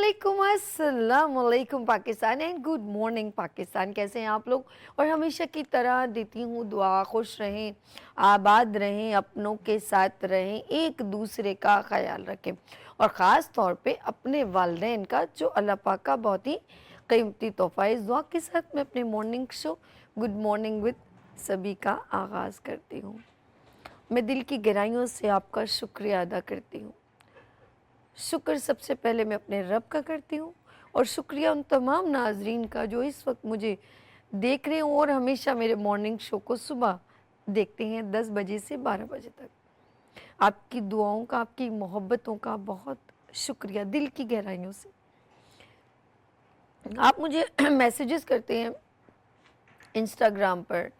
वालेकुम अस्सलाम वालेकुम Pakistan and good morning Pakistan. कैसे हैं आप लोग? और हमेशा की तरह देती हूँ दुआ, खुश रहें, आबाद रहें, अपनों के साथ रहें, एक दूसरे का ख्याल रखें और ख़ास तौर पे अपने वालिदैन का जो अल्लाह पाक का बहुत ही कीमती तोहफ़ा है। इस दुआ के साथ मैं अपने morning show good morning with सभी का आगाज़ करती हूँ। मैं दिल की गहराइयों से आपका शुक्रिया अदा करती हूँ। शुक्र सबसे पहले मैं अपने रब का करती हूँ और शुक्रिया उन तमाम नाजरीन का जो इस वक्त मुझे देख रहे हैं और हमेशा मेरे मॉर्निंग शो को सुबह देखते हैं 10 बजे से 12 बजे तक। आपकी दुआओं का, आपकी मोहब्बतों का बहुत शुक्रिया दिल की गहराइयों से। आप मुझे मैसेजेस करते हैं इंस्टाग्राम पर,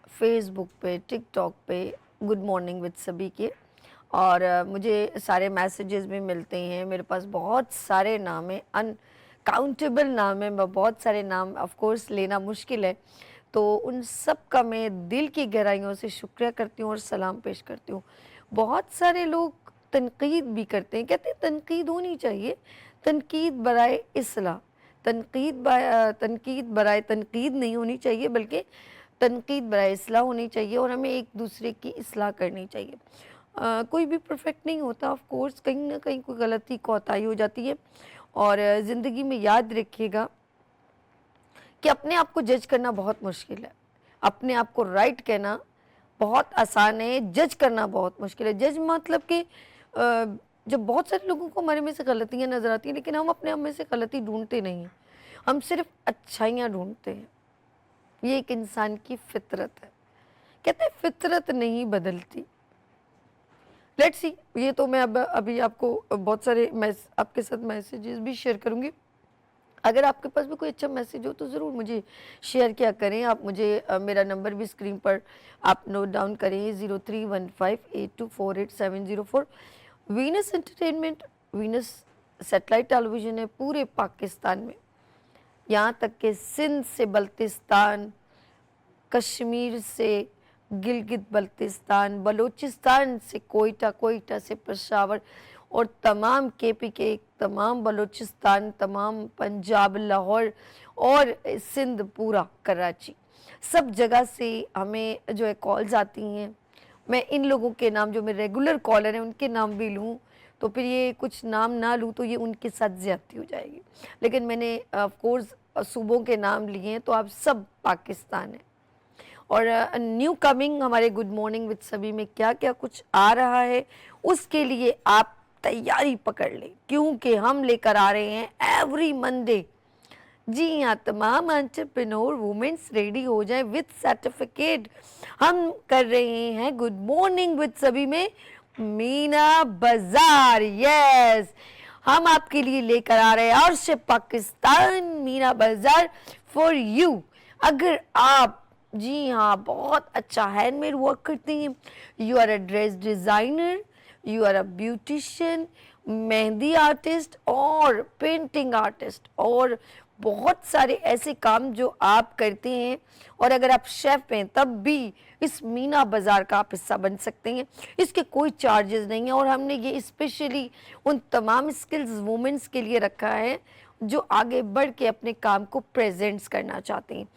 फेसबुक पे, टिकटॉक पे, गुड मॉर्निंग विद सभी के। और मुझे सारे मैसेजेस भी मिलते हैं। मेरे पास बहुत सारे नाम हैं, अनकाउंटेबल नाम हैं, बहुत सारे नाम ऑफ कोर्स लेना मुश्किल है। तो उन सब का मैं दिल की गहराइयों से शुक्रिया करती हूँ और सलाम पेश करती हूँ। बहुत सारे लोग तनकीद भी करते हैं, कहते हैं तनकीद होनी चाहिए, तनकीद बराए इसलाह, तनकीद बराए तनकीद नहीं होनी चाहिए, बल्कि तनकीद बराए इसलाह होनी चाहिए और हमें एक दूसरे की इसलाह करनी चाहिए। कोई भी परफेक्ट नहीं होता, ऑफ कोर्स कहीं ना कहीं कोई गलती कोताही हो जाती है। और ज़िंदगी में याद रखिएगा कि अपने आप को जज करना बहुत मुश्किल है, अपने आप को राइट कहना बहुत आसान है, जज करना बहुत मुश्किल है। जज मतलब कि जब बहुत सारे लोगों को हमारे में से गलतियाँ नज़र आती हैं, लेकिन हम अपने आप में से गलती ढूंढते नहीं हैं, हम सिर्फ अच्छाइयाँ ढूंढते हैं। ये एक इंसान की फितरत है, कहते हैं फितरत नहीं बदलती। लेट्स सी, ये तो मैं अब अभी आपको बहुत सारे आपके साथ मैसेजेस भी शेयर करूंगी। अगर आपके पास भी कोई अच्छा मैसेज हो तो ज़रूर मुझे शेयर किया करें। आप मुझे मेरा नंबर भी स्क्रीन पर आप नोट डाउन करें, 031582487004। Venus entertainment, Venus satellite television है पूरे पाकिस्तान में, यहाँ तक कि सिंध से बल्तिस्तान, कश्मीर से गिलगित बल्तिस्तान, बलूचिस्तान से कोयटा, कोयटा से पेशावर और तमाम केपी के तमाम बलूचिस्तान, तमाम पंजाब, लाहौर और सिंध, पूरा कराची, सब जगह से हमें जो है कॉल्स आती हैं। मैं इन लोगों के नाम, जो मेरे रेगुलर कॉलर हैं, उनके नाम भी लूँ तो फिर ये कुछ नाम ना लूँ तो ये उनके साथ ज़्यादती हो जाएगी। लेकिन मैंने ऑफ कोर्स सूबों के नाम लिए हैं, तो आप सब पाकिस्तान हैं। और न्यू कमिंग हमारे गुड मॉर्निंग विद सभी में क्या क्या कुछ आ रहा है, उसके लिए आप तैयारी पकड़ लें, क्योंकि हम लेकर आ रहे हैं एवरी मंडे। जी हाँ, तमाम एंटरप्रेन्योर वुमेन्स रेडी हो जाएं विद सर्टिफिकेट। हम कर रहे हैं गुड मॉर्निंग विद सभी में मीना बाजार। यस, हम आपके लिए लेकर आ रहे हैं अर्श पाकिस्तान मीना बाजार फॉर यू। अगर आप, जी हाँ, बहुत अच्छा हैंडमेड वर्क करती हैं, you are a dress designer, you are a beautician, mehndi artist और पेंटिंग आर्टिस्ट और बहुत सारे ऐसे काम जो आप करते हैं, और अगर आप शेफ हैं तब भी इस मीना बाज़ार का आप हिस्सा बन सकते हैं। इसके कोई चार्जेस नहीं है और हमने ये स्पेशली उन तमाम स्किल्स वुमेन्स के लिए रखा है जो आगे बढ़ के अपने काम को प्रेजेंट्स करना चाहते हैं।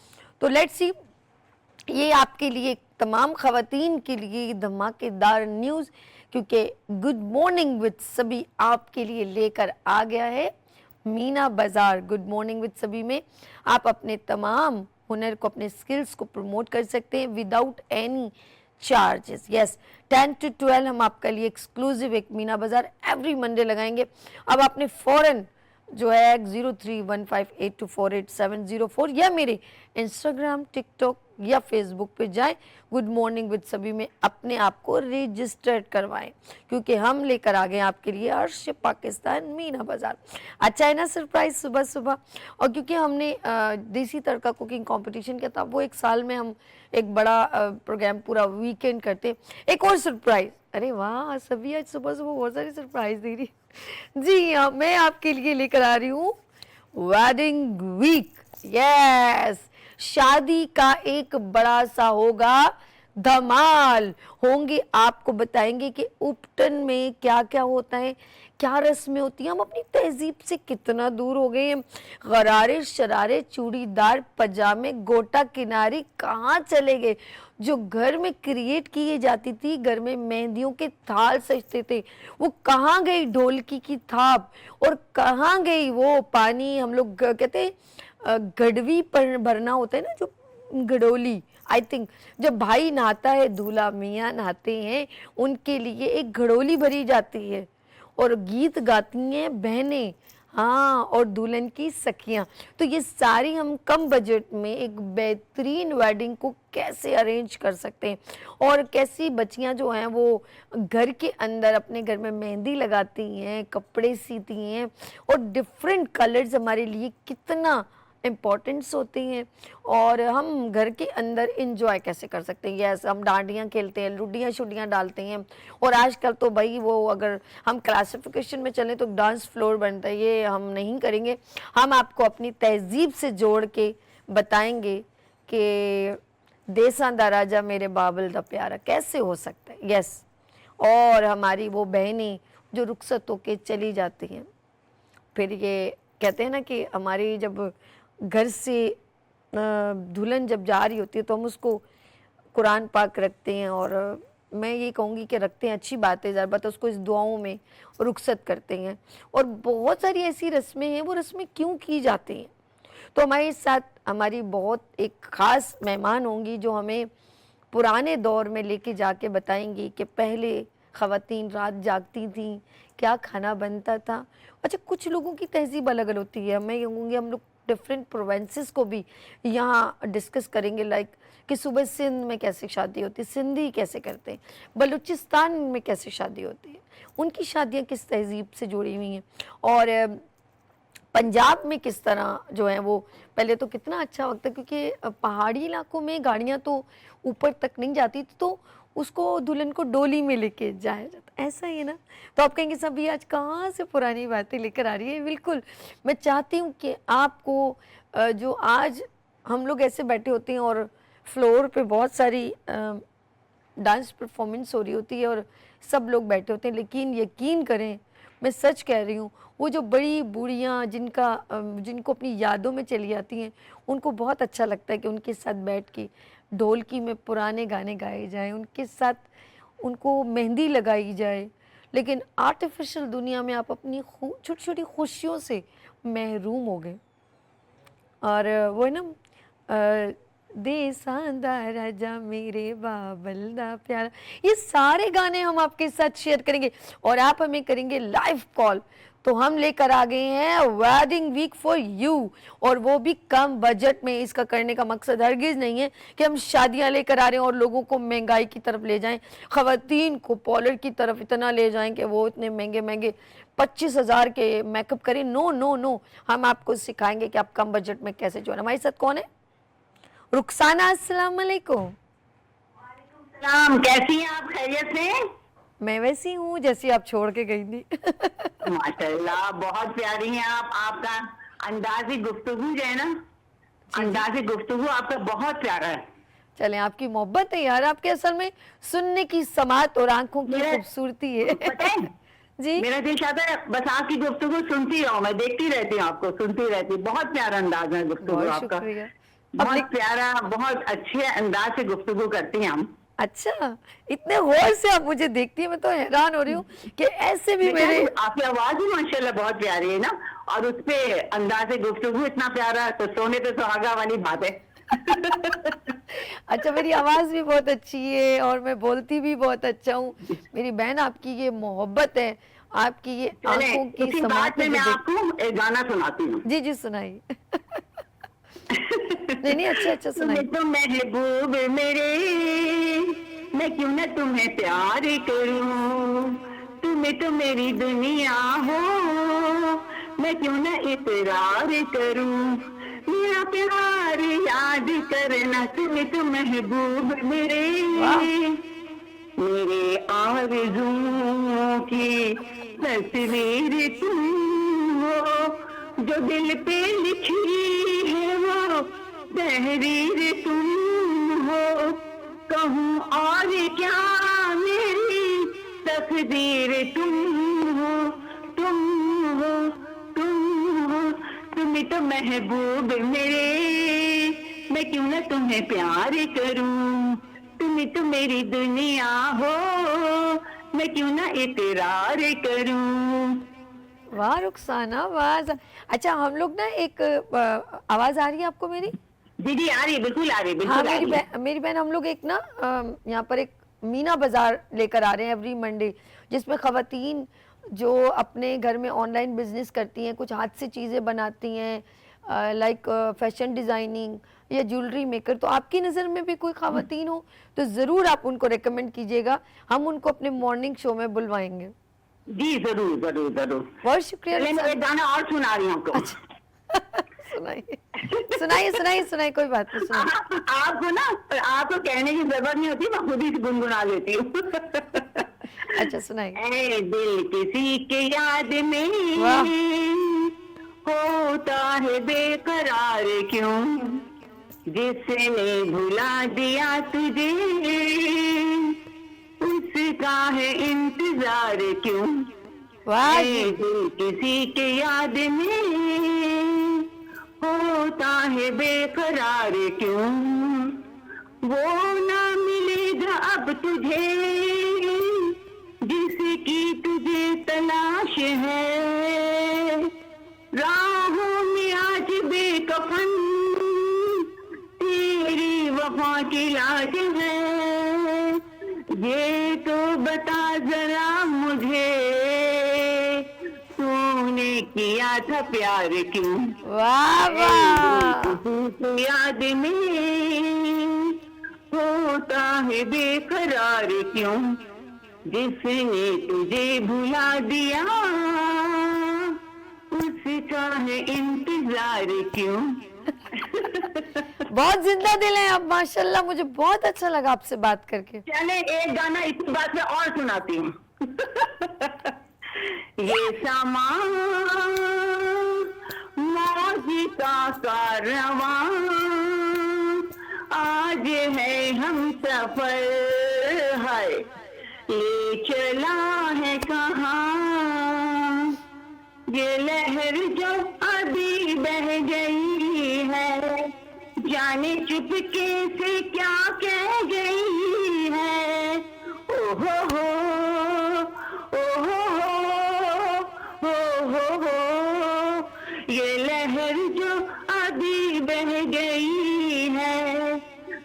तो लेट्स सी, ये आपके लिए, तमाम ख़वातीन के लिए धमाकेदार न्यूज़, क्योंकि गुड मॉर्निंग विद सभी आपके लिए लेकर आ गया है मीना बाज़ार। गुड मॉर्निंग विद सभी में आप अपने तमाम हुनर को, अपने स्किल्स को प्रमोट कर सकते हैं without any charges. Yes, 10 to 12 हम आपके लिए एक्सक्लूसिव एक मीना बाज़ार एवरी मंडे लगाएंगे। अब आपने फ़ौरन जो है 031582487004 या मेरे इंस्टाग्राम, टिकटॉक या फेसबुक पे जाएं, गुड मॉर्निंग विद सभी में अपने आप को रजिस्टर्ड करवाएं, क्योंकि हम लेकर आ गए आपके लिए अर्श पाकिस्तान मीना बाज़ार। अच्छा है ना सरप्राइज सुबह सुबह। और क्योंकि हमने देसी तड़का कुकिंग कंपटीशन किया था, वो एक साल में हम एक बड़ा प्रोग्राम पूरा वीकेंड करते। एक और सरप्राइज, अरे वाह, सभी आज सुबह सुबह बहुत सारी सरप्राइज दे रही। जी हाँ, मैं आपके लिए लेकर आ रही हूँ वेडिंग वीक। यस, शादी का एक बड़ा सा होगा धमाल होंगे, आपको बताएंगे कि उपटन में क्या क्या होता है, क्या रस्में होती हैं। हम अपनी तहजीब से कितना दूर हो गए हैं। गरारे शरारे चूड़ीदार पजामे गोटा किनारी कहाँ चले गए। जो घर में क्रिएट की जाती थी, घर में मेहंदियों के थाल सजते थे, वो कहाँ गई ढोलकी की थाप, और कहाँ गई वो पानी हम लोग कहते हैं गड़वी पर भरना होता है ना, जो गडोली। आई थिंक जब भाई नहाता है, दूल्हा मियाँ नहाते हैं, उनके लिए एक घड़ोली भरी जाती है और गीत गाती हैं बहनें, हाँ, और दुल्हन की सखियाँ। तो ये सारी हम कम बजट में एक बेहतरीन वेडिंग को कैसे अरेंज कर सकते हैं, और कैसी बच्चियाँ जो हैं वो घर के अंदर अपने घर में मेहंदी लगाती हैं, कपड़े सीती हैं, और डिफरेंट कलर्स हमारे लिए कितना इम्पोर्टेंट्स होती हैं, और हम घर के अंदर इंजॉय कैसे कर सकते हैं। यस, हम डांडियाँ खेलते हैं, लुडियाँ शुडियाँ डालते हैं, और आजकल तो भाई वो अगर हम क्लासिफिकेशन में चलें तो डांस फ्लोर बनता है, ये हम नहीं करेंगे। हम आपको अपनी तहजीब से जोड़ के बताएंगे कि देसा दा राजा मेरे बाबल दा प्यारा कैसे हो सकता है। यस, और हमारी वो बहनें जो रुखसत होके चली जाती हैं, फिर ये कहते हैं ना कि हमारी जब घर से दुल्हन जब जा रही होती है तो हम उसको कुरान पाक रखते हैं, और मैं ये कहूँगी कि रखते हैं, अच्छी बात है, ज़्यादा उसको इस दुआओं में रुखसत करते हैं। और बहुत सारी ऐसी रस्में हैं, वो रस्में क्यों की जाती हैं। तो हमारे साथ हमारी बहुत एक ख़ास मेहमान होंगी जो हमें पुराने दौर में लेके जाके बताएंगी कि पहले ख़वातीन रात जागती थीं, क्या खाना बनता था। अच्छा, कुछ लोगों की तहज़ीब अलग अलग होती है, मैं कहूँगी हम लोग डिफरेंट प्रोवेंसेस को भी यहाँ डिस्कस करेंगे, लाइक कि सुबह सिंध में कैसे शादी होती है, सिंधी कैसे करते हैं, बलूचिस्तान में कैसे शादी होती है, उनकी शादियाँ किस तहज़ीब से जुड़ी हुई हैं, और पंजाब में किस तरह जो है वो पहले तो कितना अच्छा वक्त है, क्योंकि पहाड़ी इलाकों में गाड़ियाँ तो ऊपर तक नहीं जाती, तो उसको दुल्हन को डोली में लेके जाया जाता, ऐसा ही है ना। तो आप कहेंगे सब ये आज कहाँ से पुरानी बातें लेकर आ रही है। बिल्कुल, मैं चाहती हूँ कि आपको जो आज हम लोग ऐसे बैठे होते हैं और फ्लोर पे बहुत सारी डांस परफॉर्मेंस हो रही होती है और सब लोग बैठे होते हैं, लेकिन यकीन करें, मैं सच कह रही हूँ, वो जो बड़ी बूढ़ियाँ जिनको अपनी यादों में चली जाती हैं, उनको बहुत अच्छा लगता है कि उनके साथ बैठ के ढोलकी में पुराने गाने गाए जाएं, उनके साथ उनको मेहंदी लगाई जाए। लेकिन आर्टिफिशियल दुनिया में आप अपनी छोटी छोटी खुशियों से महरूम हो गए। और वो है ना, देसा दा राजा मेरे बाबल दा प्यारा, ये सारे गाने हम आपके साथ शेयर करेंगे और आप हमें करेंगे लाइव कॉल। तो हम लेकर आ गए हैं वेडिंग वीक फॉर यू, और वो भी कम बजट में। इसका करने का मकसद हरगिज नहीं है कि हम शादियां लेकर आ रहे हैं और लोगों को महंगाई की तरफ ले जाएं, खवातीन को पॉलर की तरफ इतना ले जाएं कि वो इतने महंगे महंगे 25,000 के मेकअप करें। नो नो नो, हम आपको सिखाएंगे कि आप कम बजट में कैसे जो है। हमारे साथ कौन है? रुखसाना, अस्सलाम वालेकुम। सलाम, कैसी हैं आप? खैरियत से? मैं वैसी हूँ जैसी आप छोड़ के गई थी। माशाल्लाह, बहुत प्यारी हैं आप। आपका अंदाज़े गुफ्तगू जो है ना, अंदाज़े गुफ्तगू आपका बहुत प्यारा है। चलें, आपकी मोहब्बत है यार, आपके असल में सुनने की समात और आंखों की खूबसूरती है। पता है जी, मेरा दिल चाहता है बस आपकी गुफ्तगू सुनती रहूं, मैं देखती रहती हूँ आपको, सुनती रहती हूँ। बहुत प्यारा अंदाज है गुफ्तगू बहुत आपका, शुक्रिया। बहुत प्यारा, बहुत अच्छे अंदाज से गुफ्तगू करती हैं हम। अच्छा, इतने गौर से आप मुझे देखती हैं, मैं तो हैरान हो रही हूँ कि ऐसे भी मेरे आपकी आवाज भी माशाल्लाह बहुत प्यारी है ना, और उस पे अंदाज गुफ्तगू इतना प्यारा, तो सोने पे सुहागा वाली बात है। अच्छा, मेरी आवाज़ भी बहुत अच्छी है और मैं बोलती भी बहुत अच्छा हूँ। मेरी बहन, आपकी ये मोहब्बत है, आपकी ये आंखों की इसी बात समात में मैं मुझे आपको एक गाना सुनाती हूँ। जी जी, सुनाइए। नहीं नहीं, अच्छा अच्छा सुनाइए। तुम्हें तो महबूब मेरे, मैं क्यों न तुम्हें प्यार करूं, तुम्हें तो मेरी दुनिया हो, मैं क्यों न इकरार करूं, मेरा प्यार याद करना, तुम्हें तो महबूब मेरे, मेरे आरज़ुओं की तस्वीर तुम हो, जो दिल पे लिखी है वो तहरीर तुम हो, कहो हूँ और क्या, मेरी तकदीर तुम हो, तुम हो, तुम हो। तुम ही तो महबूब मेरे, मैं क्यों ना तुम्हें प्यार करूं। तुम ही तो मेरी दुनिया हो, मैं क्यों ना इकरार करूं। वाह रुखसाना, वाह। अच्छा, हम लोग ना एक आवाज आ रही है आपको मेरी? दीदी आ रही है, बिल्कुल आ रही है, हाँ, बिल्कुल आ रही है। मेरी बहन, हम लोग एक ना यहाँ पर एक मीना बाजार लेकर आ रहे हैं एवरी मंडे, जिसमें खवातीन जो अपने घर में ऑनलाइन बिजनेस करती हैं, कुछ हाथ से चीज़ें बनाती हैं, लाइक फैशन डिज़ाइनिंग या ज्वेलरी मेकर। तो आपकी नज़र में भी कोई खवातीन हो तो ज़रूर आप उनको रेकमेंड कीजिएगा, हम उनको अपने मॉर्निंग शो में बुलवाएंगे। जी जरूर जरूर जरूर। बहुत शुक्रिया चलिए मैं रुखसाना। एक गाना और सुना रही हूँ आपको। अच्छा सुनाइए सुनाइए सुनाइए सुनाइए, कोई बात नहीं, सुनाइए। आपको ना, आपको कहने की जरूरत नहीं होती, मैं खुद ही गुनगुना लेती हूँ। अच्छा सुनाइए। ऐ दिल किसी के याद में वाह। होता है बेकरार क्यों, जिसने भुला दिया तुझे उसका है इंतजार क्यों। वाह ऐ जी। दिल किसी के याद में होता है बेकरार क्यों, वो ना मिलेगा अब तुझे जिसकी तुझे तलाश है। राहों में आज बेकफन तेरी वफा की लाज है। ये तो बता जरा मुझे, तूने किया था प्यार क्यों। वाह वाह। किसी याद में होता है बेकरार क्यों, जिसने तुझे भुला दिया उसका है इंतजार क्यों। बहुत जिंदा दिल है आप, माशाल्लाह। मुझे बहुत अच्छा लगा आपसे बात करके। चले एक गाना इसी बात में और सुनाती हूँ। ये समा मौज का कारवां आज है हम सफर है, ले चला है कहाँ। ये लहर जो अभी बह गई है, जाने चुपके से क्या कह गई है। ओ हो हो, ये लहर जो अभी बह गई है,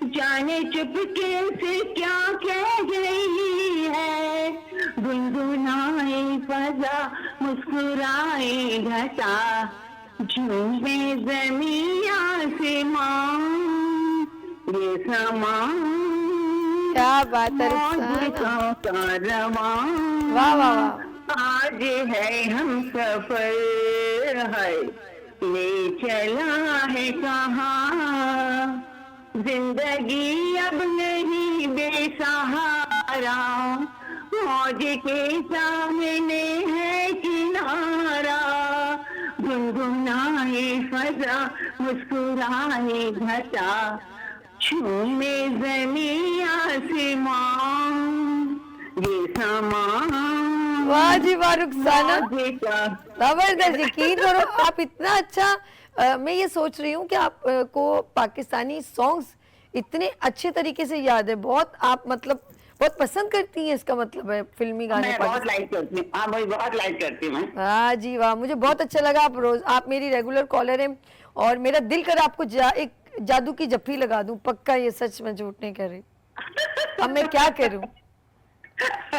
जाने चुपके से क्या कह गई है। गुनगुनाए फजा मुस्कुराए घटा, झूमे ज़मीं आसमां, ये समा क्या बात है मौज रुखसाना। का कारवां वाह वाह वाह। आज है हम सफर है, ले चला है कहाँ। जिंदगी अब नहीं बेसहारा, मौज के सामने है किनारा। गुनगुनाए फजा मुस्कुराए घटा, झूमे ज़मीं आसमां, ये समा वाह जी वाह रुखसाना, मौज का। जबरदस्त। यकीन करो आप इतना अच्छा, मैं ये सोच रही हूँ कि आपको पाकिस्तानी सॉन्ग्स इतने अच्छे तरीके से याद है। बहुत आप मतलब बहुत पसंद करती हैं, इसका मतलब है फिल्मी गाने मैं बहुत लाइक करती हूँ, हाँ भाई बहुत लाइक करती हूँ मैं। हाँ जी वाह, मुझे बहुत अच्छा लगा। आप मेरी रेगुलर कॉलर हैं और मेरा दिल कर आपको एक जादू की जफ्फी लगा दूं, पक्का। ये सच में झूठ नहीं कर रही। अब मैं क्या करूं,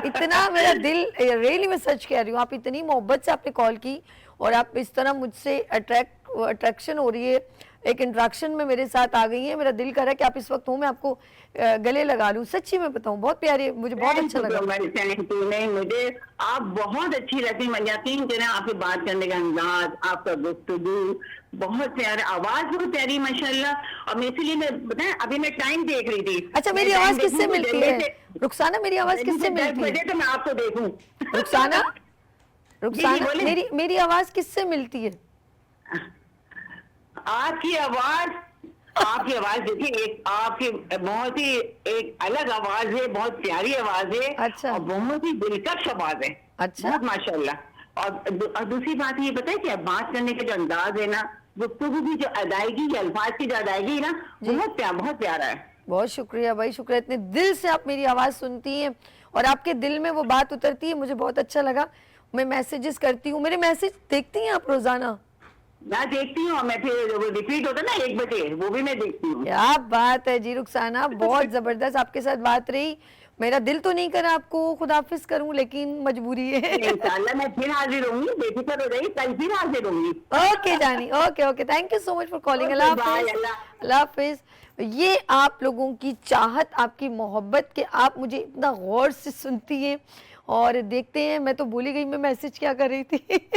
इतना मेरा दिल, रियली मैं सच कह रही हूँ। आप इतनी मोहब्बत से आपने कॉल की और आप इस तरह मुझसे अट्रैक्शन हो रही है, एक इंट्रैक्शन में मेरे साथ आ गई है। मेरा दिल कर रहा है कि आप इस वक्त हो मैं आपको गले लगा लूं। सच्ची में बताऊं, बहुत प्यारी, मुझे बहुत अच्छा लगा। नहीं, मुझे आप बहुत अच्छी लगती हैं। यकीन करें, आपकी बात करने का अंदाज, आपका गुफ्तगू बहुत प्यारा, आवाज बहुत प्यारी माशाल्लाह। और इसीलिए मैं बताएं, अभी मैं टाइम देख रही थी। अच्छा, मेरी आवाज किससे मिलती है रुखसाना? मेरी आवाज किससे मिलती है? तो मैं आपको देखूं। रुखसाना, बोलें। मेरी आवाज किससे मिलती है? आपकी आवाज आपकी आवाज देखिए, एक आपकी बहुत ही एक अलग आवाज है, बहुत प्यारी आवाज है अच्छा। और बहुत ही दिलकश आवाज है। अच्छा। बहुत माशाल्लाह। और दूसरी बात ये पता है कि बात करने का जो अंदाज है ना, गुफ्तगू की जो अदायगी, जो अल्फाज की जो अदायगी है ना, जी, बहुत प्यारा है। बहुत शुक्रिया भाई, शुक्रिया, इतने दिल से आप मेरी आवाज़ सुनती हैं और आपके दिल में वो बात उतरती है, मुझे बहुत अच्छा लगा। मैं मैसेजेस करती हूँ, मेरे मैसेज देखती हैं आप रोज़ाना? मैं देखती हूँ, मैं फिर वो रिपीट होता है ना 1 बजे, वो भी मैं देखती हूँ। क्या बात है जी रुखसाना, बहुत ज़बरदस्त आपके साथ बात रही। मेरा दिल तो नहीं करा आपको खुदाफिज करूं, लेकिन मजबूरी है। इंशाल्लाह मैं फिर हाजिर होंगी, बेफिक्र हो जाइए, कल फिर हाजिर होंगी। ओके जानी, okay okay, thank you so much for calling. अल्लाह ओके बाय, हाफिज। अल्लाह। अल्लाह हाफिज। ये आप लोगों की चाहत, आपकी मोहब्बत के आप मुझे इतना गौर से सुनती हैं और देखते हैं। मैं तो भूल ही गई मैं मैसेज क्या कर रही थी।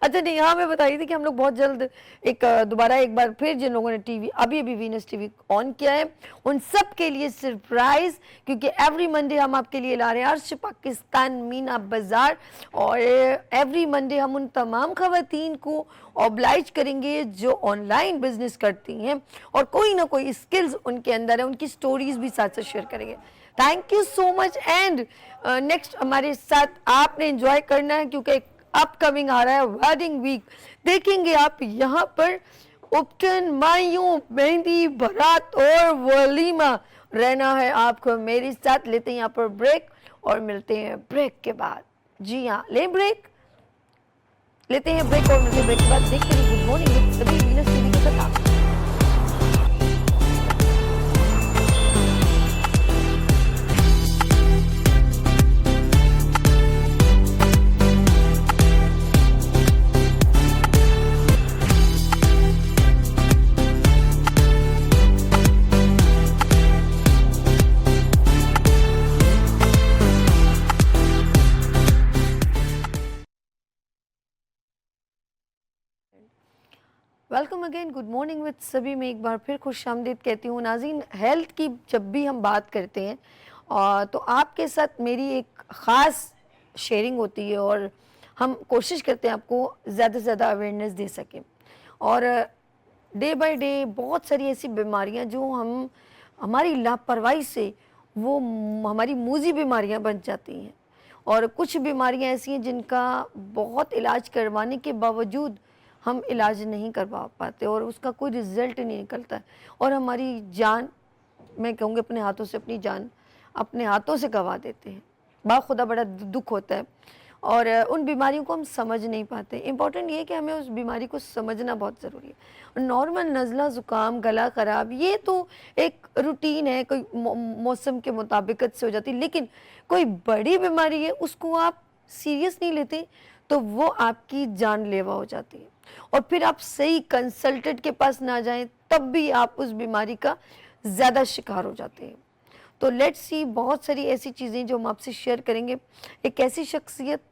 अच्छा नहीं, हाँ मैं बता रही थी कि हम लोग बहुत जल्द एक दोबारा एक बार फिर जिन लोगों ने टीवी अभी अभी वीनस टीवी ऑन किया है उन सब के लिए सरप्राइज, क्योंकि एवरी मंडे हम आपके लिए ला रहे हैं अर्श पाकिस्तान मीना बाजार। और एवरी मंडे हम उन तमाम खवातीन को ऑब्लाइज करेंगे जो ऑनलाइन बिजनेस करती हैं और कोई ना कोई स्किल्स उनके अंदर है, उनकी स्टोरीज भी साथ साथ शेयर करेंगे। Thank you so much. And next हमारे साथ आपने एंजॉय करना है क्योंकि एक अपकमिंग आ रहा है वेडिंग वीक। देखेंगे आप यहाँ पर उपटन, मायूं, मेहंदी, बारात और वलीमा। रहना है आपको मेरे साथ। लेते हैं यहाँ पर ब्रेक और मिलते हैं ब्रेक के बाद। जी हाँ, ले ब्रेक, लेते हैं ब्रेक और मिलते हैं ब्रेक के बाद। देखते हैं गुड मॉर्निंग विद सभी वीनस टीवी के साथ आप। Welcome again, good morning with सभी में एक बार फिर खुश आमदीद कहती हूँ। नाज़रीन, हेल्थ की जब भी हम बात करते हैं तो आपके साथ मेरी एक ख़ास शेयरिंग होती है और हम कोशिश करते हैं आपको ज़्यादा से ज़्यादा अवेयरनेस दे सकें। और डे बाय डे बहुत सारी ऐसी बीमारियां जो हम हमारी लापरवाही से वो हमारी मूजी बीमारियां बन जाती हैं और कुछ बीमारियां ऐसी हैं जिनका बहुत इलाज करवाने के बावजूद हम इलाज नहीं करवा पाते और उसका कोई रिजल्ट नहीं निकलता है और हमारी जान, मैं कहूँगी अपने हाथों से अपनी जान अपने हाथों से गंवा देते हैं। बाखुदा बड़ा दुख होता है और उन बीमारियों को हम समझ नहीं पाते। इम्पॉर्टेंट ये है कि हमें उस बीमारी को समझना बहुत ज़रूरी है। नॉर्मल नज़ला ज़ुकाम गला ख़राब ये तो एक रूटीन है, कोई मौसम के मुताबिकत से हो जाती है, लेकिन कोई बड़ी बीमारी है उसको आप सीरियस नहीं लेते तो वो आपकी जानलेवा हो जाती है और फिर आप सही कंसल्टेंट के पास ना जाएं तब भी आप उस बीमारी का ज़्यादा शिकार हो जाते हैं। तो लेट्स सी, बहुत सारी ऐसी चीज़ें जो हम आपसे शेयर करेंगे। एक ऐसी शख्सियत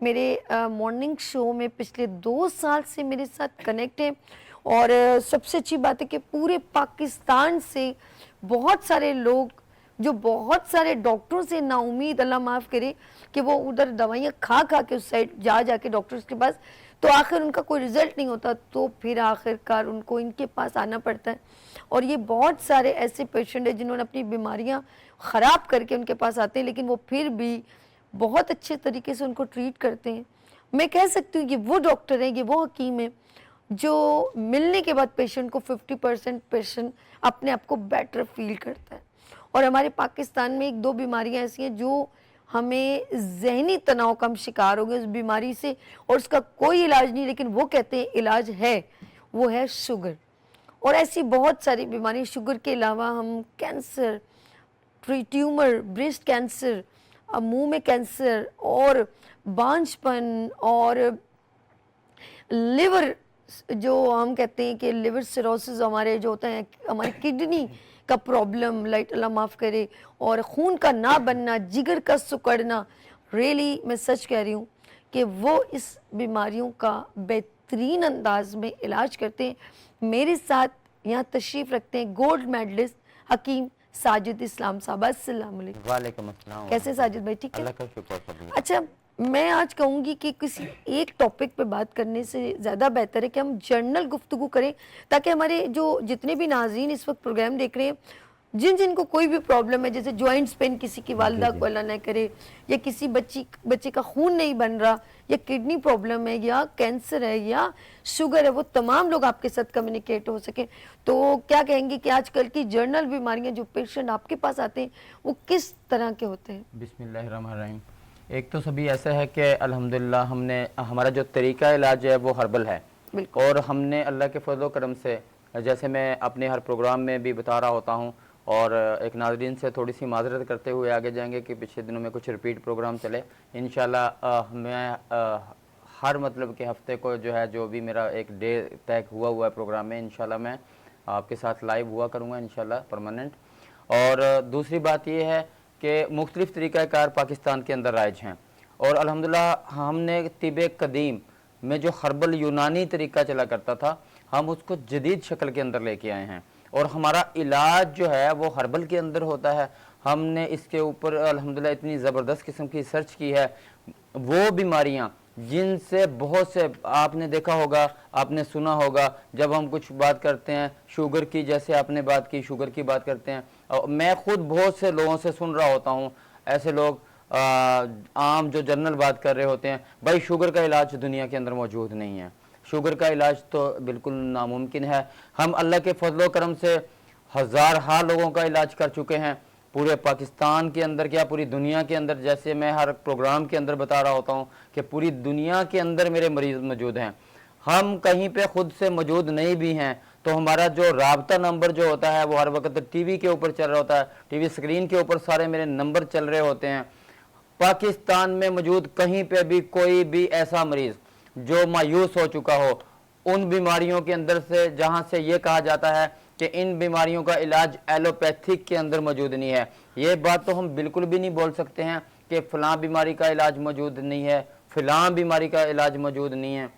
मेरे मॉर्निंग शो में पिछले 2 साल से मेरे साथ कनेक्ट है और सबसे अच्छी बात है कि पूरे पाकिस्तान से बहुत सारे लोग जो बहुत सारे डॉक्टरों से नाउमीद, अल्लाह माफ़ करे, कि वो उधर दवाइयाँ खा खा के उस साइड जा जाके डॉक्टर्स के पास तो आखिर उनका कोई रिजल्ट नहीं होता तो फिर आखिरकार उनको इनके पास आना पड़ता है। और ये बहुत सारे ऐसे पेशेंट हैं जिन्होंने अपनी बीमारियां ख़राब करके उनके पास आते हैं लेकिन वो फिर भी बहुत अच्छे तरीके से उनको ट्रीट करते हैं। मैं कह सकती हूँ कि वो डॉक्टर हैं, ये वो हकीम हैं जो मिलने के बाद पेशेंट को 50% पेशेंट अपने आप को बेटर फील करता है। और हमारे पाकिस्तान में 1-2 बीमारियां ऐसी हैं जो हमें ज़हनी तनाव का हम शिकार हो गए उस बीमारी से और उसका कोई इलाज नहीं, लेकिन वो कहते हैं इलाज है, वो है शुगर। और ऐसी बहुत सारी बीमारी, शुगर के अलावा हम कैंसर, ट्यूमर, ब्रेस्ट कैंसर, मुंह में कैंसर और बांझपन और लिवर, जो हम कहते हैं कि लिवर सिरोसिस हमारे जो होता है, हमारी किडनी का प्रॉब्लम, लाइट अल्लाह माफ़ करे, और खून का ना बनना, जिगर का सिकुड़ना, रियली मैं सच कह रही हूँ कि वो इस बीमारियों का बेहतरीन अंदाज में इलाज करते हैं। मेरे साथ यहाँ तशरीफ़ रखते हैं गोल्ड मेडलिस्ट हकीम साजिद इस्लाम साहब। अस्सलाम वालेकुम। वालेकुम अस्सलाम। कैसे साजिद भाई, ठीक है? अल्लाह का शुक्र सभी। अच्छा, मैं आज कहूँगी कि किसी एक टॉपिक पे बात करने से ज़्यादा बेहतर है कि हम जनरल गुफ्तगू करें, ताकि हमारे जो जितने भी नाज़रीन इस वक्त प्रोग्राम देख रहे हैं, जिनको कोई भी प्रॉब्लम है, जैसे जॉइंट्स पेन किसी की वालिदा को अल्लाह ना करे, या किसी बच्चे का खून नहीं बन रहा, या किडनी प्रॉब्लम है, या कैंसर है, या शुगर है, वो तमाम लोग आपके साथ कम्युनिकेट हो सके। तो क्या कहेंगे कि आजकल की जर्नल बीमारियां जो पेशेंट आपके पास आते हैं वो किस तरह के होते हैं? बिस्मिल्लाहिर्रहमानिर्रहीम। एक तो सभी ऐसा है कि अल्हम्दुलिल्लाह हमारा जो तरीका इलाज है वो हर्बल है, और हमने अल्लाह के फजल करम से, जैसे मैं अपने हर प्रोग्राम में भी बता रहा होता हूँ, और एक नाज़रीन से थोड़ी सी माजरत करते हुए आगे जाएंगे कि पिछले दिनों में कुछ रिपीट प्रोग्राम चले। इंशाल्लाह मैं हर मतलब के हफ्ते को जो है, जो भी मेरा एक डे तय हुआ है प्रोग्राम में, इंशाल्लाह मैं आपके साथ लाइव हुआ करूँगा इंशाल्लाह परमानेंट। और दूसरी बात ये है कि मुख्तलिफ़ तरीक़ाकार पाकिस्तान के अंदर राइज हैं, और अल्हम्दुलिल्लाह हमने तिब कदीम में जो हर्बल यूनानी तरीका चला करता था, हम उसको जदीद शक्ल के अंदर लेके आए हैं, और हमारा इलाज जो है वो हर्बल के अंदर होता है। हमने इसके ऊपर अल्हम्दुलिल्लाह इतनी ज़बरदस्त किस्म की सर्च की है। वो बीमारियां जिनसे बहुत से आपने देखा होगा, आपने सुना होगा, जब हम कुछ बात करते हैं शुगर की, जैसे आपने बात की शुगर की बात करते हैं, और मैं खुद बहुत से लोगों से सुन रहा होता हूँ, ऐसे लोग आम जो जनरल बात कर रहे होते हैं, भाई शुगर का इलाज दुनिया के अंदर मौजूद नहीं है, शुगर का इलाज तो बिल्कुल नामुमकिन है। हम अल्लाह के फजलो करम से हज़ार लोगों का इलाज कर चुके हैं पूरे पाकिस्तान के अंदर, क्या पूरी दुनिया के अंदर। जैसे मैं हर प्रोग्राम के अंदर बता रहा होता हूँ कि पूरी दुनिया के अंदर मेरे मरीज़ मौजूद हैं। हम कहीं पे खुद से मौजूद नहीं भी हैं तो हमारा जो राबता नंबर जो होता है वो हर वक्त टीवी के ऊपर चल रहा होता है, टीवी स्क्रीन के ऊपर सारे मेरे नंबर चल रहे होते हैं। पाकिस्तान में मौजूद कहीं पे भी कोई भी ऐसा मरीज़ जो मायूस हो चुका हो उन बीमारियों के अंदर से, जहाँ से ये कहा जाता है कि इन बीमारियों का इलाज एलोपैथिक के अंदर मौजूद नहीं है, ये बात तो हम बिल्कुल भी नहीं बोल सकते हैं कि फ़लाँ बीमारी का इलाज मौजूद नहीं है, फ़लाँ बीमारी का इलाज मौजूद नहीं है।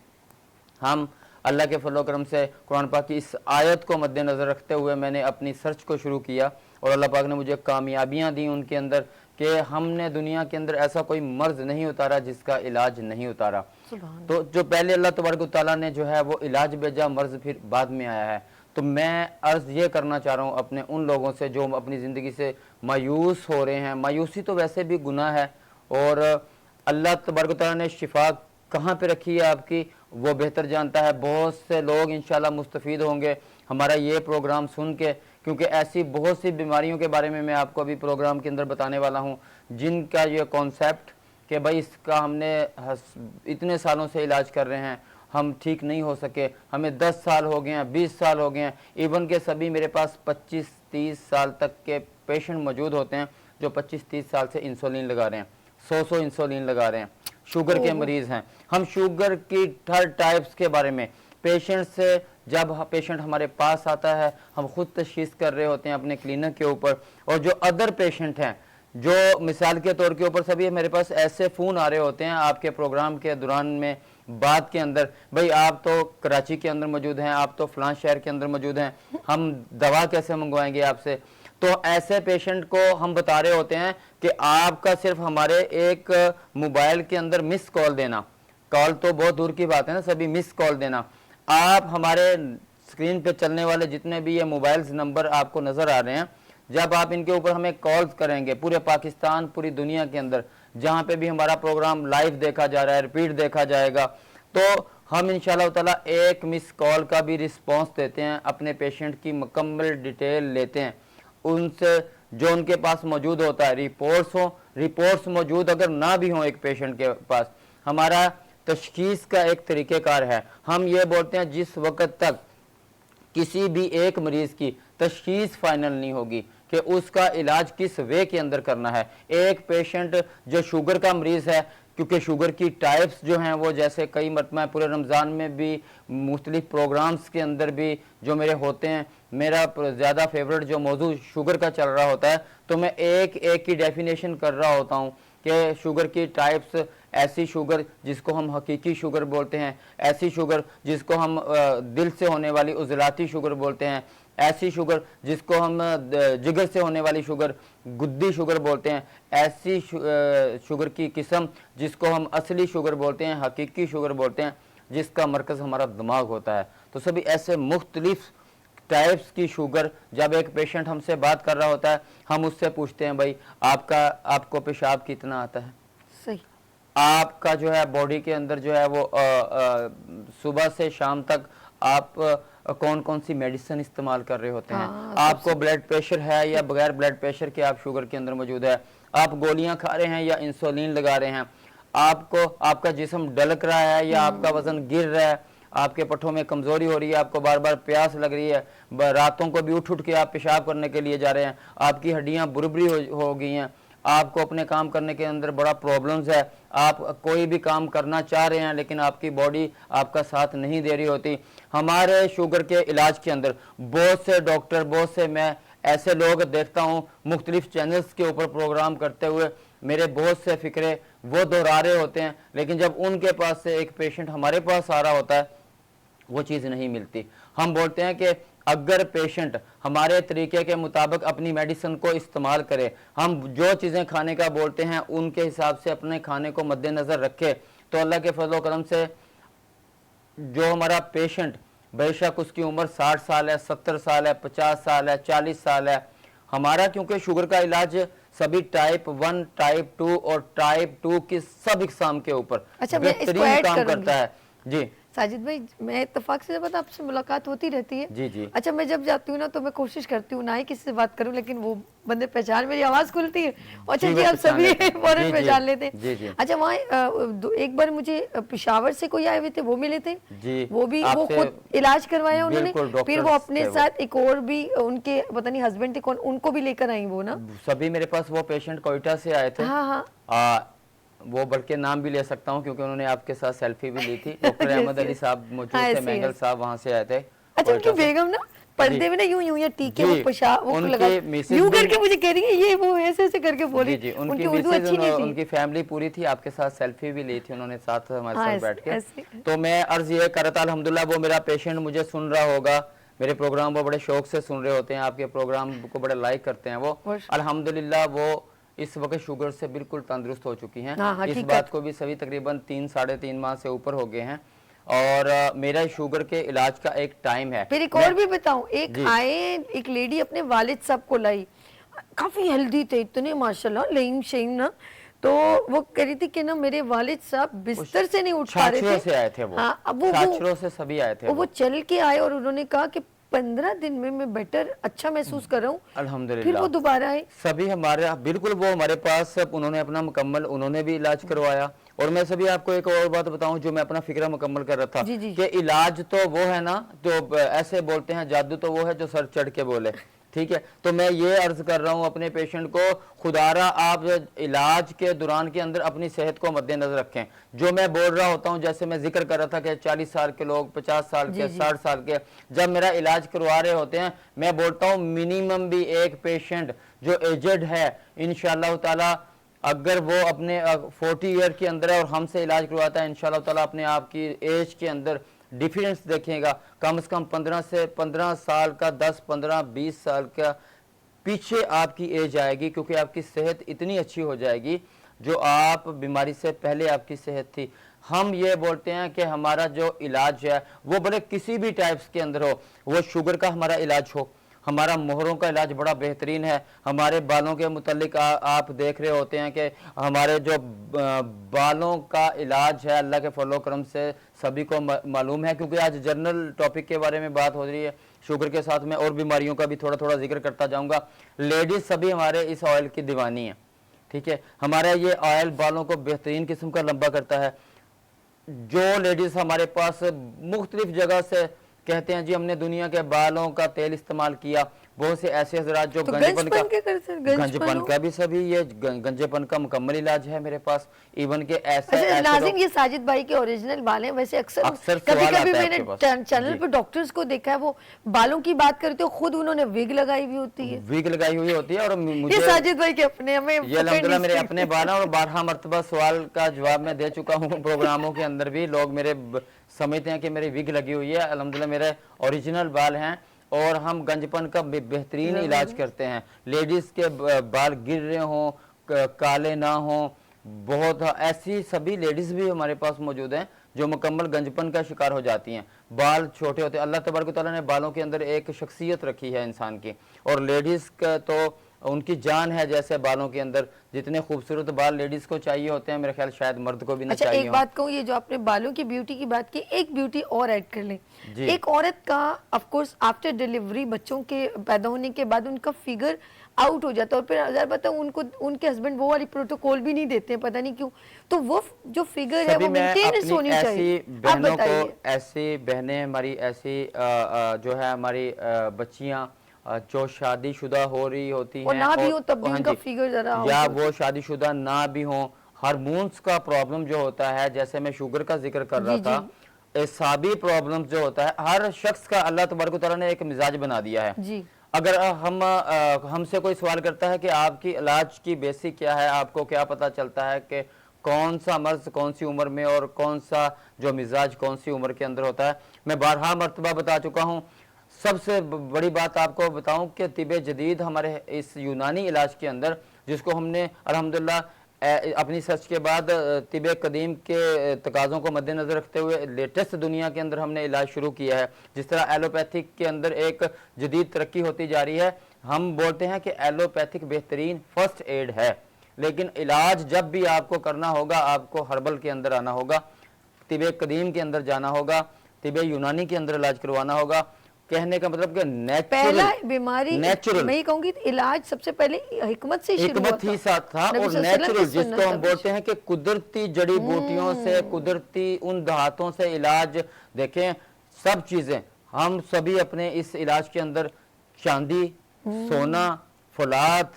हम अल्लाह के फजल करम से कुरान पाक की इस आयत को मद्देनज़र रखते हुए मैंने अपनी सर्च को शुरू किया, और अल्लाह पाक ने मुझे कामयाबियाँ दी उनके अंदर कि हमने दुनिया के अंदर ऐसा कोई मर्ज़ नहीं उतारा जिसका इलाज नहीं उतारा। तो जो पहले अल्लाह तबारक व तआला ने जो है वो इलाज भेजा, मर्ज़ फिर बाद में आया है। तो मैं अर्ज़ ये करना चाह रहा हूँ अपने उन लोगों से जो अपनी ज़िंदगी से मायूस हो रहे हैं। मायूसी तो वैसे भी गुनाह है, और अल्लाह तबारक व तआला ने शिफा कहाँ पे रखी है आपकी वो बेहतर जानता है। बहुत से लोग इंशाल्लाह मुस्तफ़ीद होंगे हमारा ये प्रोग्राम सुन के, क्योंकि ऐसी बहुत सी बीमारियों के बारे में मैं आपको अभी प्रोग्राम के अंदर बताने वाला हूँ जिनका ये कॉन्सेप्ट कि भाई इसका हमने इतने सालों से इलाज कर रहे हैं, हम ठीक नहीं हो सके, हमें 10 साल हो गए हैं, 20 साल हो गए हैं, इवन के सभी मेरे पास 25-30 साल तक के पेशेंट मौजूद होते हैं जो 25-30 साल से इंसुलिन लगा रहे हैं, 100 इंसुलिन लगा रहे हैं, शुगर के मरीज़ हैं। हम शुगर की हर टाइप्स के बारे में पेशेंट से, जब पेशेंट हमारे पास आता है हम खुद तशखीस कर रहे होते हैं अपने क्लिनिक के ऊपर, और जो अदर पेशेंट हैं, जो मिसाल के तौर के ऊपर सभी मेरे पास ऐसे फ़ोन आ रहे होते हैं आपके प्रोग्राम के दौरान में बात के अंदर, भाई आप तो कराची के अंदर मौजूद हैं, आप तो फ़लाँ शहर के अंदर मौजूद हैं, हम दवा कैसे मंगवाएंगे आपसे। तो ऐसे पेशेंट को हम बता रहे होते हैं कि आपका सिर्फ हमारे एक मोबाइल के अंदर मिस कॉल देना, कॉल तो बहुत दूर की बात है ना, सभी मिस कॉल देना, आप हमारे स्क्रीन पे चलने वाले जितने भी ये मोबाइल्स नंबर आपको नज़र आ रहे हैं, जब आप इनके ऊपर हमें कॉल्स करेंगे पूरे पाकिस्तान पूरी दुनिया के अंदर जहाँ पे भी हमारा प्रोग्राम लाइव देखा जा रहा है, रिपीट देखा जाएगा, तो हम इंशाल्लाह ताला एक मिस कॉल का भी रिस्पॉन्स देते हैं, अपने पेशेंट की मुकम्मल डिटेल लेते हैं, उनसे जो उनके पास मौजूद होता है, रिपोर्ट्स मौजूद अगर ना भी हों एक पेशेंट के पास, हमारा तशखीस का एक तरीक़ेकार है। हम ये बोलते हैं जिस वक़्त तक किसी भी एक मरीज़ की तशखीस फाइनल नहीं होगी कि उसका इलाज किस वे के अंदर करना है। एक पेशेंट जो शुगर का मरीज़ है, क्योंकि शुगर की टाइप्स जो हैं वो, जैसे कई मरतबा पूरे रमज़ान में भी मुख्तलिफ प्रोग्राम्स के अंदर भी जो मेरे होते हैं, मेरा ज़्यादा फेवरेट जो मौजू शुगर का चल रहा होता है, तो मैं एक एक की डेफिनेशन कर रहा होता हूँ कि शुगर की टाइप्स, ऐसी शुगर जिसको हम हकीकी शुगर बोलते हैं, ऐसी शुगर जिसको हम दिल से होने वाली उज़लाती शुगर बोलते हैं, ऐसी शुगर जिसको हम जिगर से होने वाली शुगर गुद्दी शुगर बोलते हैं, ऐसी शुगर की किस्म जिसको हम असली शुगर बोलते हैं, हकीकी शुगर बोलते हैं, जिसका मरकज़ हमारा दिमाग होता है। तो सभी ऐसे मुख्तलिफ टाइप्स की शुगर, जब एक पेशेंट हमसे बात कर रहा होता है, हम उससे पूछते हैं भाई आपको पेशाब कितना आता है, सही, आपका जो है बॉडी के अंदर जो है वो सुबह से शाम तक आप कौन कौन सी मेडिसिन इस्तेमाल कर रहे होते हैं, आपको ब्लड प्रेशर है या बगैर ब्लड प्रेशर के आप शुगर के अंदर मौजूद है, आप गोलियां खा रहे हैं या इंसुलिन लगा रहे हैं, आपको आपका जिस्म डलक रहा है या आपका वजन गिर रहा है, आपके पट्ठों में कमजोरी हो रही है, आपको बार बार प्यास लग रही है, रातों को भी उठ उठ के आप पेशाब करने के लिए जा रहे हैं, आपकी हड्डियां बुरबरी हो गई हैं, आपको अपने काम करने के अंदर बड़ा प्रॉब्लम्स है, आप कोई भी काम करना चाह रहे हैं लेकिन आपकी बॉडी आपका साथ नहीं दे रही होती। हमारे शुगर के इलाज के अंदर बहुत से डॉक्टर, बहुत से मैं ऐसे लोग देखता हूँ मुख्तलिफ चैनल्स के ऊपर प्रोग्राम करते हुए, मेरे बहुत से फिक्रे वो दोहरा रहे होते हैं, लेकिन जब उनके पास से एक पेशेंट हमारे पास आ रहा होता है वो चीज़ नहीं मिलती। हम बोलते हैं कि अगर पेशेंट हमारे तरीके के मुताबिक अपनी मेडिसिन को इस्तेमाल करे, हम जो चीज़ें खाने का बोलते हैं उनके हिसाब से अपने खाने को मद्देनज़र रखे, तो अल्लाह के फजल करम से जो हमारा पेशेंट, बेशक उसकी उम्र 60 साल है, 70 साल है, 50 साल है, 40 साल है, हमारा क्योंकि शुगर का इलाज सभी टाइप 1, टाइप 2 और टाइप 2 की सब इकसाम के ऊपर बेहतरीन काम करता है। जी साजिद भाई, मैं इत्तेफाक से जब आपसे मुलाकात होती रहती है। जी जी। अच्छा, मैं जब जाती हूँ ना तो मैं कोशिश करती हूँ ना ही किसी से बात करूँ, लेकिन वो बंदे पहचान, मेरी आवाज खुलती है, अच्छा जी आप सभी फौरन पहचान लेते हैं। अच्छा, वहाँ एक बार मुझे पेशावर से कोई आए हुए थे, वो मिले थे जी, वो भी वो खुद इलाज करवाया उन्होंने, फिर वो अपने साथ एक और भी उनके पता नहीं हस्बैंड थे कौन, उनको भी लेकर आई वो ना, सभी मेरे पास वो पेशेंट कोयटा से आए थे। हाँ हाँ, वो बल्कि नाम भी ले सकता हूँ क्योंकि उन्होंने आपके साथ सेल्फी भी ली थी। डॉक्टर अहमद अली साहब मौजूद थे, मैंगल साहब वहाँ से आए थे। अच्छा, उनकी बेगम ना पर्दे में ना यूं यूं या टीके वो पेशाब वो लगा यूं करके मुझे कह रही है ये वो ऐसे ऐसे करके बोली। जी, उनकी उर्दू अच्छी नहीं थी, उनकी फैमिली पूरी थी, आपके साथ सेल्फी भी ली थी उन्होंने साथ हमारे साथ बैठ के। तो मैं अर्ज ये कर रहा था, अल्हम्दुलिल्लाह वो मेरा पेशेंट मुझे सुन रहा होगा, मेरे प्रोग्राम वो बड़े शौक से सुन रहे होते हैं, आपके प्रोग्राम को बड़े लाइक करते हैं वो, अल्हम्दुलिल्लाह वो इस वक्त शुगर से बिल्कुल तंदुरुस्त हो चुकी हैं। इस बात को भी सभी तकरीबन 3-3.5 माह से ऊपर हो गए हैं। और मेरा शुगर के इलाज का एक टाइम है। फिर एक और भी बताऊं, एक आए एक लेडी अपने वालिद साहब को लाई, काफी हेल्दी थे, इतने माशाल्लाह लेम शेम ना, तो वो कह रही थी कि ना मेरे वालिद साहब बिस्तर से नहीं उठ पा रहे थे। से आए थे वो, हाँ, अब वो से सभी आए थे, वो चल के आए और उन्होंने कहा कि 15 दिन में मैं बेटर अच्छा महसूस कर रहा हूँ, अल्हम्दुलिल्लाह। फिर वो दोबारा आए सभी हमारे, बिल्कुल वो हमारे पास उन्होंने अपना मुकम्मल उन्होंने भी इलाज करवाया। और मैं सभी आपको एक और बात बताऊं जो मैं अपना फिक्रा मुकम्मल कर रहा था कि इलाज तो वो है ना, तो ऐसे बोलते हैं जादू तो वो है जो सर चढ़ के बोले, ठीक है। तो मैं ये अर्ज कर रहा हूँ अपने पेशेंट को, खुदारा आप इलाज के दौरान के अंदर अपनी सेहत को मद्देनजर रखें। जो मैं बोल रहा होता हूँ, जैसे मैं जिक्र कर रहा था कि 40 साल के लोग, 50 साल के, 60 साल के जब मेरा इलाज करवा रहे होते हैं, मैं बोलता हूँ मिनिमम भी एक पेशेंट जो एजेड है, इंशाअल्लाह ताला अगर वो अपने 40 ईयर के अंदर है और हमसे इलाज करवाता है, इंशाअल्लाह ताला अपने आप की एज के अंदर डिफरेंस देखेगा, कम से कम 15 साल का, 10, 15, 20 साल का पीछे आपकी एज आएगी, क्योंकि आपकी सेहत इतनी अच्छी हो जाएगी जो आप बीमारी से पहले आपकी सेहत थी। हम ये बोलते हैं कि हमारा जो इलाज है वो भले किसी भी टाइप्स के अंदर हो, वो शुगर का हमारा इलाज हो, हमारा मोहरों का इलाज बड़ा बेहतरीन है, हमारे बालों के मुतल्लिक आप देख रहे होते हैं कि हमारे जो बालों का इलाज है अल्लाह के फजल करम से सभी को मालूम है, क्योंकि आज जनरल टॉपिक के बारे में बात हो रही है शुगर के साथ में और बीमारियों का भी थोड़ा थोड़ा जिक्र करता जाऊंगा। लेडीज सभी हमारे इस ऑयल की दीवानी है, ठीक है। हमारा ये ऑयल बालों को बेहतरीन किस्म का लंबा करता है। जो लेडीज हमारे पास मुख्तलिफ जगह से कहते हैं जी हमने दुनिया के बालों का तेल इस्तेमाल किया, बहुत से ऐसे हजरात जो गंजेपन का भी सभी ये गंजेपन का मुकम्मल इलाज है मेरे पास। इवन के ऐसे नाज़रीन, ये साजिद भाई के ओरिजिनल बाल हैं। वैसे अक्सर कभी मैंने चैनल पर डॉक्टर्स को देखा है वो बालों की बात करते हो, खुद उन्होंने विग लगाई हुई होती है, विग लगाई हुई होती है। और मुझे साजिद भाई के अपने, हमें ये अल्हम्दुलिल्लाह मेरे अपने बाल हैं और 12 मरतबा सवाल का जवाब मैं दे चुका हूँ प्रोग्रामों के अंदर भी। लोग मेरे समझते हैं कि मेरी विग लगी हुई है, अल्हम्दुलिल्लाह मेरे ओरिजिनल बाल हैं और हम गंजपन का बेहतरीन इलाज करते हैं। लेडीज के बाल गिर रहे हों, काले ना हों, बहुत ऐसी सभी लेडीज भी हमारे पास मौजूद हैं जो मुकम्मल गंजपन का शिकार हो जाती हैं। बाल छोटे होते हैं, अल्लाह तबारक व तआला ने बालों के अंदर एक शख्सियत रखी है इंसान की, और लेडीज का तो उनकी जान है जैसे बालों के अंदर। जितने खूबसूरत बाल लेडीज को चाहिए होते हैं, मेरे ख्याल शायद मर्द को भी ना अच्छा, चाहिए एक हो। बात कहूँ, ये जो आपने बालों की ब्यूटी की बात की, एक ब्यूटी और ऐड कर लें। जी। एक औरत का ऑफ कोर्स आफ्टर डिलीवरी, बच्चों के पैदा होने के बाद उनका फिगर आउट हो जाता है, और फिर अगर बताऊँ उनको उनके हस्बैंड वो वाली प्रोटोकॉल भी नहीं देते हैं, पता नहीं क्यों। तो वो जो फिगर है सभी वो मैं मेंटेनेंस होनी अपनी चाहिए। ऐसी आप बहनों बताइए। को, ऐसी बहनें हमारी, ऐसी जो है हमारी बच्चियां जो शादीशुदा हो रही होती हैं, और ना भी हो तब भी हाँ उनका जी, फिगर जरा आउट या होता वो शादीशुदा ना भी हो, हार्मोन्स का प्रॉब्लम जो होता है, जैसे मैं शुगर का जिक्र कर रहा जी, था, जी। एसाबी प्रॉब्लम जो होता है, हर शख्स का अल्लाह तबारक व तआला ने एक मिजाज बना दिया है। जी। अगर हमसे कोई सवाल करता है कि आपकी इलाज की बेसिक क्या है, आपको क्या पता चलता है कि कौन सा मर्ज कौन सी उम्र में और कौन सा जो मिजाज कौन सी उम्र के अंदर होता है, मैं बारहा मरतबा बता चुका हूँ। सबसे बड़ी बात आपको बताऊं कि तिब जदीद हमारे इस यूनानी इलाज के अंदर, जिसको हमने अल्हम्दुलिल्लाह अपनी सर्च के बाद तिब कदीम के तकाज़ों को मद्देनज़र रखते हुए लेटेस्ट दुनिया के अंदर हमने इलाज शुरू किया है। जिस तरह एलोपैथिक के अंदर एक जदीद तरक्की होती जा रही है, हम बोलते हैं कि एलोपैथिक बेहतरीन फर्स्ट एड है, लेकिन इलाज जब भी आपको करना होगा, आपको हर्बल के अंदर आना होगा, तिब कदीम के अंदर जाना होगा, तिब यूनानी के अंदर इलाज करवाना होगा। कहने का मतलब कि पहला बीमारी, नेचुरल, मैं ये कहूंगी इलाज सबसे पहले हिकमत से शुरू हिकमत ही साथ था, नबी और सल्लल्लाहु अलैहि नेचुरल, वसल्लम जिसको हम बोलते हैं कि कुदरती जड़ी बूटियों से, कुदरती उन धातों से इलाज। देखें, सब चीजें हम सभी अपने इस इलाज के अंदर चांदी, सोना, फौलाद,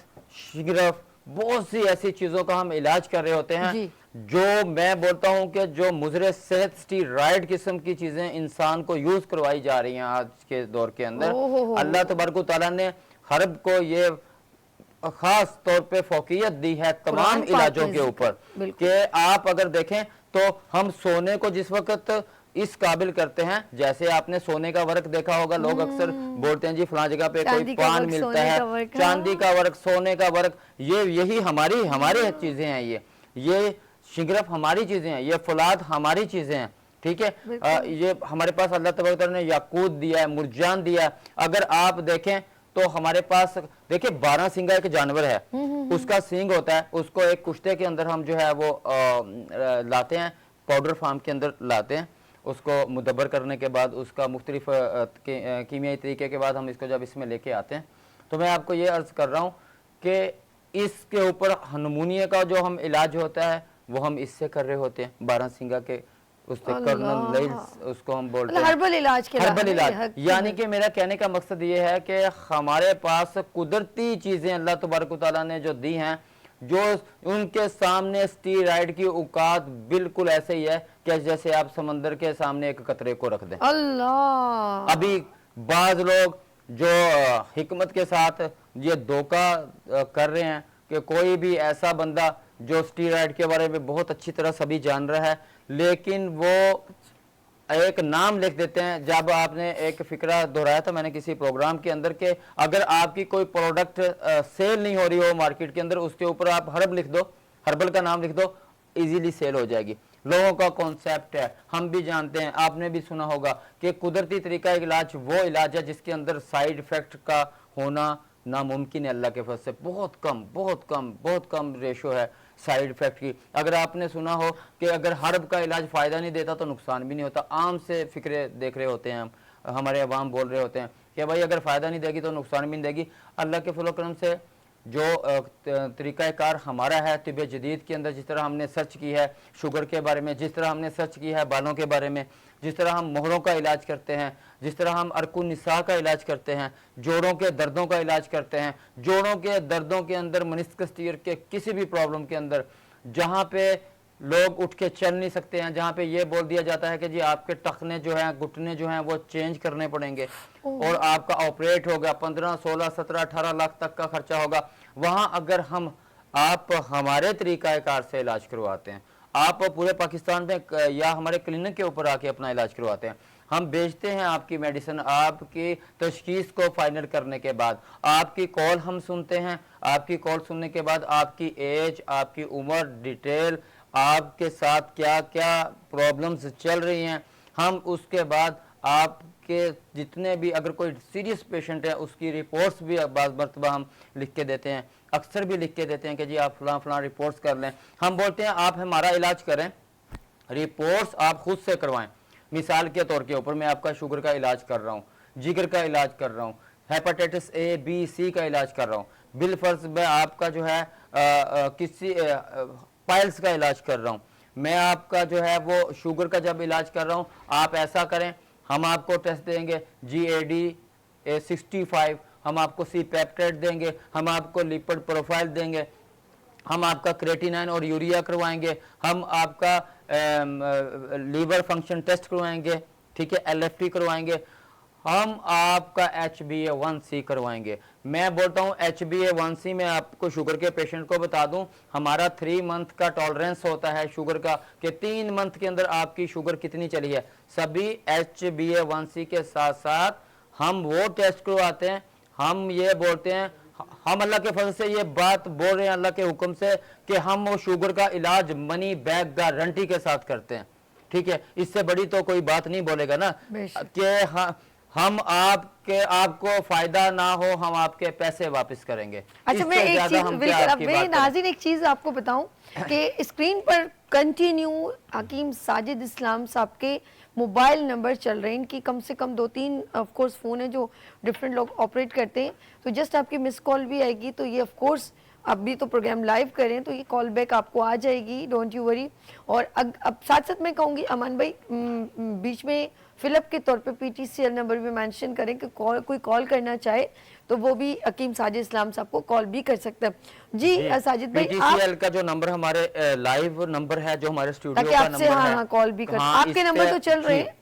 शिगरफ, बहुत सी ऐसी चीजों का हम इलाज कर रहे होते हैं, जी। जो मैं बोलता हूं कि जो मुजरे सेहत स्टीरॉयड किस्म की चीजें इंसान को यूज करवाई जा रही हैं आज के दौर के अंदर। अल्लाह तबारक व तआला ने हर्ब को ये खास तौर पे फौकियत दी है तमाम इलाजों के ऊपर, कि आप अगर देखें तो हम सोने को जिस वक्त इस काबिल करते हैं, जैसे आपने सोने का वर्क देखा होगा, लोग अक्सर बोलते हैं जी फलां जगह पे कोई पान मिलता है, चांदी का वर्क, सोने का वर्क, ये यही हमारी चीजें हैं, ये शिगरफ हमारी चीजें हैं, ये फौलाद हमारी चीजें हैं, ठीक है। ये हमारे पास अल्लाह तबारक व तआला ने याकूत दिया है, मुरजान दिया है। अगर आप देखें तो हमारे पास, देखिए 12 सिंगा एक जानवर है, उसका सींग होता है, उसको एक कुश्ते के अंदर हम जो है वो लाते हैं, पाउडर फार्म के अंदर लाते हैं, उसको मुदब्बर करने के बाद, उसका मुख्तलिफ कीमियाई तरीके के बाद हम इसको जब इसमें लेके आते हैं, तो मैं आपको ये अर्ज कर रहा हूँ कि इसके ऊपर नमूनिया का जो हम इलाज होता है वो हम इससे कर रहे होते हैं, 12 सिंगा के उससे कर्नल लेल्स उसको हम बोलते हैं, हर्बल इलाज के हर्बल इलाज। यानी कि मेरा कहने का मकसद ये है कि हमारे पास कुदरती चीजें अल्लाह तबारक व तआला ने जो दी हैं, जो उनके सामने स्टीरॉयड की औकात बिल्कुल ऐसे ही है कि जैसे आप समंदर के सामने एक कतरे को रख दें। अल्लाह। अभी बाज लोग जो हिकमत के साथ ये धोखा कर रहे हैं कि कोई भी ऐसा बंदा जो स्टीरॉयड के बारे में बहुत अच्छी तरह सभी जान रहा है, लेकिन वो एक नाम लिख देते हैं। जब आपने एक फिक्रा दोहराया था मैंने किसी प्रोग्राम के अंदर के अगर आपकी कोई प्रोडक्ट सेल नहीं हो रही हो मार्केट के अंदर, उसके ऊपर आप हर्ब लिख दो, हर्बल का नाम लिख दो, इजीली सेल हो जाएगी। लोगों का कॉन्सेप्ट है, हम भी जानते हैं, आपने भी सुना होगा कि कुदरती तरीका इलाज वो इलाज है जिसके अंदर साइड इफेक्ट का होना नामुमकिन है। अल्लाह के फजल से बहुत कम रेशो है साइड इफेक्ट की। अगर आपने सुना हो कि अगर हर्ब का इलाज फ़ायदा नहीं देता तो नुकसान भी नहीं होता, आम से फिक्रे देख रहे होते हैं हम, हमारे अवाम बोल रहे होते हैं कि भाई अगर फ़ायदा नहीं देगी तो नुकसान भी नहीं देगी। अल्लाह के फजल करम से जो तरीक़ाकार हमारा है तिब जदीद के अंदर, जिस तरह हमने सर्च की है शुगर के बारे में, जिस तरह हमने सर्च की है बालों के बारे में, जिस तरह हम मोहरों का इलाज करते हैं, जिस तरह हम अरकुन निसा का इलाज करते हैं, जोड़ों के दर्दों का इलाज करते हैं, जोड़ों के दर्दों के अंदर मनिस्कस टीयर के किसी भी प्रॉब्लम के अंदर जहाँ पे लोग उठ के चल नहीं सकते हैं, जहाँ पे ये बोल दिया जाता है कि जी आपके टखने जो हैं, घुटने जो हैं वो चेंज करने पड़ेंगे और आपका ऑपरेट होगा, 15, 16, 17, 18 लाख तक का खर्चा होगा, वहाँ अगर आप हमारे तरीक़ाकार से इलाज करवाते हैं, आप पूरे पाकिस्तान में या हमारे क्लिनिक के ऊपर आके अपना इलाज करवाते हैं, हम भेजते हैं आपकी मेडिसिन आपकी तशखीस को फाइनल करने के बाद। आपकी कॉल हम सुनते हैं, आपकी कॉल सुनने के बाद आपकी एज, आपकी उम्र, डिटेल, आपके साथ क्या क्या प्रॉब्लम्स चल रही हैं, हम उसके बाद आपके जितने भी अगर कोई सीरियस पेशेंट है उसकी रिपोर्ट्स भी बाज़ मरतबा हम लिख के देते हैं, अक्सर भी लिख के देते हैं कि जी आप फलां फलां रिपोर्ट्स कर लें। हम बोलते हैं आप हमारा इलाज करें, रिपोर्ट्स आप खुद से करवाएं। मिसाल के तौर के ऊपर मैं आपका शुगर का इलाज कर रहा हूँ, जिगर का इलाज कर रहा हूँ, हेपेटाइटिस ए बी सी का इलाज कर रहा हूँ, बिलफर्ज में आपका जो है किसी पाइल्स का इलाज कर रहा हूँ, मैं आपका जो है वो शुगर का जब इलाज कर रहा हूँ, आप ऐसा करें, हम आपको टेस्ट देंगे GAD65, हम आपको सी पेप्टाइड देंगे, हम आपको लिपिड प्रोफाइल देंगे, हम आपका क्रेटिनाइन और यूरिया करवाएंगे, हम आपका लीवर फंक्शन टेस्ट करवाएंगे, ठीक है, LFT करवाएंगे, हम आपका HbA1c करवाएंगे। मैं बोलता हूं HbA1c में आपको शुगर के पेशेंट को बता दूं, हमारा 3 मंथ का टॉलरेंस होता है शुगर का, कि 3 मंथ के अंदर आपकी शुगर कितनी चली है। सभी HbA1c के साथ साथ हम वो टेस्ट करवाते हैं, हम ये बोलते हैं, हम अल्लाह के फजल से ये बात बोल रहे हैं अल्लाह के हुक्म से कि हम वो शुगर का इलाज मनी बैक गारंटी के साथ करते हैं, ठीक है। इससे बड़ी तो कोई बात नहीं बोलेगा ना कि हम आपको फायदा ना हो, हम आपके पैसे वापस करेंगे। अच्छा, मैं एक चीज बिल्कुल नाज़रीन एक चीज आपको बताऊं कि स्क्रीन पर कंटिन्यू हकीम साजिद इस्लाम साहब के मोबाइल नंबर चल रहे हैं, इनकी कम से कम 2-3 ऑफ कोर्स फ़ोन है जो डिफरेंट लोग ऑपरेट करते हैं, तो जस्ट आपकी मिस कॉल भी आएगी, तो ये ऑफ कोर्स अब भी तो प्रोग्राम लाइव करें तो ये कॉल बैक आपको आ जाएगी, डोंट यू वरी। और अब साथ साथ मैं कहूँगी अमान भाई बीच में फिलअप के तौर पे PTCL नंबर भी मेंशन करें कि कोई कॉल करना चाहे तो वो भी हकीम साजिद इस्लाम साहब को कॉल भी कर सकता है। जी साजिद भाई, PTCL का जो नंबर हमारे लाइव नंबर है, जो हमारे स्टूडियो का नंबर है, हाँ कॉल भी कर, आपके नंबर तो चल रहे हैं,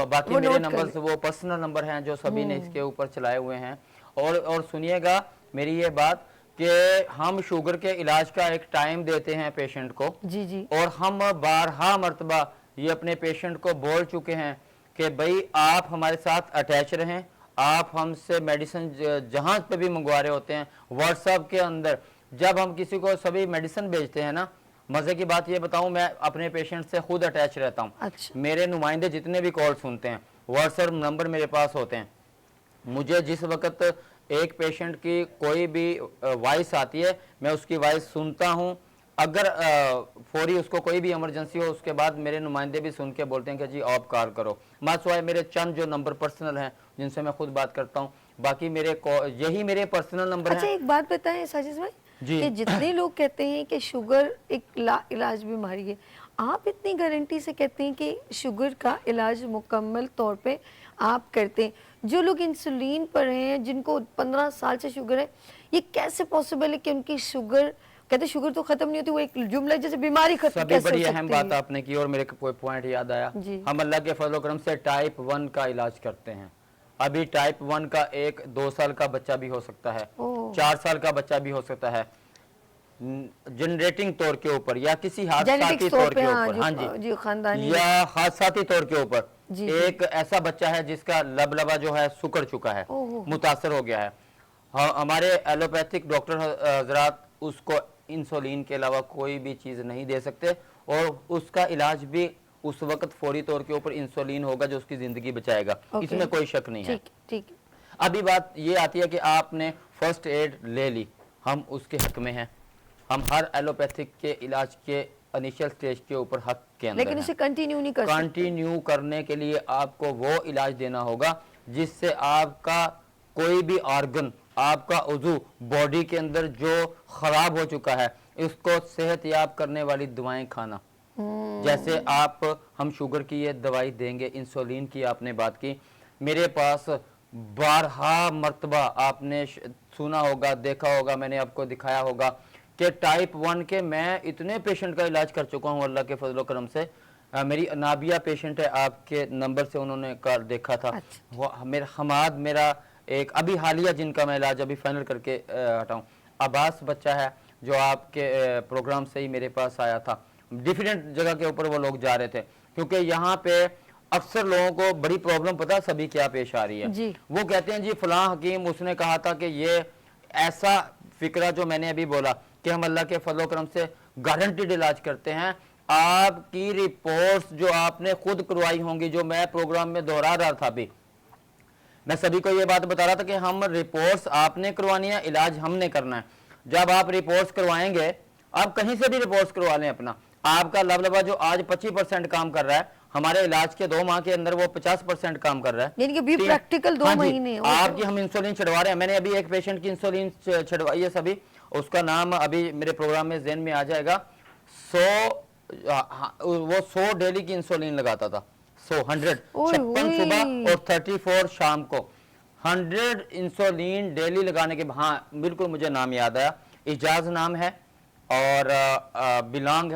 बाकी मेरे नंबर वो पर्सनल नंबर हैं जो सभी ने इसके ऊपर चलाए हुए हैं। और सुनिएगा मेरी ये बात कि हम शुगर के इलाज का एक टाइम देते हैं पेशेंट को, जी जी, और हम बारहा मर्तबा ये अपने पेशेंट को बोल चुके हैं कि भाई आप हमारे साथ अटैच रहें, आप हमसे मेडिसिन जहां पे भी मंगवा रहे होते हैं, व्हाट्सएप के अंदर जब हम किसी को सभी मेडिसिन भेजते हैं ना, मजे की बात ये बताऊं, मैं अपने पेशेंट से खुद अटैच रहता हूं। अच्छा। मेरे नुमाइंदे जितने भी कॉल सुनते हैं, व्हाट्सएप नंबर मेरे पास होते हैं, मुझे जिस वक्त एक पेशेंट की कोई भी वॉइस आती है, मैं उसकी वॉइस सुनता हूं, अगर फौरी उसको कोई भी इमरजेंसी हो, उसके बाद मेरे नुमाइंदे भी सुन के बोलते हैं कि जी आप कॉल करो। मासवाए मेरे चंद जो नंबर पर्सनल हैं जिनसे मैं खुद बात करता हूं, बाकी मेरे यही मेरे पर्सनल नंबर हैं। अच्छा, एक बात बताएं साजिद भाई कि जितने लोग कहते हैं कि शुगर एक इलाज बीमारी है, आप इतनी गारंटी से कहते हैं कि शुगर का इलाज मुकम्मल तौर पे आप करते हैं, जो लोग इंसुलिन पर हैं, जिनको 15 साल से शुगर है, ये कैसे पॉसिबल है कि उनकी शुगर, कहते शुगर तो खत्म नहीं होती, वो एक जुमला जैसे बीमारी खत्म कैसे हो सकती है? बड़ी अहम बात आपने की और मेरे को पॉइंट याद आया, हम अल्लाह के फजल करम से टाइप 1 का इलाज करते हैं। अभी टाइप 1 का 1-2 साल का बच्चा भी हो सकता है, 4 साल का बच्चा भी हो सकता है, जनरेटिंग तौर के ऊपर या किसी हादसाती तौर के ऊपर, हाँ जी, खानदानी या हादसाती तौर के ऊपर, एक ऐसा बच्चा है जिसका लबलबा जो है सुकड़ चुका है, मुतासर हो गया है। हमारे एलोपैथिक डॉक्टर हजरात उसको इंसुलिन के अलावा कोई भी चीज नहीं दे सकते, और उसका इलाज भी उस वक्त फौरी तौर के ऊपर इंसुलिन होगा जो उसकी जिंदगी बचाएगा, इसमें कोई शक नहीं है। ठीक। अभी बात ये आती है कि आपने फर्स्ट एड ले ली, हम उसके हक में हैं, हम हर एलोपैथिक के इलाज के इनिशियल स्टेज के ऊपर हक के अंदर, लेकिन इसे कंटिन्यू नहीं कर सकते। कंटिन्यू करने के लिए आपको वो इलाज देना होगा जिससे आपका कोई भी ऑर्गन, आपका उज़ू बॉडी के अंदर जो खराब हो चुका है, इसको सेहतयाब करने वाली दवाएं खाना। जैसे हम शुगर की ये दवाई देंगे, इंसुलिन की आपने बात की, मेरे पास 12 मरतबा आपने सुना होगा, देखा होगा, मैंने आपको दिखाया होगा कि टाइप 1 के मैं इतने पेशेंट का इलाज कर चुका हूं अल्लाह के फजल करम से। मेरी नाबिया पेशेंट है, आपके नंबर से उन्होंने देखा था। अच्छा। मेरा हमाद, मेरा एक अभी हालिया जिनका मैं इलाज अभी फाइनल करके हटाऊं, अब्बास बच्चा है जो आपके प्रोग्राम से ही मेरे पास आया था। डिफरेंट जगह के ऊपर वो लोग जा रहे थे, क्योंकि यहाँ पे अक्सर लोगों को बड़ी प्रॉब्लम पता है सभी क्या पेश आ रही है। जी। वो कहते हैं जी फलां हकीम उसने कहा था कि ये ऐसा फिक्रा जो मैंने अभी बोला कि हम अल्लाह के फजल करम से गारंटीड इलाज करते हैं। आपकी रिपोर्ट्स जो आपने खुद करवाई होंगी, जो मैं प्रोग्राम में दोहरा रहा था अभी, मैं सभी को ये बात बता रहा था कि हम रिपोर्ट्स आपने करवानी है, इलाज हमने करना है। जब आप रिपोर्ट्स करवाएंगे, आप कहीं से भी रिपोर्ट्स करवा लें अपना, आपका लबलबा जो आज 25% काम कर रहा है, हमारे इलाज के 2 माह के अंदर वो 50% काम कर रहा है। यानी कि बी ठीक- प्रैक्टिकल 2 हाँ जी, महीने आपकी हम इंसुलिन चढ़वा रहे हैं। मैंने अभी एक पेशेंट की इंसुलिन चढ़वाई है सभी, उसका नाम अभी मेरे प्रोग्राम में ज़हन में आ जाएगा। 100 डेली की इंसुलिन लगाता था, 100 ओए 56 सुबह होए। और 34 शाम को, 100 इंसुलिन डेली लगाने के। हाँ बिल्कुल मुझे नाम याद आया, इजाज नाम है और बिलोंग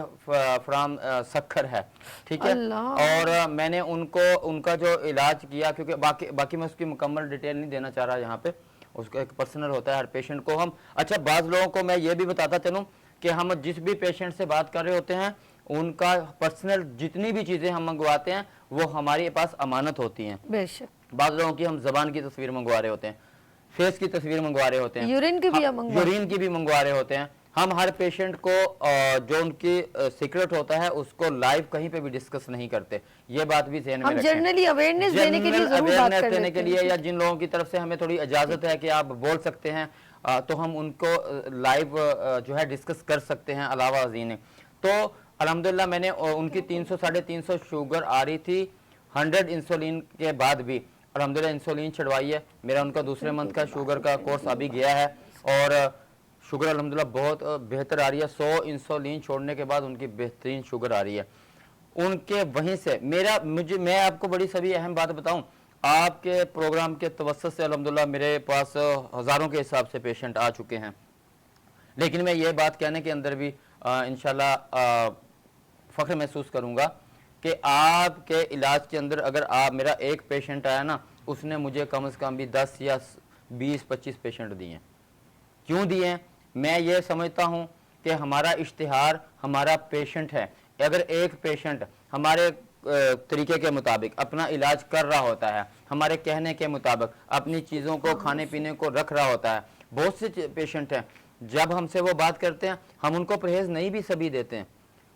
फ्रॉम सक्खर है, ठीक है। अल्लाह। और मैंने उनको उनका जो इलाज किया, क्योंकि बाकी मैं उसकी मुकम्मल डिटेल नहीं देना चाह रहा यहाँ पे, उसका एक पर्सनल होता है हर पेशेंट को हम। अच्छा, बाज़ लोगों को मैं ये भी बताता चलूँ कि हम जिस भी पेशेंट से बात कर रहे होते हैं, उनका पर्सनल जितनी भी चीज़ें हम मंगवाते हैं वो हमारे पास अमानत होती हैं। बेशक। बाज़ लोगों की हम ज़बान की तस्वीर मंगवा रहे होते हैं, फेस की तस्वीर मंगवा रहे होते हैं, यूरिन की भी आप मंगवा- यूरिन की भी मंगवा रहे होते हैं। हम हर पेशेंट को जो उनकी सीक्रेट होता है उसको लाइव कहीं पे भी डिस्कस नहीं करते, ये बात भी ध्यान में हम रखें। जनरली अवेयरनेस देने के लिए जनरल जरूर बात अवेयरनेस कर देने लेते के हैं। लिए, या जिन लोगों की तरफ से हमें थोड़ी इजाजत है कि आप बोल सकते हैं, तो हम उनको लाइव जो है डिस्कस कर सकते हैं अलावा अजीन। तो अल्हम्दुलिल्लाह मैंने उनकी 300 350 शुगर आ रही थी, 100 इंसुलिन के बाद भी अल्हम्दुलिल्लाह इंसुलिन चढ़वाई है। मेरा उनका दूसरे मंथ का शुगर का कोर्स अभी गया है और शुगर अल्हम्दुलिल्लाह बहुत बेहतर आ रही है। 100 इंसुलिन छोड़ने के बाद उनकी बेहतरीन शुगर आ रही है। उनके वहीं से मैं आपको बड़ी सभी अहम बात बताऊं, आपके प्रोग्राम के तवस्सुत से अल्हम्दुलिल्लाह मेरे पास हज़ारों के हिसाब से पेशेंट आ चुके हैं। लेकिन मैं ये बात कहने के अंदर भी इंशाल्लाह फ़ख्र महसूस करूँगा कि आपके इलाज के अंदर अगर आप मेरा एक पेशेंट आया ना, उसने मुझे कम से कम भी 10 या 20-25 पेशेंट दिए हैं। क्यों दिए हैं? मैं ये समझता हूँ कि हमारा इश्तिहार हमारा पेशेंट है। अगर एक पेशेंट हमारे तरीके के मुताबिक अपना इलाज कर रहा होता है, हमारे कहने के मुताबिक अपनी चीज़ों को खाने पीने को रख रहा होता है, बहुत से पेशेंट हैं जब हमसे वो बात करते हैं हम उनको परहेज़ नहीं भी सभी देते हैं।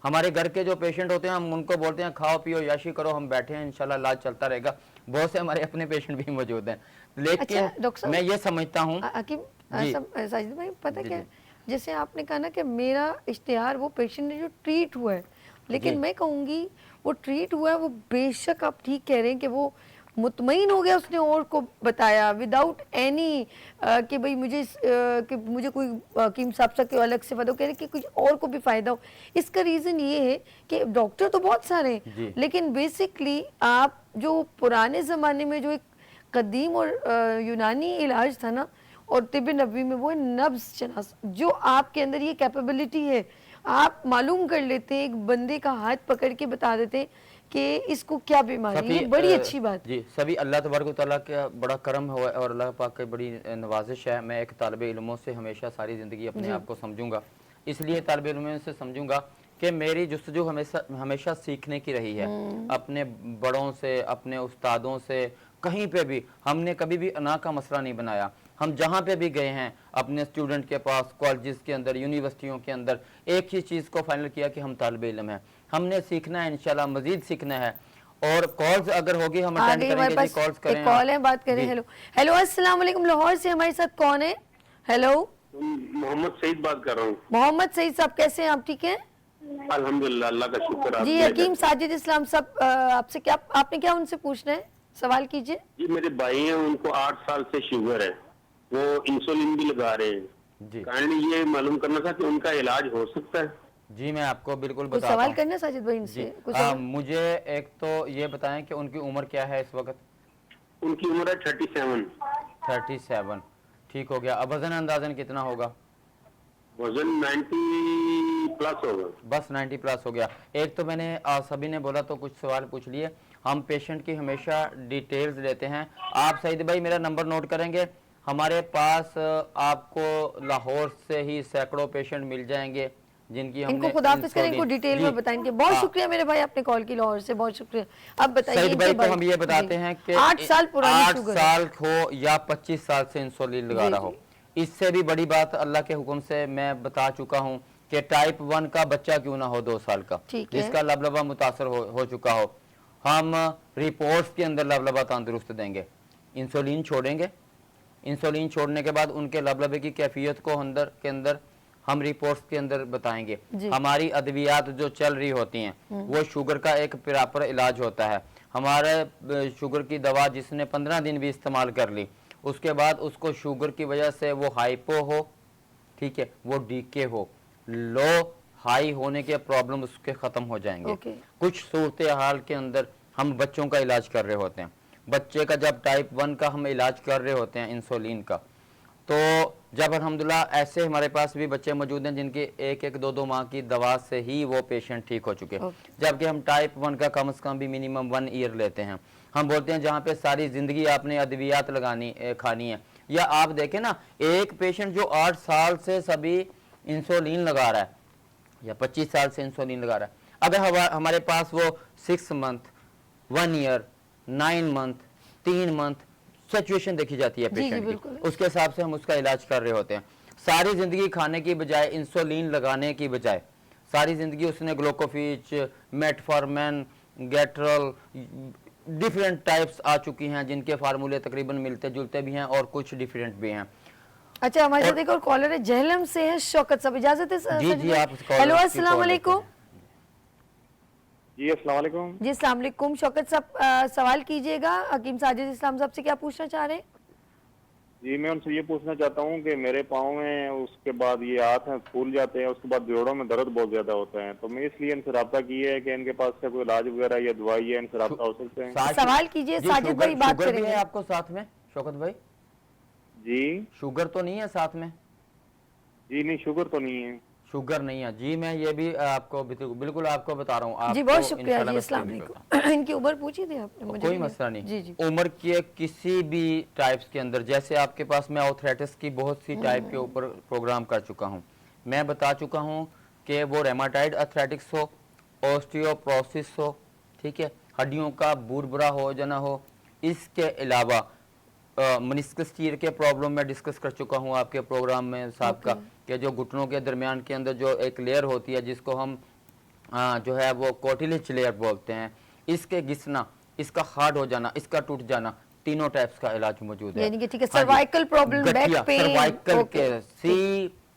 हमारे घर के जो पेशेंट होते हैं हम उनको बोलते हैं खाओ पियो याशी करो, हम बैठे हैं इंशाल्लाह इलाज चलता रहेगा। बहुत से हमारे अपने पेशेंट भी मौजूद हैं। लेकिन अच्छा, डॉक्टर साहब, मैं ये समझता हूँ हकीम जी। साजिद भाई, पता जी, क्या जी। है? जैसे आपने कहा ना कि मेरा इश्तिहार वो पेशेंट है जो ट्रीट हुआ है, लेकिन जी। मैं कहूँगी वो ट्रीट हुआ है, वो बेशक आप ठीक कह रहे हैं कि वो मुतमईन हो गया, उसने और को बताया विदाउट एनी कि भाई कि मुझे कोई हकीम साहब से कोई अलग से फ़ायदा हो, कह रहे कि कुछ और को भी फ़ायदा हो। इसका रीज़न ये है कि डॉक्टर तो बहुत सारे हैं, जी। लेकिन बेसिकली आप जो पुराने ज़माने में जो एक कदीम और यूनानी इलाज था ना, और तिब नबवी में वो नब्ज़ चना, जो आपके अंदर ये कैपेबिलिटी है, आप मालूम कर लेते हैं, एक बंदे का हाथ पकड़ के बता देते हैं कि इसको क्या बीमारी है। ये बड़ी अच्छी बात है। जी, सभी अल्लाह तबारक व तआला का बड़ा करम हुआ है और अल्लाह पाक की बड़ी नवाजिश है। मैं एक तालिब इल्मों से हमेशा सारी ज़िंदगी अपने आप को समझूंगा, इसलिए तालिब इल्मों से समझूंगा कि मेरी जुस्तजू हमेशा सीखने की रही है, अपने बड़ों से, अपने उस्तादों से। कहीं पे भी हमने कभी भी अना का मसला नहीं बनाया। हम जहाँ पे भी गए हैं अपने स्टूडेंट के पास, कॉलेजेस के अंदर, यूनिवर्सिटियों के अंदर, एक ही चीज़ को फाइनल किया कि हम तालिब इल्म हैं, हमने सीखना है, इंशाल्लाह मजीद सीखना है। और कॉल्स अगर होगी हम अटेंड करेंगे जी। कॉल्स करें, एक कॉल है, बात करें। जी। हेलो हेलो, अस्सलाम वालेकुम। लाहौर से हमारे साथ कौन है? हेलो, मोहम्मद सईद बात कर रहा हूँ। मोहम्मद सईद साहब, कैसे हैं आप? ठीक हैं अल्हम्दुलिल्लाह, अल्लाह का शुक्र। आप जी। दुआ हकीम करें। साजिद इस्लाम साहब, आपसे क्या, आपने क्या उनसे पूछना है? सवाल कीजिए। जी, मेरे भाई हैं, उनको 8 साल से शुगर है, वो इंसुलिन भी लगा रहे हैं। जी काइंडली ये मालूम करना था कि उनका इलाज हो सकता है। जी, मैं आपको बिल्कुल कुछ बताता सवाल हूँ। करना है साजिद भाई इनसे? जी, कुछ सवाल? मुझे एक तो ये बताएं कि उनकी उम्र क्या है इस वक्त? उनकी उम्र है 37। 37, ठीक हो गया। अब वजन अंदाजन कितना होगा? वजन 90 प्लस होगा। बस 90 प्लस हो गया। एक तो मैंने सभी ने बोला तो कुछ सवाल पूछ लिए। हम पेशेंट की हमेशा डिटेल्स लेते हैं। आप सईद भाई मेरा नंबर नोट करेंगे, हमारे पास आपको लाहौर से ही सैकड़ों पेशेंट मिल जाएंगे जिनकी इनको हमने खुदाफिज करें, इनको इंसुलिन- डिटेल जी, में बताएं। इनके बहुत हाँ। शुक्रिया मेरे भाई, आपने कॉल की लाहौर से, बहुत शुक्रिया। अब बताइए सईद इनके भाई को बारे- हम ये बताते जी। हैं कि 8 साल पुरानी 8 शुगर है। साल हो या 25 साल से इंसुलिन लगा जी, रहा हो, इससे भी बड़ी बात अल्लाह के हुक्म से मैं बता चुका हूँ कि टाइप 1 का बच्चा क्यों ना हो 2 साल का, ठीक है। जिसका लबलबा मुतासर हो चुका हो, हम रिपोर्ट्स के अंदर लबलबा तंदुरुस्त देंगे। इंसुलिन छोड़ेंगे, इंसुलिन छोड़ने के बाद उनके लबलबे की कैफियत को अंदर के अंदर हम रिपोर्ट्स के अंदर बताएंगे। जी। हमारी अद्वियात जो चल रही होती हैं वो शुगर का एक प्रॉपर इलाज होता है। हमारे शुगर की दवा जिसने 15 दिन भी इस्तेमाल कर ली, उसके बाद उसको शुगर की वजह से वो हाइपो हो, ठीक है, वो डीके हो, लो हाई होने के प्रॉब्लम उसके ख़त्म हो जाएंगे। ओके। कुछ सूरत हाल के अंदर हम बच्चों का इलाज कर रहे होते हैं। बच्चे का जब टाइप 1 का हम इलाज कर रहे होते हैं इंसुलिन का, तो जब अल्हम्दुलिल्लाह ऐसे हमारे पास भी बच्चे मौजूद हैं जिनकी 1-1, 2-2 माह की दवा से ही वो पेशेंट ठीक हो चुके हैं, जबकि हम टाइप 1 का कम से कम भी मिनिमम 1 ईयर लेते हैं। हम बोलते हैं जहाँ पे सारी ज़िंदगी आपने अद्वियात लगानी खानी है। या आप देखें ना, एक पेशेंट जो 8 साल से सभी इंसुलिन लगा रहा है या 25 साल से इंसुलिन लगा रहा है, अगर हमारे पास वो 6 month, 1 year, 9 month, 3 month situation देखी जाती है जी, जी, पेशेंट बिल्कुल। की, उसके हिसाब से हम उसका इलाज कर रहे होते हैं। सारी जिंदगी खाने की बजाय, इंसुलिन लगाने की बजाय, सारी जिंदगी उसने ग्लूकोफिज, मेटफॉर्मिन, गेट्रल, डिफरेंट टाइप्स आ चुकी हैं जिनके फार्मूले तकरीबन मिलते जुलते भी हैं और कुछ डिफरेंट भी हैं। अच्छा, हमारे साथ एक और कॉलर है, जहलम से है शौकत साहब, इजाजत है सर? जी, जी, आप कॉलर हेलो, की अस्सलाम कॉल वालेकुम। लेते जी अस्सलाम वालेकुम। जी, अस्सलाम वालेकुम। शौकत साहब, सवाल कीजिएगा। हकीम साजिद इस्लाम साहब से क्या पूछना चाह रहे हैं? जी मैं उनसे ये पूछना चाहता हूँ कि मेरे पाँव में उसके बाद ये हाथ हैं फूल जाते हैं, उसके बाद जोड़ों में दर्द बहुत ज्यादा होता है, तो मैं इसलिए इनसे रब्ता की है कि इनके पास से कोई इलाज वगैरह या दवाई है, इनसे रब्ता हो सकते हैं। साथ- सवाल कीजिए, जी, साजिद भाई बात शुगर भी करेंगे। है आपको साथ में शौकत भाई? जी शुगर तो नहीं है साथ में? जी नहीं, शुगर तो नहीं है। शुगर नहीं है जी, मैं ये भी आपको बिल्कुल आपको बता रहा हूँ। जी, बहुत शुक्रिया जी, अस्सलाम वालेकुम। इनकी उम्र पूछी थी आपने मुझे? कोई मसला नहीं। जी, जी। उम्र के किसी भी टाइप्स के अंदर, जैसे आपके पास मैं आर्थराइटिस की बहुत सी टाइप के ऊपर प्रोग्राम कर चुका हूँ। मैं बता चुका हूँ कि वो रेमाटाइड आर्थराइटिस हो, ऑस्टियोपोरोसिस हो, ठीक है, हड्डियों का बुरबुरा हो जाना हो, इसके अलावा मनिस्कस चीर के प्रॉब्लम में डिस्कस कर चुका हूँ आपके प्रोग्राम में साहब का, कि जो घुटनों के दरमियान के अंदर जो एक लेयर होती है जिसको हम जो है वो कोटिलेज लेयर बोलते हैं, इसके घिसना, इसका हार्ड हो जाना, इसका टूट जाना, तीनों टाइप्स का इलाज मौजूद है। यानी कि ठीक है, हाँ जी, सर्वाइकल प्रॉब्लम, बैक गठिया, पेन, सर्वाइकल ओके, के सी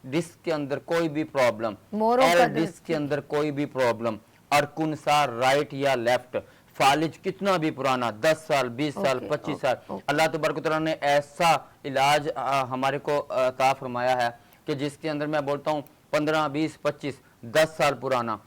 डिस्क के अंदर कोई भी प्रॉब्लम, मोरों का एल दर्द, डिस्क के अंदर कोई भी प्रॉब्लम, अरकुनसा राइट या लेफ्ट, फालिज कितना भी पुराना, 10 साल, 20 साल, ओके, 25 साल, ओके। अल्लाह तबारक व तआला ने ऐसा इलाज हमारे को अता फरमाया है कि जिसके अंदर मैं बोलता हूँ 15, 20, 25, 10 साल पुराना,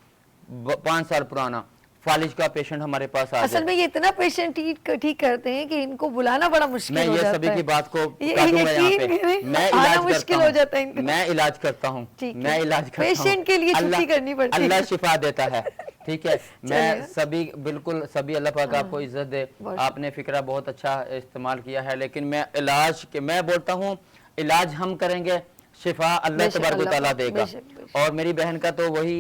5 साल पुराना फालिज का पेशेंट हमारे पास आ असल जाए। में ये इतना पेशेंट ठीक करते हैं कि इनको बुलाना बड़ा मुश्किल मैं हो ये जाता सभी है। की बात को ये काटूंगा यहाँ यकीन पे। करें, मैं आना इलाज मुश्किल करता हो जाता है हूँ, इनको। मैं इलाज करता हूँ, ठीक है। मैं इलाज करता हूँ। पेशेंट के लिए छुट्टी अल्लाह- करनी पड़ती है। अल्लाह शिफा देता है, ठीक है। मैं चलिए। सभी बिल्कुल सभी अल्लाह पाक आपको इज्जत दे। बहुत आपने फिक्रा बहुत अच्छा इस्तेमाल किया है, लेकिन मैं इलाज के मैं बोलता हूँ इलाज हम करेंगे, शिफा अल्लाह बेशक, तबारक व अल्लाह तआला पाक, देगा। बेशक, बेशक। और मेरी बहन का तो वही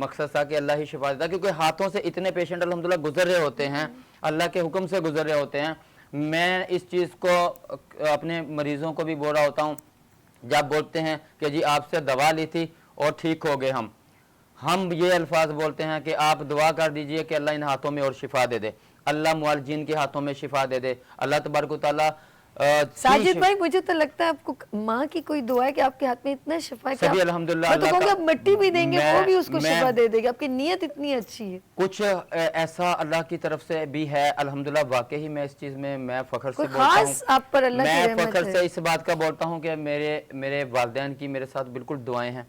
मकसद था कि अल्लाह ही शिफा देता, क्योंकि हाथों से इतने पेशेंट अल्हम्दुलिल्लाह गुजर रहे होते हैं, अल्लाह के हुक्म से गुजर रहे होते हैं। मैं इस चीज़ को अपने मरीजों को भी बोल रहा होता हूँ, जब बोलते हैं कि जी आपसे दवा ली थी और ठीक हो गए, हम ये अल्फाज बोलते हैं कि आप दुआ कर दीजिए कि अल्लाह इन हाथों में और शिफा दे दे, अल्लाह मुआलजीन के हाथों में शिफा दे दे, अल्लाह तबारक व तआला साजिद भाई, मुझे तो लगता है आपको माँ की कोई दुआ है कि आपके हाथ में इतना शिफा है कि सभी आप- अल्हम्दुलिल्लाह मैं तो अल्लाह कहूँगी का- आप मिट्टी भी देंगे वो भी उसको मैं- शिफा दे देगी, आपकी नीयत इतनी अच्छी है। कुछ ऐसा अल्लाह की तरफ से भी है अल्हम्दुलिल्लाह। वाकई में इस चीज़ में मैं फ़ख्र से कोई बोलता खास हूँ, आप पर अल्लाह की मैं रहमत फ़ख्र है। से इस बात का बोलता हूँ कि मेरे वालिदैन की मेरे साथ बिल्कुल दुआएं हैं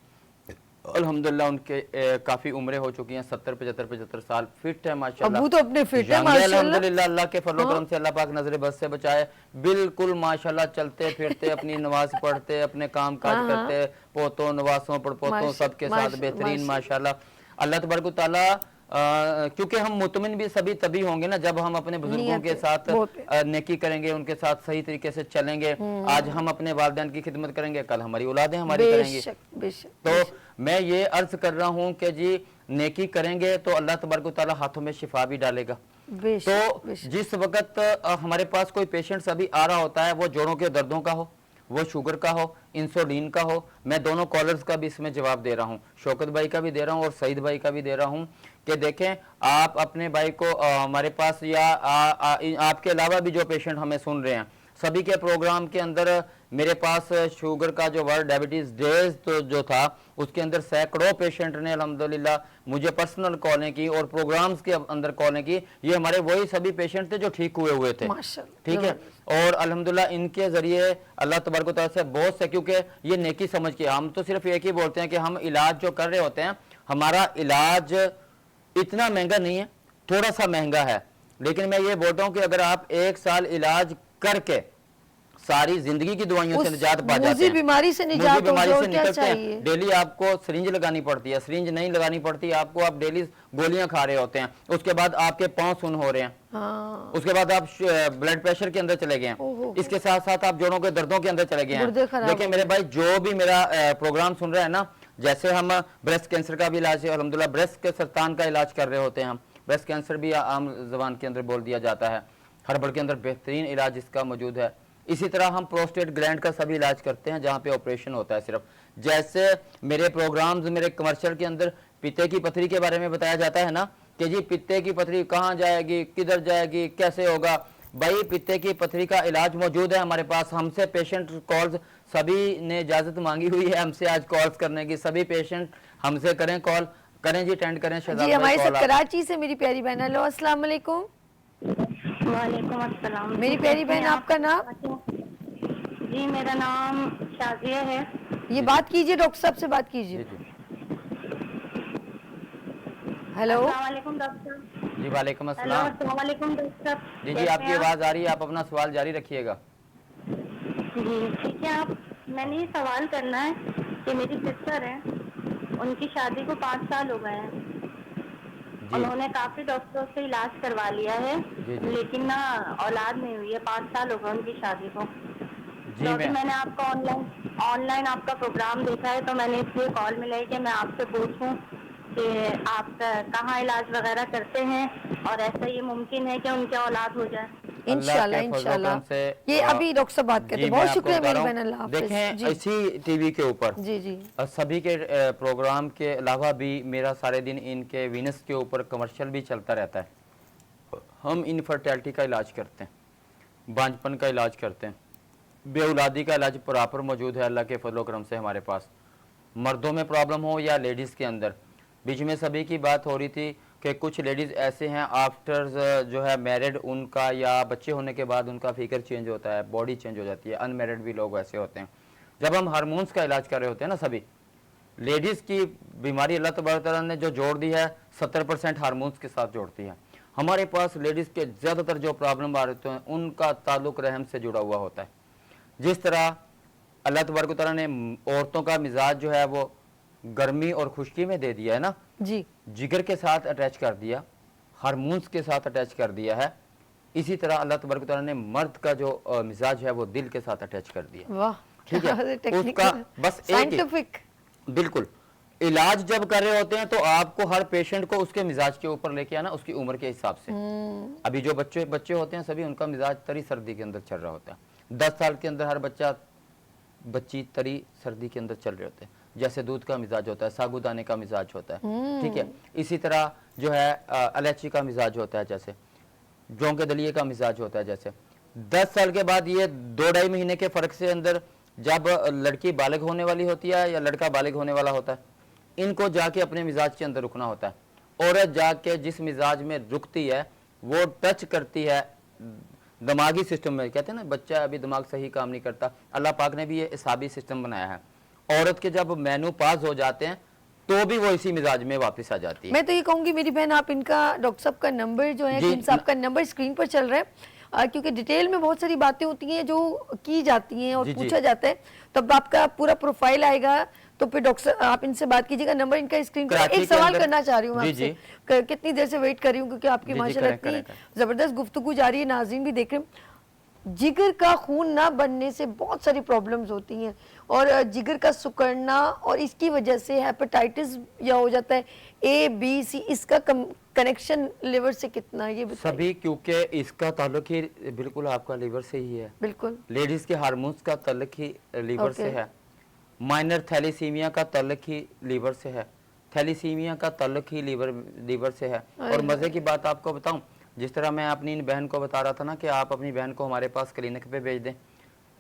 अल्हम्दुलिल्लाह। उनके काफ़ी उम्रें हो चुकी हैं, 70, 75 साल, फिट है माशाल्लाह। अबू तो अपने फिट है यंग माशाल्लाह। अल्हम्दुलिल्लाह, अल्लाह के फजल करम से अल्लाह पाक नजर बस से बचाए, बिल्कुल माशाल्लाह, चलते फिरते अपनी नमाज पढ़ते, अपने काम काज करते, पोतों नवासों पड़पोतों सबके साथ बेहतरीन माशाल्लाह। अल्लाह तबारक व तआला क्योंकि हम मुतमिन भी सभी तभी होंगे ना जब हम अपने बुजुर्गों नियत के है, साथ बहुत है। नेकी करेंगे, उनके साथ सही तरीके से चलेंगे। आज हम अपने वालिदैन की खिदमत करेंगे, कल हमारी औलादें हमारी करेंगी। बेशक बेशक तो मैं ये अर्ज कर रहा हूँ कि जी नेकी करेंगे तो अल्लाह तबारक व तआला हाथों में शिफा भी डालेगा। बेशक तो बेशक। जिस वक्त हमारे पास कोई पेशेंट अभी आ रहा होता है, वो जोड़ों के दर्दों का हो, वो शुगर का हो, इंसुलिन का हो, मैं दोनों कॉलर्स का भी इसमें जवाब दे रहा हूँ, शौकत भाई का भी दे रहा हूँ और सईद भाई का भी दे रहा हूँ कि देखें आप अपने भाई को हमारे पास या आपके अलावा भी जो पेशेंट हमें सुन रहे हैं, सभी के प्रोग्राम के अंदर मेरे पास शुगर का जो वर्ल्ड डायबिटीज डेज तो जो था उसके अंदर सैकड़ों पेशेंट ने अल्हम्दुलिल्लाह मुझे पर्सनल कॉलें की और प्रोग्राम्स के अंदर कॉलें की। ये हमारे वही सभी पेशेंट थे जो ठीक हुए थे, माशाल्लाह, ठीक है। और अल्हम्दुलिल्लाह इनके जरिए अल्लाह तबारक व तआला से बहुत से, क्योंकि ये नेकी समझ के, हम तो सिर्फ एक ही बोलते हैं कि हम इलाज जो कर रहे होते हैं, हमारा इलाज इतना महंगा नहीं है, थोड़ा सा महंगा है, लेकिन मैं ये बोलता हूँ कि अगर आप 1 साल इलाज करके सारी जिंदगी की दवाइयों से उस निजात पा जाते मूजी हैं, बीमारी से मूजी निजात हो बीमारी जो से क्या निकलते चाहिए। हैं। डेली आपको सिरिंज लगानी पड़ती है, सिरिंज नहीं लगानी पड़ती आपको, आप डेली गोलियां खा रहे होते हैं, उसके बाद आपके पांव सुन हो रहे हैं, हाँ उसके बाद आप ब्लड प्रेशर के अंदर चले गए हैं, इसके साथ साथ आप जोड़ों के दर्दों के अंदर चले गए गुर्दे हैं। खराब देखिए मेरे भाई, जो भी मेरा प्रोग्राम सुन रहे हैं ना, जैसे हम ब्रेस्ट कैंसर का भी इलाज है, अल्हम्दुलिल्लाह ब्रेस्ट के सरतान का इलाज कर रहे होते हैं हम, ब्रेस्ट कैंसर भी आम जबान के अंदर बोल दिया जाता है, हर्बल के अंदर बेहतरीन इलाज इसका मौजूद है। इसी तरह हम प्रोस्टेट ग्लैंड का सभी इलाज करते हैं जहाँ पे ऑपरेशन होता है सिर्फ। जैसे मेरे प्रोग्राम्स, मेरे कमर्शियल के अंदर पित्ते की पथरी के बारे में बताया जाता है ना कि जी पित्ते की पथरी कहाँ जाएगी, किधर जाएगी, कैसे होगा। भाई पित्ते की पथरी का इलाज मौजूद है हमारे पास। हमसे पेशेंट कॉल्स सभी ने इजाज़त मांगी हुई है हमसे आज कॉल्स करने की, सभी पेशेंट हमसे करें, कॉल करें जी, अटेंड करें। जी हमारे साथ कराची से मेरी प्यारी बहन। हेलो अस्सलाम वालेकुम। वालेकुम अस्सलाम। मेरी प्यारी बहन, आपका नाम? जी मेरा नाम शाजिया है। ये बात कीजिए, डॉक्टर साहब से बात कीजिए। हेलो अस्सलाम वालेकुम डॉक्टर साहब। जी वालेकुम हेलो अस्सलाम। अस्सलाम वालेकुम डॉक्टर साहब। जी कैसे आपकी हैं आप? आवाज़ आ रही है, आप अपना सवाल जारी रखिएगा। जी ठीक है। आप मैंने ये सवाल करना है कि मेरी सिस्टर है, उनकी शादी को 5 साल हो गए हैं। उन्होंने काफी डॉक्टरों से इलाज करवा लिया है, जी। लेकिन ना औलाद नहीं हुई है। 5 साल हो गए उनकी शादी को। जी तो अभी मैंने आपका ऑनलाइन आपका प्रोग्राम देखा है, तो मैंने इसलिए कॉल मिलाई कि मैं आपसे पूछूं कि आप कहाँ इलाज वगैरह करते हैं और ऐसा ये मुमकिन है कि उनके औलाद हो जाए। इंशाल्लाह इंशाल्लाह। ये अभी डॉक्टर साहब बात करते हैं। बहुत शुक्रिया मेरी बहन, अल्लाह हाफिज़। देखें इसी टीवी के ऊपर जी जी सभी के प्रोग्राम के अलावा भी मेरा सारे दिन इनके वीनस के ऊपर कमर्शियल भी चलता रहता है। हम इनफर्टिलिटी का इलाज करते हैं, बांझपन का इलाज करते हैं, बेऔलादी का इलाज प्रॉपर मौजूद है अल्लाह के फजल करम से हमारे पास। मर्दों में प्रॉब्लम हो या लेडीज़ के अंदर, बीच में सभी की बात हो रही थी कि कुछ लेडीज़ ऐसे हैं आफ्टर जो है मैरिड, उनका या बच्चे होने के बाद उनका फिगर चेंज होता है, बॉडी चेंज हो जाती है। अनमैरिड भी लोग ऐसे होते हैं। जब हम हार्मोन्स का इलाज कर रहे होते हैं ना, सभी लेडीज़ की बीमारी अल्लाह तबारक तआला ने जो जोड़ दी है 70% हार्मोन्स के साथ जोड़ती है। हमारे पास लेडीज़ के ज़्यादातर जो प्रॉब्लम आ रहे हैं उनका ताल्लुक़ रहम से जुड़ा हुआ होता है। जिस तरह अल्लाह तबारक तआला ने औरतों का मिजाज जो है वो गर्मी और खुश्की में दे दिया है ना, जी, जिगर के साथ अटैच कर दिया, हार्मोन्स के साथ अटैच कर दिया है। इसी तरह अल्लाह तबारक तआला ने मर्द का जो मिजाज है वो दिल के साथ अटैच कर दिया। वाह, ठीक है, उसका बस एक साइंटिफिक। बिल्कुल इलाज जब कर रहे होते हैं तो आपको हर पेशेंट को उसके मिजाज के ऊपर लेके आना, उसकी उम्र के हिसाब से। अभी जो बच्चे होते हैं सभी, उनका मिजाज तरी सर्दी के अंदर चल रहा होता है। 10 साल के अंदर हर बच्ची तरी सर्दी के अंदर चल रहे होते हैं। जैसे दूध का मिजाज होता है, साबूदाने का मिजाज होता है, ठीक है। इसी तरह जो है इलायची का मिजाज होता है, जैसे जौ के दलिए का मिजाज होता है। जैसे 10 साल के बाद ये 2-2.5 महीने के फर्क से अंदर जब लड़की बालिग होने वाली होती है या लड़का बालिग होने वाला होता है, इनको जाके अपने मिजाज के अंदर रुकना होता है। औरत जाके जिस मिजाज में रुकती है वो टच करती है दिमागी सिस्टम में। कहते हैं ना बच्चा अभी दिमाग सही काम नहीं करता, अल्लाह पाक ने भी ये हिसाबी सिस्टम बनाया है। औरत के जब मेनू पास हो जाते हैं तो भी वो इसी मिजाज में वापस आ जाती है। मैं तो ये कहूंगी मेरी बहन, आप इनका डॉक्टर साहब का नंबर जो है, हकीम साहब का नंबर स्क्रीन पर चल रहा है, क्योंकि डिटेल में बहुत सारी बातें होती हैं जो की जाती हैं और पूछा जाता है, तब आपका पूरा प्रोफाइल आएगा तो फिर डॉक्टर आप इनसे बात कीजिएगा, नंबर इनका स्क्रीन पर। कराची एक के सवाल अंदर- करना चाह रही हूँ जी, आपसे, जी। कितनी देर से वेट कर रही हूँ क्योंकि आपकी जी, जी, माशाल्लाह करें, इतनी करें। जबरदस्त गुफ्तगू जा रही है, नाज़रीन भी देख रहे हैं। जिगर का खून ना बनने से बहुत सारी प्रॉब्लम्स होती हैं, और जिगर का सिकुड़ना, और इसकी वजह से हेपेटाइटिस या हो जाता है ABC, इसका कनेक्शन लिवर से कितना है ये बताइए। सभी, क्योंकि इसका ताल्लुक ही बिल्कुल आपका लीवर से ही है। बिल्कुल। लेडीज के हार्मोन्स का ताल्लुक ही लीवर से ओके। है। माइनर थैलीसीमिया का ताल्लुक ही लीवर से है। थैलीसीमिया का ताल्लुक ही लीवर से है। और मज़े की बात आपको बताऊं, जिस तरह मैं अपनी इन बहन को बता रहा था ना कि आप अपनी बहन को हमारे पास क्लिनिक पे भेज दें,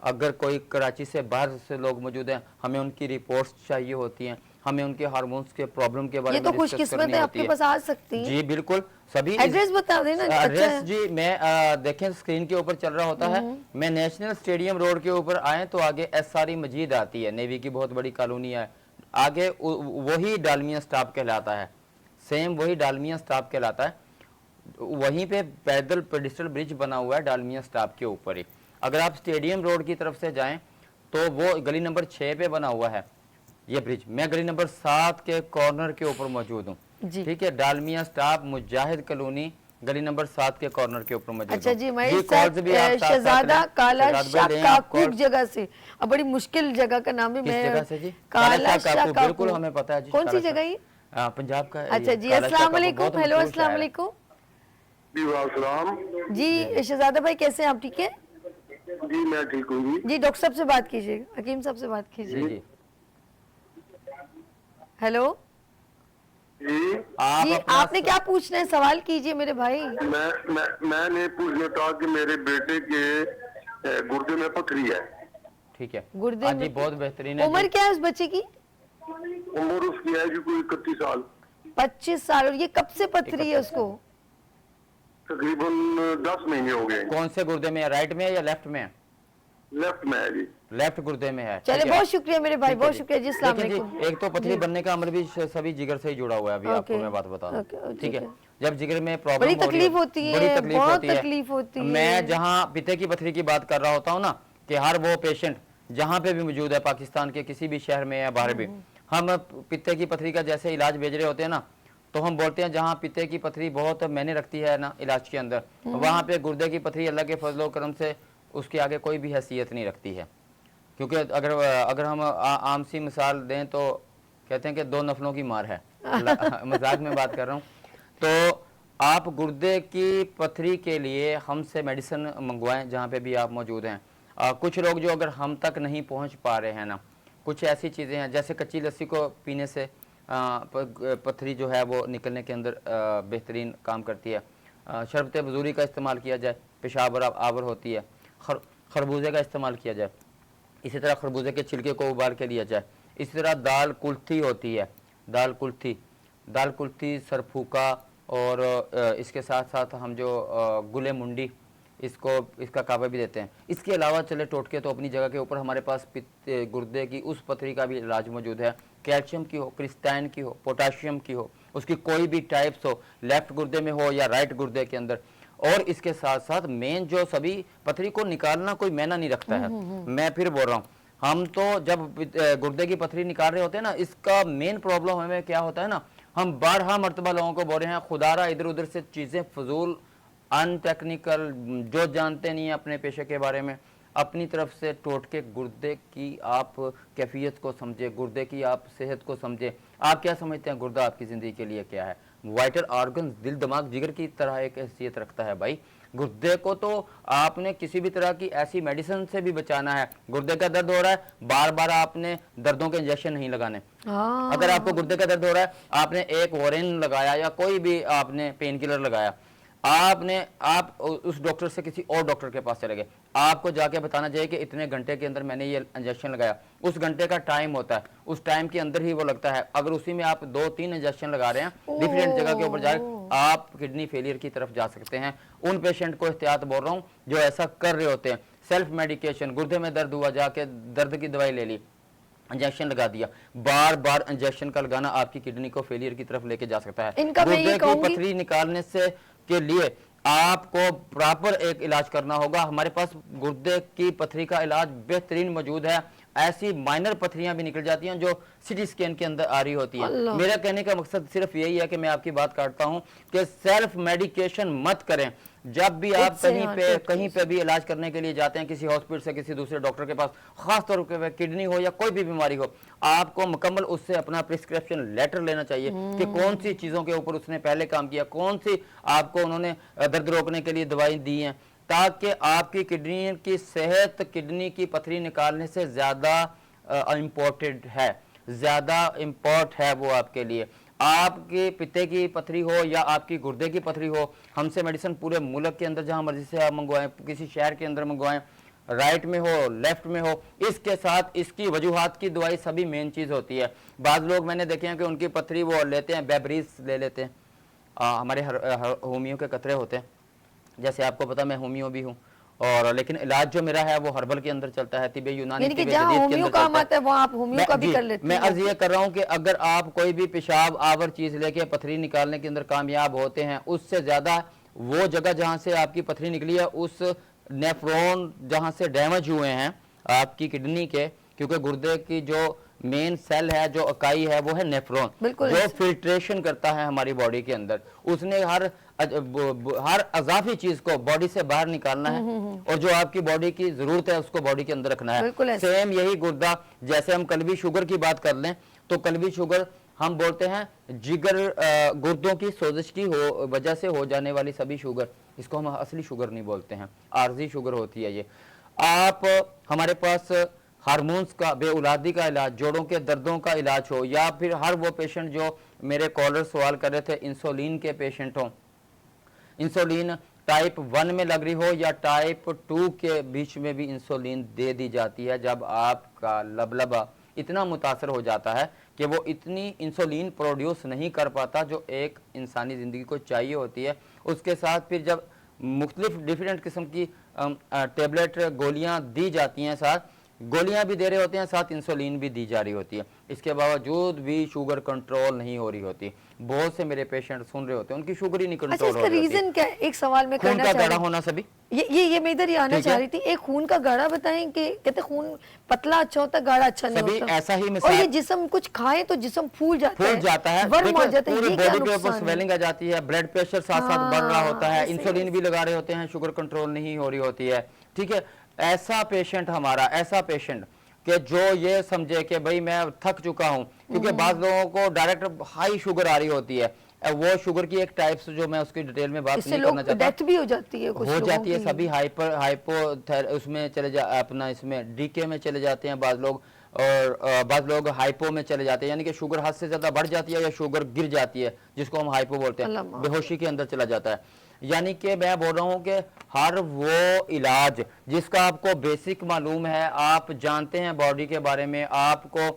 अगर कोई कराची से बाहर से लोग मौजूद हैं, हमें उनकी रिपोर्ट्स चाहिए होती हैं, हमें उनके हार्मोन्स के प्रॉब्लम के बारे ये में तो डिस्कस खुशकिस्मत करनी है, होती आपके पास आ सकती हैं। जी बिल्कुल, सभी एड्रेस बता देना। अच्छा एड्रेस है। जी, मैं देखें स्क्रीन के ऊपर चल रहा होता है, मैं नेशनल स्टेडियम रोड के ऊपर आए तो आगे SRE मजीद आती है, नेवी की बहुत बड़ी कॉलोनी है, आगे वही डालमिया स्टॉप कहलाता है, सेम वही डालमिया स्टॉप कहलाता है, वहीं पे पैदल पेडिस्टल ब्रिज बना हुआ है डालमिया स्टॉप के ऊपर ही। अगर आप स्टेडियम रोड की तरफ से जाएं तो वो गली नंबर 6 पे बना हुआ है ये ब्रिज। मैं गली नंबर 7 के कॉर्नर के ऊपर मौजूद हूँ, जी। ठीक है, डालमिया स्टॉप मुजाहिद कॉलोनी गली नंबर 7 के कॉर्नर के ऊपर मौजूद अच्छा हूँ। जी, मैं calls भी आप साथ-साथ शहजादा लें। काला शहजाद शाह भाई लें आप काकूक calls। जगह से, अब बड़ी मुश्किल जगह का नाम है। किस मैं जगह से जी? काला शाह शाह काकूक, बिल्कुल हमें पता है जी। कौन सी काला शाह। जगह ये? पंजाब का है अच्छा ये, जी, काला शाह अस्सलाम काकूक वालेकुम। बहुत हेलो, मशहूर अस्सलाम शायर है। वालेकुम जी वालेकुम। जी। शहजादा भाई कैसे हैं आप, ठीक है? जी मैं ठीक हूँ जी। जी, डॉक्टर साहब से बात कीजिए, हकीम साहब से बात जी कीजिए। जी। हेलो जी जी, अपना आपने क्या पूछना है, सवाल कीजिए मेरे भाई। मैंने पूछना था कि मेरे बेटे के गुर्दे में पथरी है। ठीक है, गुर्दे हाँ जी, में बहुत बेहतरीन है उम्र जी। क्या है उस बच्चे की? उम्र उसकी है जी कोई 31 साल, 25 साल। और ये कब से पथरी है 31 उसको? तकरीबन 10 महीने हो गए। कौन से गुर्दे में है, राइट में है या लेफ्ट में है? लेफ्ट में है जी। लेफ्ट गुर्दे में है। चले, ठीक है। बहुत शुक्रिया मेरे भाई, ठीक है बहुत जी। शुक्रिया जी। अस्सलाम देखिए जी, वालेकुम। एक तो पथरी बनने का अमल भी सभी जिगर से ही जुड़ा हुआ है, अभी आपको ओके, मैं बात बता दूं। ओके, ठीक ठीक है, है। जब जिगर में प्रॉब्लम बड़ी हो रही तकलीफ होती है, बड़ी तकलीफ बहुत होती है। तकलीफ होती है। मैं जहां पित्ते की पथरी की बात कर रहा होता हूं ना, कि हर वो पेशेंट जहां पे भी मौजूद है, पाकिस्तान के किसी भी शहर में या बाहर भी, हम पित्ते की पथरी का जैसे इलाज भेज रहे होते हैं ना, तो हम बोलते हैं जहाँ पित्ते की पथरी बहुत मायने रखती है ना इलाज के अंदर, वहाँ पे गुर्दे की पथरी अल्लाह के फजलो करम से उसके आगे कोई भी हैसियत नहीं रखती है। क्योंकि अगर हम आम सी मिसाल दें तो कहते हैं कि 2 नफलों की मार है, मजाक में बात कर रहा हूँ। तो आप गुर्दे की पथरी के लिए हमसे मेडिसिन मंगवाएं जहाँ पे भी आप मौजूद हैं। कुछ लोग जो अगर हम तक नहीं पहुँच पा रहे हैं ना, कुछ ऐसी चीज़ें हैं जैसे कच्ची लस्सी को पीने से पथरी जो है वो निकलने के अंदर बेहतरीन काम करती है। शरबत बजूरी का इस्तेमाल किया जाए, पेशाब आवर होती है। खरबूजे का इस्तेमाल किया जाए, इसी तरह खरबूजे के छिलके को उबाल के लिया जाए। इसी तरह दाल कुल्थी होती है, दाल कुल्थी सरफूका, और इसके साथ साथ हम जो गुले मुंडी इसका काबा भी देते हैं। इसके अलावा चले टोटके तो अपनी जगह के ऊपर हमारे पास गुर्दे की उस पथरी का भी इलाज मौजूद है। कैल्शियम की हो, क्रिस्टाइन की हो, पोटाशियम की हो, उसकी कोई भी टाइप्स हो, लेफ्ट गुर्दे में हो या राइट गुर्दे के अंदर। और इसके साथ साथ मेन जो सभी पथरी को निकालना कोई मायना नहीं रखता है। मैं फिर बोल रहा हूँ, हम तो जब गुर्दे की पथरी निकाल रहे होते हैं ना, इसका मेन प्रॉब्लम हमें क्या होता है ना, हम बारहा मरतबा लोगों को बोल रहे हैं खुदारा इधर उधर से चीज़ें फजूल अनटेक्निकल, जो जानते नहीं है अपने पेशे के बारे में, अपनी तरफ से टोटके गुर्दे की आप कैफियत को समझे, गुर्दे की आप सेहत को समझे। आप क्या समझते हैं गुर्दा आपकी ज़िंदगी के लिए क्या है? वाइटल ऑर्गन, दिल दिमाग जिगर की तरह एक हैसियत रखता है भाई। गुर्दे को तो आपने किसी भी तरह की ऐसी मेडिसिन से भी बचाना है। गुर्दे का दर्द हो रहा है, बार बार आपने दर्दों के इंजेक्शन नहीं लगाने। अगर आपको गुर्दे का दर्द हो रहा है, आपने एक वोरेन लगाया या कोई भी आपने पेन किलर लगाया, आप उस डॉक्टर से किसी और डॉक्टर के पास चले गए, आपको जाके बताना चाहिए कि इतने घंटे के अंदर मैंने ये इंजेक्शन लगाया। उस घंटे का टाइम होता है, उस टाइम के अंदर ही वो लगता है। अगर उसी में आप 2-3 इंजेक्शन लगा रहे हैं डिफरेंट जगह के ऊपर जाकर, आप किडनी फेलियर की तरफ जा सकते हैं। उन पेशेंट को एहतियात बोल रहा हूँ जो ऐसा कर रहे होते हैं। सेल्फ मेडिकेशन, गुर्दे में दर्द हुआ, जाके दर्द की दवाई ले ली, इंजेक्शन लगा दिया, बार बार इंजेक्शन का लगाना आपकी किडनी को फेलियर की तरफ लेके जा सकता है। गुर्दे की पथरी निकालने से के लिए आपको प्रॉपर एक इलाज करना होगा। हमारे पास गुर्दे की पथरी का इलाज बेहतरीन मौजूद है। ऐसी माइनर पथरियां भी निकल जाती हैं जो सिटी स्कैन के अंदर आ रही होती हैं। अल्लाह। मेरा कहने का मकसद सिर्फ यही है कि मैं आपकी बात काटता हूं कि सेल्फ मेडिकेशन मत करें। जब भी आप खुद से, कहीं हाँ, पे खुद कहीं पे भी इलाज करने के लिए जाते हैं किसी हॉस्पिटल से किसी दूसरे डॉक्टर के पास, खास तौर पे किडनी हो या कोई भी बीमारी हो, आपको मुकम्मल उससे अपना प्रिस्क्रिप्शन लेटर लेना चाहिए कि कौन सी चीजों के ऊपर उसने पहले काम किया, कौन सी आपको उन्होंने दर्द रोकने के लिए दवाई दी है, ताकि आपकी किडनी की सेहत किडनी की पथरी निकालने से ज्यादा इम्पोर्टेंट है, ज्यादा इम्पोर्ट है वो आपके लिए। आपके पित्ते की पथरी हो या आपकी गुर्दे की पथरी हो, हमसे मेडिसिन पूरे मुल्क के अंदर जहां मर्जी से आप मंगवाएं, किसी शहर के अंदर मंगवाएं, राइट में हो लेफ्ट में हो, इसके साथ इसकी वजूहात की दवाई सभी मेन चीज होती है। बाद लोग मैंने देखे हैं कि उनकी पथरी वो लेते हैं, बेबरीज ले लेते हैं, हमारे होमियो के कतरे होते हैं, जैसे आपको पता मैं होमियो भी हूँ, और लेकिन इलाज जो मेरा है वो हर्बल के अंदर चलता है, तिबे यूनानी यानी कि तिबे जहाँ जदीद के होम्यो अंदर काम चलता है। आता है वहाँ आप होम्यो का भी जी, कर लेते मैं हैं। अर्ज ये कर रहा हूँ कि अगर आप कोई भी पेशाब आवर चीज लेके पथरी निकालने के अंदर कामयाब होते हैं, उससे ज्यादा वो जगह जहां से आपकी पथरी निकली है, उस नेफ्रॉन जहां से डैमेज हुए हैं आपकी किडनी के, क्योंकि गुर्दे की जो मेन सेल है, जो इकाई है, वो है नेफ्रॉन, बिल्कुल जो ऐसे। फिल्ट्रेशन करता है हमारी बॉडी के अंदर। उसने हर अजाफी चीज को बॉडी से बाहर निकालना है, और जो आपकी बॉडी की जरूरत है उसको बॉडी के अंदर रखना बिल्कुल है। ऐसे। सेम यही गुर्दा, जैसे हम कल्बी शुगर की बात कर लें तो कल्बी शुगर हम बोलते हैं जिगर गुर्दों की सोजिश की वजह से हो जाने वाली सभी शुगर, इसको हम असली शुगर नहीं बोलते हैं, आर्जी शुगर होती है ये। आप हमारे पास हार्मोन्स का, बेऔलादी का इलाज, जोड़ों के दर्दों का इलाज हो, या फिर हर वो पेशेंट जो मेरे कॉलर सवाल कर रहे थे इंसुलिन के पेशेंट हों, इंसुलिन टाइप 1 में लग रही हो या टाइप 2 के बीच में भी इंसुलिन दे दी जाती है। जब आपका लबलबा इतना मुतासर हो जाता है कि वो इतनी इंसुलिन प्रोड्यूस नहीं कर पाता जो एक इंसानी ज़िंदगी को चाहिए होती है, उसके साथ फिर जब मुख्तलिफ डिफरेंट किस्म की टेबलेट गोलियां दी जाती हैं, साथ गोलियां भी दे रहे होते हैं, साथ इंसुलिन भी दी जा रही होती है, इसके बावजूद भी शुगर कंट्रोल नहीं हो रही होती। बहुत से मेरे पेशेंट सुन रहे होते हैं उनकी शुगर ही नहीं अच्छा, कंट्रोल हो इसका रही होती। रीजन क्या है? एक सवाल मैं खून करना का चाह गाढ़ा रही होना सभी, ये मैं इधर ही आना ठीक चाह है। रही थी। एक खून का गाढ़ा बताएं कि कहते खून पतला अच्छा होता है, गाढ़ा अच्छा नहीं सभी होता। ऐसा ही और मिसाल ये जिस्म कुछ खाए तो जिस्म फूल जाता फूल जाता है, वर्म आ देखिए, जाता है, पूरी ये क्या बॉडी के ऊपर नुकसान है? स्वेलिंग आ जाती है, ब्लड प्रेशर साथ साथ बढ़ रहा होता है, ऐसे ही, इंसुलिन भी लगा रहे होते हैं, शुगर कंट्रोल नहीं हो रही होती है। ठीक है, ऐसा पेशेंट हमारा, ऐसा पेशेंट कि जो ये समझे कि भाई मैं थक चुका हूं, क्योंकि बाद लोगों को डायरेक्ट हाई शुगर आ रही होती है, वो शुगर की एक टाइप्स जो मैं उसकी डिटेल में बात इससे नहीं करना लोग चाहता, डेथ भी हो जाती है, कुछ हो लोगों जाती है, की। सभी हाइपो उसमें चले जा अपना इसमें डीके में चले जाते हैं बाद लोग, और बाद लोग हाइपो में चले जाते हैं, यानी कि शुगर हद से ज्यादा बढ़ जाती है या शुगर गिर जाती है, जिसको हम हाइपो बोलते अल्लाह हैं, माफ। बेहोशी के अंदर चला जाता है। यानी कि मैं बोल रहा हूं कि हर वो इलाज जिसका आपको बेसिक मालूम है, आप जानते हैं बॉडी के बारे में, आपको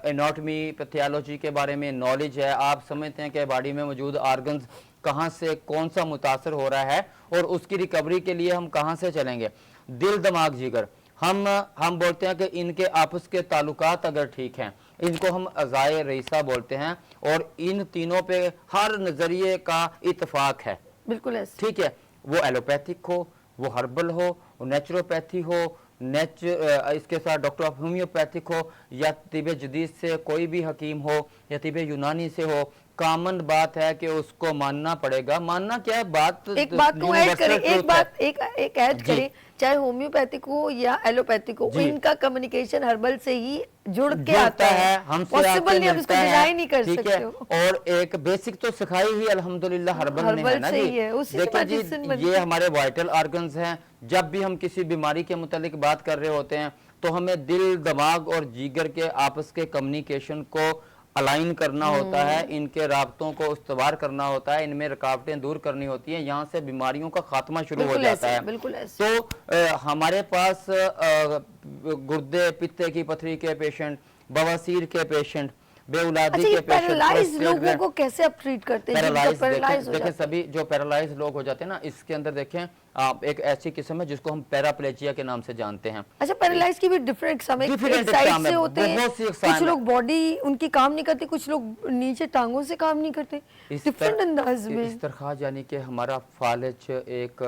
एनाटॉमी पैथोलॉजी के बारे में नॉलेज है, आप समझते हैं कि बॉडी में मौजूद ऑर्गन्स कहाँ से कौन सा मुतासर हो रहा है और उसकी रिकवरी के लिए हम कहाँ से चलेंगे। दिल, दिमाग, जिगर, हम बोलते हैं कि इनके आपस के ताल्लुकात अगर ठीक हैं, इनको हम अज़ाए रईसा बोलते हैं, और इन तीनों पे हर नज़रिए का इत्तेफाक है। बिल्कुल ऐसे। ठीक है, वो एलोपैथिक हो, वो हर्बल हो, वो नेचुरोपैथी हो, इसके साथ डॉक्टर ऑफ होम्योपैथिक हो, या तिबे जदीद से कोई भी हकीम हो या तिबे यूनानी से हो, कॉमन बात है कि उसको मानना पड़ेगा। मानना क्या है, बात एक बात को ऐड करें, universal एक truth बात है। एक ऐड जी। करें, चाहे होम्योपैथिक हो या एलोपैथिक हो, जी। इनका कम्युनिकेशन हर्बल से ही जुड़ के जुड़ता आता है, हमसे पॉसिबल आके नहीं, हम इसको मिलता है, डिनाई नहीं कर ठीक सकते है। हो। और एक बेसिक तो सिखाई ही अल्हम्दुलिल्लाह हर्बल ने है हर्बल ना से जी। ही है, उसी से देखिए जी, medicine बनती ये है। हमारे वाइटल ऑर्गन्स हैं। जब भी हम किसी बीमारी के मुतालिक बात कर रहे होते हैं तो हमें दिल, दिमाग और जिगर के आपस के कम्युनिकेशन को अलाइन करना होता है, इनके राब्तों को उस्तवार करना होता है, इनमें रुकावटें दूर करनी होती हैं, यहाँ से बीमारियों का खात्मा शुरू हो बिल्कुल जाता ऐसे, है। बिल्कुल ऐसे। तो हमारे पास गुर्दे, पित्ते की पथरी के पेशेंट, बवासीर के पेशेंट, बेउलादी अच्छा, ये के पेशेंट, पैरालाइज लोगों को कैसे आप ट्रीट करते हैं जिनका पैरालाइज पैरालाइज हो देखें जाता है? सभी जो पैरालाइज लोग हो जाते हैं ना, इसके अंदर देखें आप एक ऐसी किस्म है जिसको हम पैराप्लेजिया के नाम से जानते हैं। अच्छा, पैरालाइज की भी डिफरेंट एग्जाम, एक Different साइड exam से है, होते हैं, बहुत सी exam कुछ है। लोग बॉडी उनकी काम नहीं करती, कुछ लोग नीचे टांगों से काम नहीं करते, डिफरेंट अंदाज में। इस तरह यानी कि हमारा फालिज एक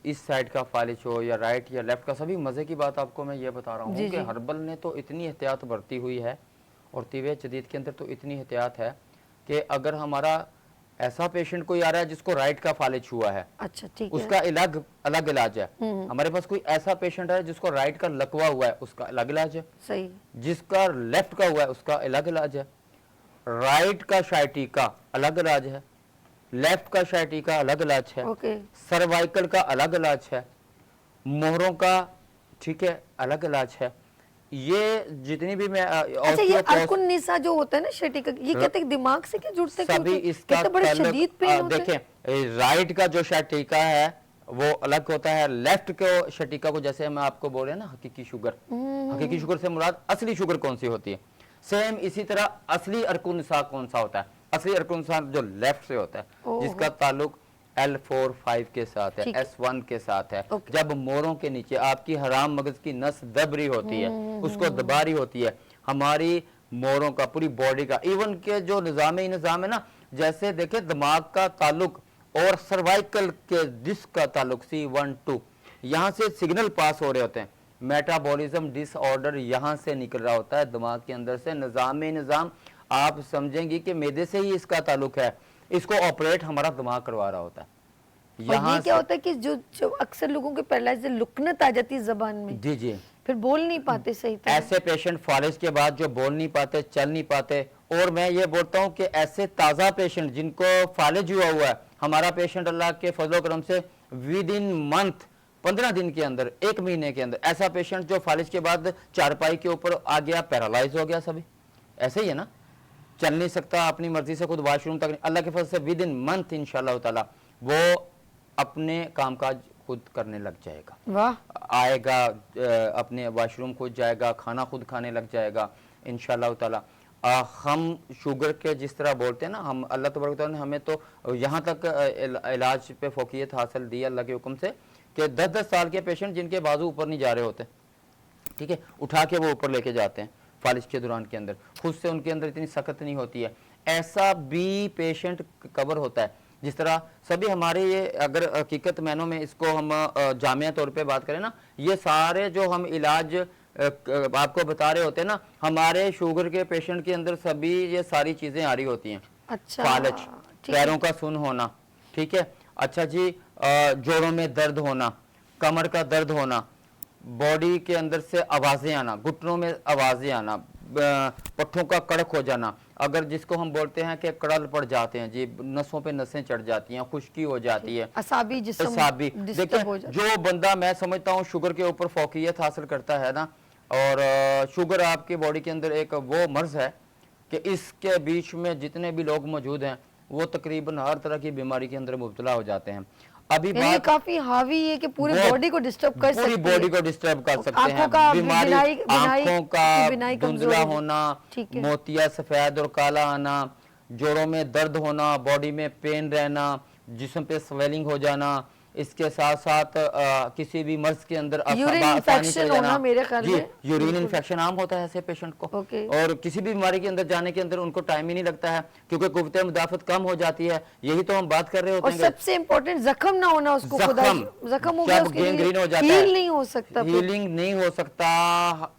इस साइड का फालिज हो या राइट या लेफ्ट का, सभी मज़े की बात आपको मैं ये बता रहा हूँ जी, कि जी। हर्बल ने तो इतनी एहतियात बरती हुई है और तिबे जदीद के अंदर तो इतनी एहतियात है कि अगर हमारा ऐसा पेशेंट कोई आ रहा है जिसको राइट का फालिज हुआ है, अच्छा, ठीक है। उसका अलग इलाज है। हमारे पास कोई ऐसा पेशेंट है जिसको राइट का लकवा हुआ है, उसका अलग इलाज है। सही। जिसका लेफ्ट का हुआ है उसका अलग इलाज है। राइट का शाइटिका अलग इलाज है, लेफ्ट का शाइटिका अलग इलाज है, ओके। सर्वाइकल का अलग इलाज है, मोहरों का ठीक है अलग इलाज है। ये जितनी भी मैं अच्छा, ये अर्कुन निसा जो होता है ना शटीका, ये कहते हैं दिमाग से क्या जुड़ते हैं? सभी क्योंकि इसका कहते हैं बड़े ताल्लुक, शदीद पेन होते हैं। देखें राइट का जो शटीका है वो अलग होता है, लेफ्ट को शटीका को, जैसे हम आपको बोल रहे हैं ना हकीकी शुगर, हकीकी शुगर से मुराद असली शुगर कौन सी होती है, सेम इसी तरह असली अर्कुन निसा कौन सा होता है, असली अर्कुन निसा जो लेफ्ट से होता है, जिसका ताल्लुक L4-5 के साथ है, ठीक। S1 के साथ है। ओके। जब मोरों के नीचे आपकी हराम मगज की नस दब रही होती है, उसको दबा रही होती है, हमारी मोरों का, पूरी बॉडी का, इवन के जो निजाम है ना, जैसे देखे दिमाग का ताल्लुक और सर्वाइकल के डिस्क का ताल्लुक C1-2, यहाँ से सिग्नल पास हो रहे होते हैं, मेटाबॉलिज्म डिसऑर्डर यहाँ से निकल रहा होता है दिमाग के अंदर से। निजाम आप समझेंगे कि मैदे से ही इसका ताल्लुक है, इसको ऑपरेट हमारा दिमाग करवा रहा होता है। और ये क्या होता है कि जो अक्सर लोगों के पैरालाइज से लुकनत आ जाती है जबान में, जी जी, फिर बोल नहीं पाते सही तरह। ऐसे पेशेंट फालिज के बाद जो बोल नहीं पाते, चल नहीं पाते, और मैं ये बोलता हूँ कि ऐसे ताज़ा पेशेंट जिनको फालिज हुआ हुआ है, हमारा पेशेंट अल्लाह के फजल करम से विद इन मंथ 15 दिन के अंदर, 1 महीने के अंदर, ऐसा पेशेंट जो फालिज के बाद चारपाई के ऊपर आ गया, पैरालाइज हो गया, सभी ऐसे ही है ना, चल नहीं सकता, अपनी मर्जी से खुद वॉशरूम तक नहीं, अल्लाह के फजल से विद इन मंथ इंशाल्लाह ताला वो अपने कामकाज खुद करने लग जाएगा, वाह। आएगा, अपने वॉशरूम खुद जाएगा, खाना खुद खाने लग जाएगा इंशाल्लाह ताला। हम शुगर के जिस तरह बोलते हैं ना, हम अल्लाह तबारक तआला ने हमें तो यहाँ तक इलाज पे फोकियत हासिल दी अल्लाह के हुक्म से कि 10-10 साल के पेशेंट जिनके बाजू ऊपर नहीं जा रहे होते, ठीक है, उठा के वो ऊपर लेके जाते हैं फालिज के दौरान के अंदर, खुद से उनके अंदर इतनी सख्त नहीं होती है, ऐसा भी पेशेंट कवर होता है। जिस तरह सभी हमारे ये, अगर हकीकत मैनों में इसको हम जामिया तौर पे बात करें ना, ये सारे जो हम इलाज आपको बता रहे होते हैं ना, हमारे शुगर के पेशेंट के अंदर सभी ये सारी चीज़ें आ रही होती हैं। अच्छा, फालिज, ठीक है। पैरों का सुन होना, ठीक है, अच्छा जी, जोड़ों में दर्द होना, कमर का दर्द होना, बॉडी के अंदर से आवाज़ें आना, घुटनों में आवाज़ें आना, पट्ठों का कड़क हो जाना, अगर जिसको हम बोलते हैं कि कड़ल पड़ जाते हैं जी, नसों पे नसें चढ़ जाती हैं, खुश्की हो जाती है, असाबी जिस्म असाबी। डिस्टर्ब देखिए हो जाता जो बंदा, मैं समझता हूँ शुगर के ऊपर फोकियत हासिल करता है ना, और शुगर आपकी बॉडी के अंदर एक वो मर्ज है कि इसके बीच में जितने भी लोग मौजूद हैं वो तकरीबन हर तरह की बीमारी के अंदर मुब्तला हो जाते हैं। अभी है। यानी बात काफी हावी है कि पूरी बहुत- बॉडी को डिस्टर्ब कर सकती पूरी है। बॉडी को डिस्टर्ब कर सकते आंखों हैं, का बीमारी, आंखों का बिनाई कमजोर धुंधला हो- होना, ठीक है। मोतिया सफेद और काला आना, जोड़ों में दर्द होना, बॉडी में पेन रहना, जिस्म पे स्वेलिंग हो जाना, इसके साथ साथ किसी भी मर्ज के अंदर यूरिन इन्फेक्शन होना मेरे ख्याल में। यूरिन इन्फेक्शन आम होता है ऐसे पेशेंट को, ओके। और किसी भी बीमारी के अंदर जाने के अंदर उनको टाइम ही नहीं लगता है क्योंकि कुव्वत मुदाफत कम हो जाती है। यही तो हम बात कर रहे और होते हैं। सबसे इम्पोर्टेंट जख्म ना होना, उसको खुदा जख्म हो गया, जब उसके लिए गैंग्रीन हो जाता हील है, नहीं हो सकता फिर। हीलिंग नहीं हो सकता,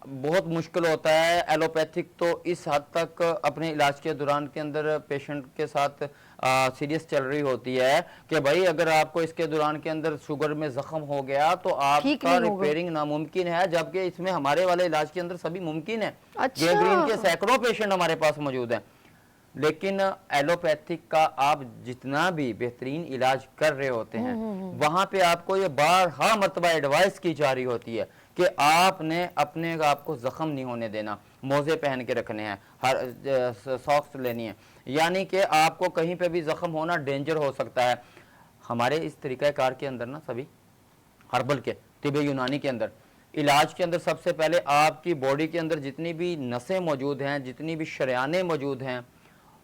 बहुत मुश्किल होता है। एलोपैथिक तो इस हद तक अपने इलाज के दौरान के अंदर पेशेंट के साथ सीरियस चल रही होती है कि भाई अगर आपको इसके दौरान के अंदर शुगर में जख्म हो गया तो ठीक आपका नहीं होगा। रिपेयरिंग नामुमकिन है, जबकि इसमें हमारे वाले इलाज के अंदर सभी मुमकिन है। अच्छा। गैंग्रीन के सैकड़ों पेशेंट हमारे पास मौजूद हैं, लेकिन एलोपैथिक का आप जितना भी बेहतरीन इलाज कर रहे होते हैं वहां पे आपको ये बारहा मरतबा एडवाइस की जा रही होती है कि आपने अपने आप को जख्म नहीं होने देना, मोजे पहन के रखने हैं, हर सॉक्स लेनी है, यानी कि आपको कहीं पे भी जख्म होना डेंजर हो सकता है। हमारे इस तरीक़ाकार के अंदर ना सभी हर्बल के तिब यूनानी के अंदर इलाज के अंदर सबसे पहले आपकी बॉडी के अंदर जितनी भी नसें मौजूद हैं, जितनी भी शरियानें मौजूद हैं,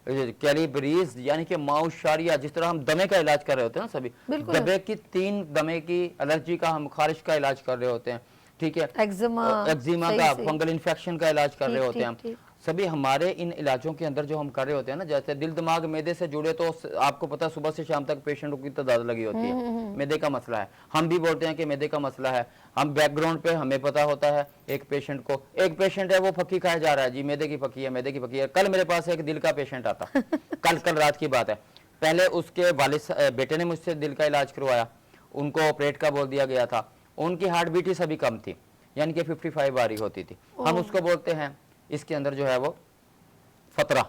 कैलिबरीज यानी कि माउशारिया, जिस तरह हम दमे का इलाज कर रहे होते हैं ना, सभी बिल्कुल। दबे की 3 दमे की एलर्जी का, हम खारिश का इलाज कर रहे होते हैं, ठीक है, एक्जिमा, एक्जिमा सही का, से। फंगल इन्फेक्शन का इलाज कर ठीक, रहे होते हैं हम। ठीक, ठीक। सभी हमारे इन इलाजों के अंदर जो हम कर रहे होते हैं ना, जैसे दिल दिमाग मैदे से जुड़े, तो आपको पता है सुबह से शाम तक पेशेंटों की तादाद लगी होती है, मैदे का मसला है, हम भी बोलते हैं कि मैदे का मसला है, हम बैकग्राउंड पे हमें पता होता है एक पेशेंट को, एक पेशेंट है वो फक्की खाया जा रहा है जी, मैदे की फक्की है, मैदे की फक्की है। कल मेरे पास एक दिल का पेशेंट आता कल रात की बात है, पहले उसके बेटे ने मुझसे दिल का इलाज करवाया, उनको ऑपरेट का बोल दिया गया था, उनकी हार्ट बीट ही सभी कम थी, यानी कि 55 आ रही होती थी। हम उसको बोलते हैं इसके अंदर जो है वो फतरा,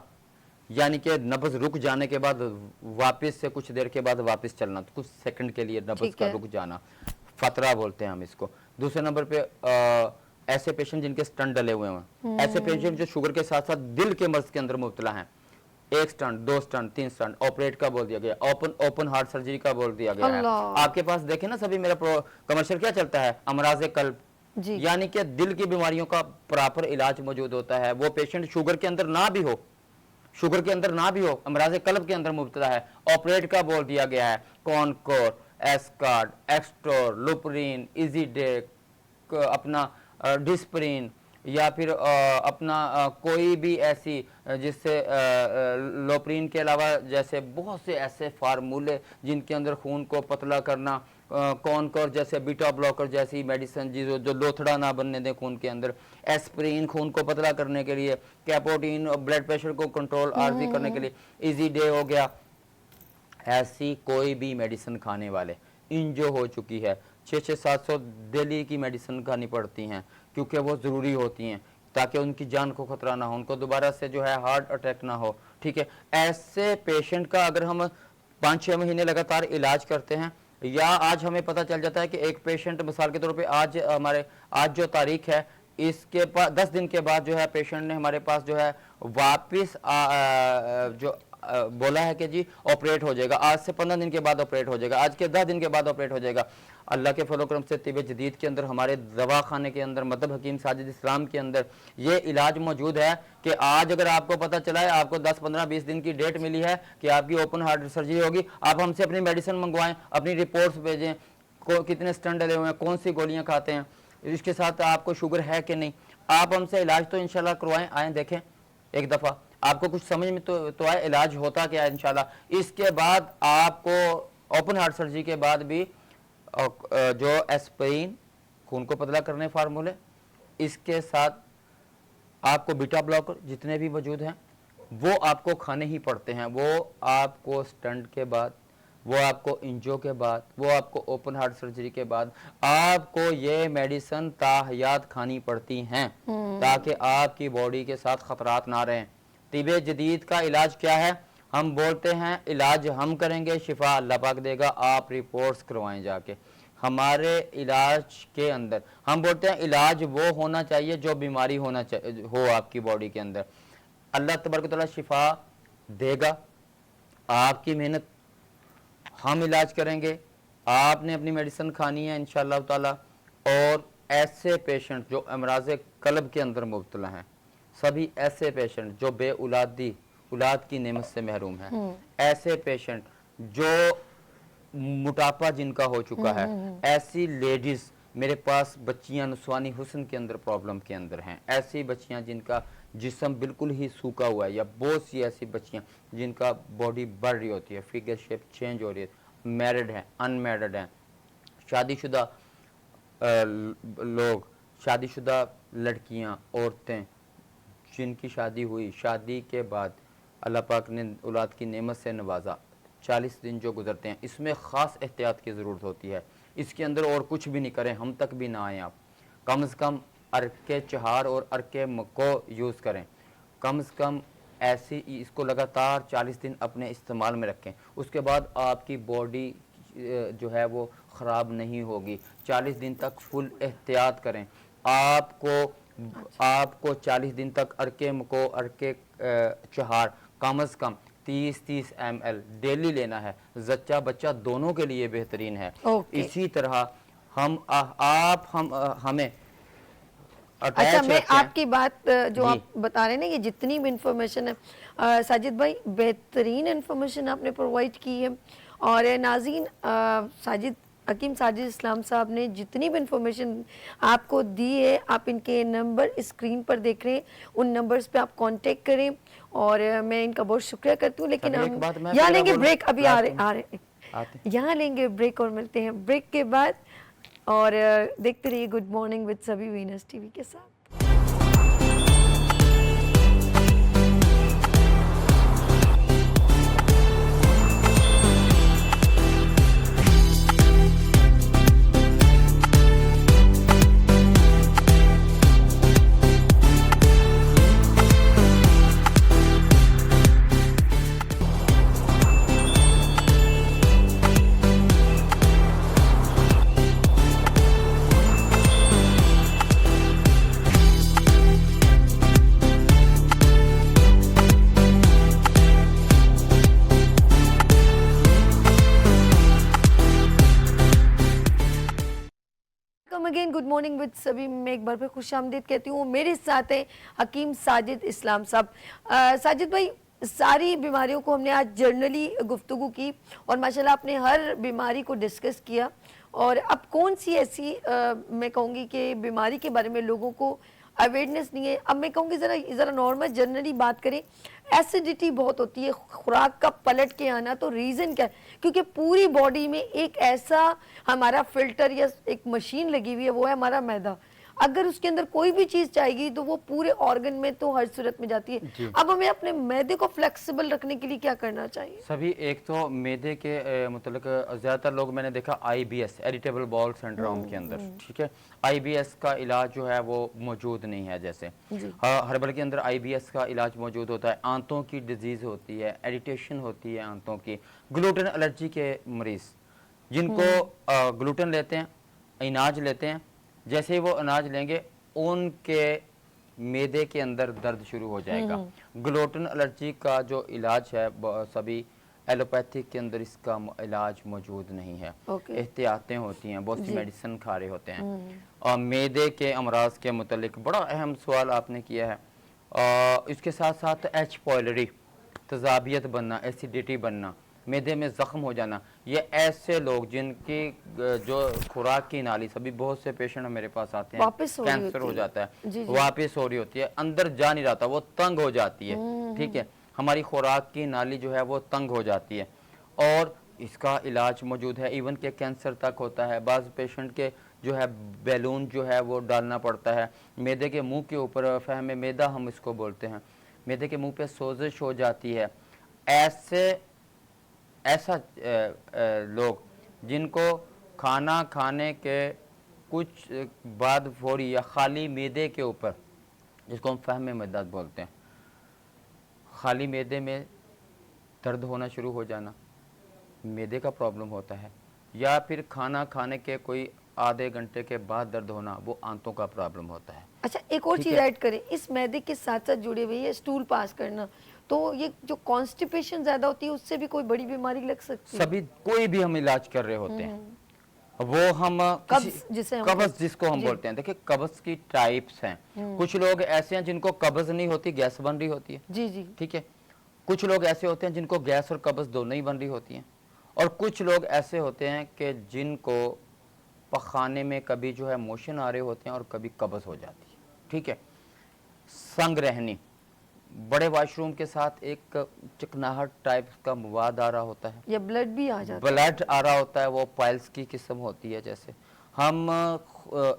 यानी कि नब्ज रुक जाने के बाद वापस से कुछ देर के बाद वापस चलना, तो कुछ सेकंड के लिए नब्ज ठीक का है। रुक जाना, फतरा बोलते हैं हम इसको। दूसरे नंबर पे ऐसे पेशेंट जिनके स्टंट डले हुए हैं, ऐसे पेशेंट जो शुगर के साथ साथ दिल के मर्ज के अंदर मुब्तला हैं, 1 स्टंट, 2 स्टंट, 3 स्टंट, ऑपरेट का बोल दिया गया, ओपन हार्ट सर्जरी का बोल दिया गया है। अल्लाह। आपके पास देखें ना, सभी मेरा कमर्शियल क्या चलता है, अमराज कल्ब, जी। यानी कि दिल की बीमारियों का प्रॉपर इलाज मौजूद होता है। वो पेशेंट शुगर के अंदर ना भी हो, शुगर के अंदर ना भी हो, अमराज कल्ब के अंदर मुब्तला है, ऑपरेट का बोल दिया गया है, कॉनकोर, एस्कार्ड, एक्सटोर, लुपरीन, इजीडेक, अपना डिस्प्रिन, या फिर अपना कोई भी ऐसी जिससे लोप्रीन के अलावा जैसे बहुत से ऐसे फार्मूले जिनके अंदर खून को पतला करना, कॉनकोर जैसे बीटा ब्लॉकर जैसी मेडिसिन जो लोथड़ा ना बनने दें खून के अंदर, एस्प्रिन खून को पतला करने के लिए, कैपोटीन ब्लड प्रेशर को कंट्रोल आर्जी करने के लिए, इजी डे हो गया। ऐसी कोई भी मेडिसिन खाने वाले इन जो हो चुकी है 600-700 डेली की मेडिसिन खानी पड़ती हैं, क्योंकि वो ज़रूरी होती हैं ताकि उनकी जान को खतरा ना हो, उनको दोबारा से जो है हार्ट अटैक ना हो, ठीक है। ऐसे पेशेंट का अगर हम 5-6 महीने लगातार इलाज करते हैं, या आज हमें पता चल जाता है कि एक पेशेंट, मिसाल के तौर पे आज जो तारीख है, इसके पास 10 दिन के बाद जो है पेशेंट ने हमारे पास जो है वापिस बोला है कि जी ऑपरेट हो जाएगा, आज से 15 दिन के बाद ऑपरेट हो जाएगा, आज के 10 दिन के बाद ऑपरेट हो जाएगा। अल्लाह के फलो करम से तिब जदीद के अंदर, हमारे दवाखाने के अंदर, मतलब हकीम साजिद इस्लाम के अंदर ये इलाज मौजूद है कि आज अगर आपको पता चला है, आपको 10, 15, 20 दिन की डेट मिली है कि आपकी ओपन हार्ट सर्जरी होगी, आप हमसे अपनी मेडिसिन मंगवाएं, अपनी रिपोर्ट्स भेजें, कितने स्टंट डले हुए हैं, कौन सी गोलियाँ खाते हैं, इसके साथ आपको शुगर है कि नहीं, आप हमसे इलाज तो इंशाल्लाह करवाएं, आएँ देखें एक दफ़ा, आपको कुछ समझ में तो आए इलाज होता क्या है इंशाल्लाह। इसके बाद आपको ओपन हार्ट सर्जरी के बाद भी जो एस्प्रिन खून को पतला करने फार्मूले, इसके साथ आपको बीटा ब्लॉकर जितने भी मौजूद हैं वो आपको खाने ही पड़ते हैं। वो आपको स्टंट के बाद, वो आपको इंजो के बाद, वो आपको ओपन हार्ट सर्जरी के बाद आपको ये मेडिसिन ताहयात खानी पड़ती हैं ताकि आपकी बॉडी के साथ खतरात ना रहें। तिबे जदीद का इलाज क्या है? हम बोलते हैं इलाज हम करेंगे, शिफा अल्लाह पाक देगा, आप रिपोर्ट्स करवाएं जाके। हमारे इलाज के अंदर हम बोलते हैं इलाज वो होना चाहिए जो बीमारी हो आपकी बॉडी के अंदर। अल्लाह तबारक तआला शिफा देगा, आपकी मेहनत हम इलाज करेंगे, आपने अपनी मेडिसिन खानी है इंशाअल्लाह ताला। और ऐसे पेशेंट जो अमराज कल्ब के अंदर मुब्तला हैं, सभी ऐसे पेशेंट जो औलाद की नेमत से महरूम हैं, ऐसे पेशेंट जो मोटापा जिनका हो चुका है, ऐसी लेडीज मेरे पास बच्चियां नुस्वानी हुस्न के अंदर प्रॉब्लम के अंदर हैं, ऐसी बच्चियां जिनका जिस्म बिल्कुल ही सूखा हुआ है, या बहुत सी ऐसी बच्चियां जिनका बॉडी बढ़ रही होती है, फिगर शेप चेंज हो रही है, मैरिड हैं, अनमैरिड हैं, शादीशुदा लोग, शादीशुदा लड़कियां, औरतें जिनकी शादी हुई, शादी के बाद अल्लाह पाक ने औलाद की नेमत से नवाजा, 40 दिन जो गुजरते हैं, इसमें ख़ास एहतियात की ज़रूरत होती है। इसके अंदर और कुछ भी नहीं करें, हम तक भी ना आएँ आप, कम से कम अर्के चहार और अर्के मको यूज़ करें, कम से कम ऐसी इसको लगातार 40 दिन अपने इस्तेमाल में रखें, उसके बाद आपकी बॉडी जो है वो ख़राब नहीं होगी। 40 दिन तक फुल एहतियात करें। आपको 40 दिन तक अर्के मको, अर्के चहार कम से कम 30-30 ml डेली लेना है, जच्चा बच्चा दोनों के लिए बेहतरीन है। ओके। इसी तरह हमें attach अच्छा, मैं रखें। आपकी बात जो जी। आप बता रहे हैं ना, ये जितनी भी इंफॉर्मेशन है साजिद भाई, बेहतरीन इंफॉर्मेशन आपने प्रोवाइड की है। और नाज़रीन, साजिद हकीम साजिद इस्लाम साहब ने जितनी भी इंफॉर्मेशन आपको दी है, आप इनके नंबर स्क्रीन पर देख रहे हैं, उन नंबर्स पे आप कांटेक्ट करें। और मैं इनका बहुत शुक्रिया करती हूँ। लेकिन सभी एक हम बात मैं यहाँ फिर लेंगे बोलूं, ब्रेक, अभी last में। आ रहे आते यहाँ लेंगे ब्रेक और मिलते हैं ब्रेक के बाद। और देखते रहिए गुड मॉर्निंग विद सभी वीनस टीवी के साथ। Come again good morning with सभी में एक बार फिर खुश आमदीद कहती हूँ। मेरे साथ है हकीम साजिद इस्लाम साहब। साजिद भाई, सारी बीमारियों को हमने आज जर्नली गुफ्तगू की और माशाल्लाह आपने हर बीमारी को डिस्कस किया। और अब कौन सी ऐसी मैं कहूँगी कि बीमारी के बारे में लोगों को अवेयरनेस नहीं है। अब मैं कहूँगी ज़रा नॉर्मल जनरली बात करें, एसिडिटी बहुत होती है, खुराक का पलट के आना, तो रीज़न क्या है? क्योंकि पूरी बॉडी में एक ऐसा हमारा फिल्टर या एक मशीन लगी हुई है, वो है हमारा मैदा। अगर उसके अंदर कोई भी चीज़ जाएगी तो वो पूरे ऑर्गन में तो हर सूरत में जाती है। अब हमें अपने मैदे को फ्लेक्सिबल रखने के लिए क्या करना चाहिए? सभी एक तो मैदे के मतलब ज़्यादातर लोग मैंने देखा IBS, इरिटेबल बाउल सिंड्रोम के अंदर, ठीक है, IBS का इलाज जो है वो मौजूद नहीं है। जैसे हर्बल के अंदर IBS का इलाज मौजूद होता है। आंतों की डिजीज़ होती है, इरिटेशन होती है आंतों की, ग्लूटेन एलर्जी के मरीज़ जिनको ग्लूटेन लेते हैं, अनाज लेते हैं, जैसे ही वो अनाज लेंगे उनके मैदे के अंदर दर्द शुरू हो जाएगा। ग्लूटेन एलर्जी का जो इलाज है सभी एलोपैथिक के अंदर इसका इलाज मौजूद नहीं है। एहतियातें होती हैं, बहुत सी मेडिसिन खा रहे होते हैं। और मैदे के अमराज के मुतालिक बड़ा अहम सवाल आपने किया है। इसके साथ साथ H पॉयलरी, तजाबियत बनना, एसिडिटी बनना, मैदे में ज़ख्म हो जाना, ये ऐसे लोग जिनकी जो खुराक की नाली, सभी बहुत से पेशेंट मेरे पास आते हैं, कैंसर हो जाता है, वापस हो रही होती है, अंदर जा नहीं रहता, वो तंग हो जाती है, ठीक है, हमारी खुराक की नाली जो है वो तंग हो जाती है और इसका इलाज मौजूद है। इवन के कैंसर तक होता है। बाज़ पेशेंट के जो है बैलून जो है वो डालना पड़ता है मैदे के मुंह के ऊपर, फहम मैदा हम इसको बोलते हैं, मैदे के मुंह पे सोजिश हो जाती है। ऐसा लोग जिनको खाना खाने के कुछ बाद फौरी या खाली मैदे के ऊपर, जिसको हम फहम मैदा बोलते हैं, खाली मैदे में दर्द होना शुरू हो जाना, मैदे का प्रॉब्लम होता है, या फिर खाना खाने के कोई आधे घंटे के बाद दर्द होना, वो आंतों का प्रॉब्लम होता है। अच्छा, एक और चीज ऐड करें, इस मैदे के साथ साथ जुड़े हुए ये स्टूल पास करना, तो ये जो कॉन्स्टिपेशन ज्यादा होती है उससे भी कोई बड़ी बीमारी लग सकती है? सभी कोई भी हम इलाज कर रहे होते हैं, वो हम कब्ज जिसको हम बोलते हैं। देखिए कब्ज की टाइप्स हैं। कुछ लोग ऐसे हैं जिनको कब्ज नहीं होती, गैस बन रही होती है, जी जी, ठीक है। कुछ लोग ऐसे होते हैं जिनको गैस और कब्ज दोनों ही बन रही होती हैं, और कुछ लोग ऐसे होते हैं कि जिनको पखाने में कभी जो है मोशन आ रहे होते हैं और कभी कब्ज हो जाती है, ठीक है। संग रहनी, बड़े वाशरूम के साथ एक चिकनाहट टाइप का मवाद आ रहा होता है, या ब्लड भी आ जाता है, ब्लड आ रहा होता है, वो पाइल्स की किस्म होती है। जैसे हम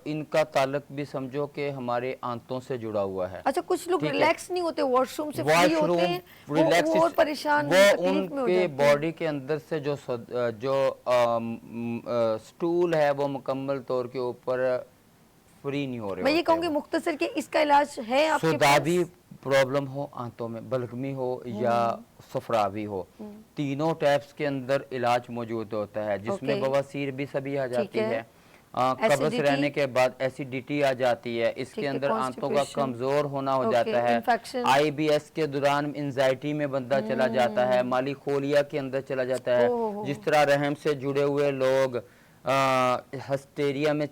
इनका ताल्लुक भी समझो कि हमारे आंतों से जुड़ा हुआ है। अच्छा, कुछ लोग रिलैक्स नहीं होते, वॉशरूम से फ्री वॉशरूम होते हैं, रिलैक्स वो और परेशान, वो तकलीफ में हो उनके जाते हैं। बॉडी के अंदर से जो स्टूल है वो मुकम्मल तौर के ऊपर फ्री नहीं हो रहे। मैं ये कहूँगी मुख्तसर कि इसका इलाज है आपके पास? सुदाबी प्रॉब्लम हो, आंतों में बलगमी हो या सफरावी हो, तीनों टाइप्स के अंदर इलाज मौजूद होता है, जिसमें बवासीर भी सभी आ जाती है, कब्ज रहने के बाद एसिडिटी आ जाती है, इसके अंदर आंतों का कमजोर होना हो जाता है, IBS के दौरान एंजाइटी में बंदा चला जाता है, माली खोलिया के अंदर चला जाता है। जिस तरह रहम से जुड़े हुए लोग हिस्टेरिया में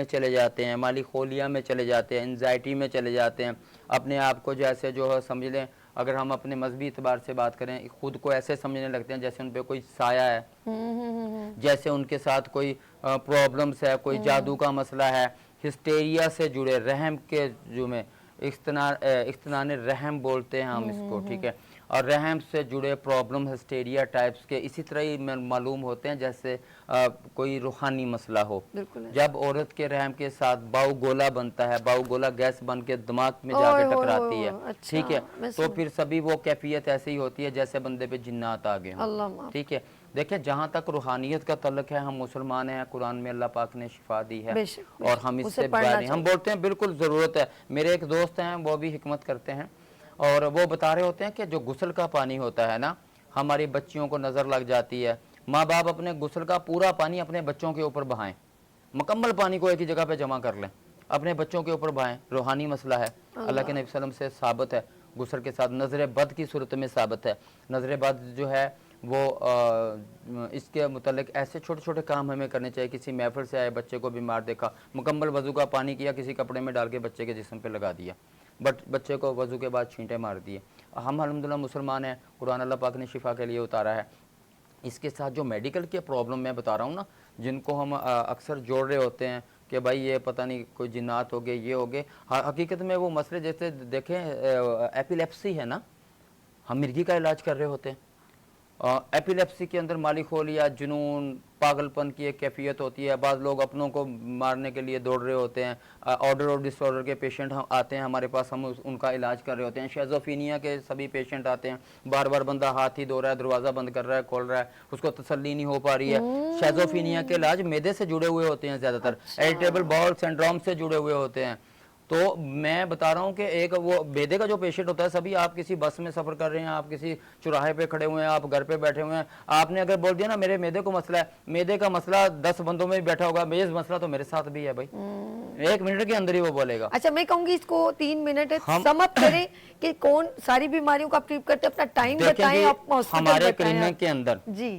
चले जाते हैं, मालिकोलिया में चले जाते हैं, एंजाइटी में चले जाते हैं, अपने आप को जैसे जो है समझ लें, अगर हम अपने मजहबी एतबार से बात करें, खुद को ऐसे समझने लगते हैं जैसे उन पे कोई साया है, जैसे उनके साथ कोई प्रॉब्लम्स है, कोई जादू का मसला है। हिस्टेरिया से जुड़े रहम के जो में इख्तिनान रहम बोलते हैं हम इसको, ठीक है, और रहम से जुड़े प्रॉब्लम हिस्टेरिया टाइप्स के इसी तरह ही मालूम होते हैं जैसे कोई रूहानी मसला हो। जब औरत के रहम के साथ बाऊ गोला बनता है, बाऊ गोला गैस बन के दिमाग में जाके टकराती है, ठीक है, तो फिर सभी वो कैफियत ऐसी ही होती है जैसे बंदे पे जिन्नात आ गए हों, ठीक है। देखिए, जहाँ तक रूहानियत का तल्लुक है, हम मुसलमान हैं, कुरान में अल्लाह पाक ने शिफा दी है और हम इससे हम बोलते हैं बिल्कुल ज़रूरत है। मेरे एक दोस्त हैं, वो भी हिकमत करते हैं और वो बता रहे होते हैं कि जो गुस्ल का पानी होता है ना, हमारी बच्चियों को नज़र लग जाती है, माँ बाप अपने गुस्ल का पूरा पानी अपने बच्चों के ऊपर बहाएं, मुकम्मल पानी को एक ही जगह पे जमा कर लें, अपने बच्चों के ऊपर बहाएं। रूहानी मसला है, अल्लाह के नबी सल्लल्लाहु अलैहि वसल्लम से साबित है, गुस्ल के साथ नज़र बद की सूरत में साबित है। नज़र बद जो है वो इसके मुतल्लिक ऐसे छोटे छोटे काम हमें करने चाहिए। किसी महफिल से आए बच्चे को बीमार देखा, मुकम्मल वज़ू का पानी किया, किसी कपड़े में डाल के बच्चे के जिस्म पे लगा दिया, बट बच्चे को वज़ू के बाद छींटे मार दिए। हम अल्हम्दुलिल्लाह मुसलमान हैं, कुरान अल्लाह पाक ने शिफा के लिए उतारा है। इसके साथ जो मेडिकल के प्रॉब्लम मैं बता रहा हूँ ना, जिनको हम अक्सर जोड़ रहे होते हैं कि भाई ये पता नहीं कोई जिन्नात हो गए, ये हो गए, हकीकत में वो मसले जैसे देखें एपिलेप्सी है ना, हम मिर्गी का इलाज कर रहे होते हैं। एपिलेप्सी के अंदर मालिकोलिया, जुनून, पागलपन की एक कैफियत होती है। बाद लोग अपनों को मारने के लिए दौड़ रहे होते हैं। ऑर्डर और डिसऑर्डर के पेशेंट हम आते हैं हमारे पास, हम उनका इलाज कर रहे होते हैं। शेज़ोफीनिया के सभी पेशेंट आते हैं, बार बार बंदा हाथ ही धो रहा है, दरवाज़ा बंद कर रहा है, खोल रहा है, उसको तसल्ली नहीं हो पा रही है। शेज़ोफीनिया के इलाज मैदे से जुड़े हुए होते हैं, ज़्यादातर इरिटेबल बाउल सिंड्रोम से जुड़े हुए होते हैं। तो मैं बता रहा हूँ कि एक वो बेदे का जो पेशेंट होता है, सभी आप किसी बस में सफ़र कर रहे हैं, आप किसी चौराहे पे खड़े हुए हैं, आप घर पे बैठे हुए हैं, आपने अगर बोल दिया ना मेरे मैदे को मसला है, मैदे का मसला 10 बंदों में भी बैठा होगा, मेज मसला तो मेरे साथ भी है भाई, 1 मिनट के अंदर ही वो बोलेगा। अच्छा, मैं कहूंगी इसको 3 मिनट समाप्त करें कि कौन सारी बीमारियों का ट्रीट करते, अपना टाइम बताएं, आप हमारे क्लिनिक के अंदर जी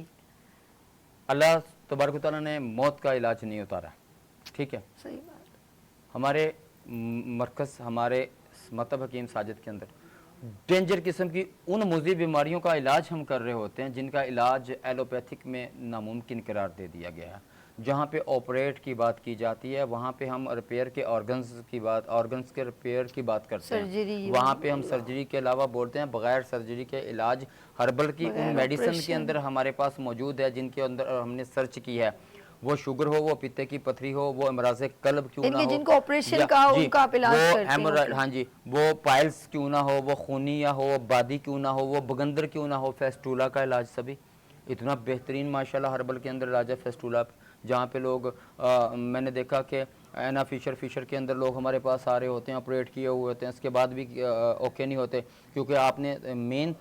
अल्लाह तबारक व तआला ने मौत का इलाज नहीं उतारा, ठीक है, सही बात। हमारे मरकज़, हमारे मतलब हकीम साजिद के अंदर डेंजर किस्म की उन मुज़ी बीमारियों का इलाज हम कर रहे होते हैं जिनका इलाज एलोपैथिक में नामुमकिन करार दे दिया गया है। जहाँ पे ऑपरेट की बात की जाती है, वहाँ पे हम रिपेयर के ऑर्गन्स के रिपेयर की बात करते हैं। वहाँ पे हम सर्जरी के अलावा बोलते हैं बगैर सर्जरी के इलाज हर्बल की उन मेडिसिन के अंदर हमारे पास मौजूद है, जिनके अंदर हमने सर्च की है। वो शुगर हो, वो पित्ते की पथरी हो, वो अमराज़ कल्ब क्यों ना हो, जिनको ऑपरेशन का उनका आप इलाज करते हैं, हाँ जी, वो पाइल्स क्यों ना हो, वो खूनिया हो, वो बादी क्यों ना हो, वो बगंदर क्यों ना हो, फेस्टूला का इलाज सभी इतना बेहतरीन माशाल्लाह हर्बल के अंदर इलाज है फेस्टूला। जहाँ पे लोग मैंने देखा कि एना फिशर के अंदर लोग हमारे पास आ रहे होते हैं, ऑपरेट किए हुए होते हैं, उसके बाद भी ओके नहीं होते, क्योंकि आपने मेन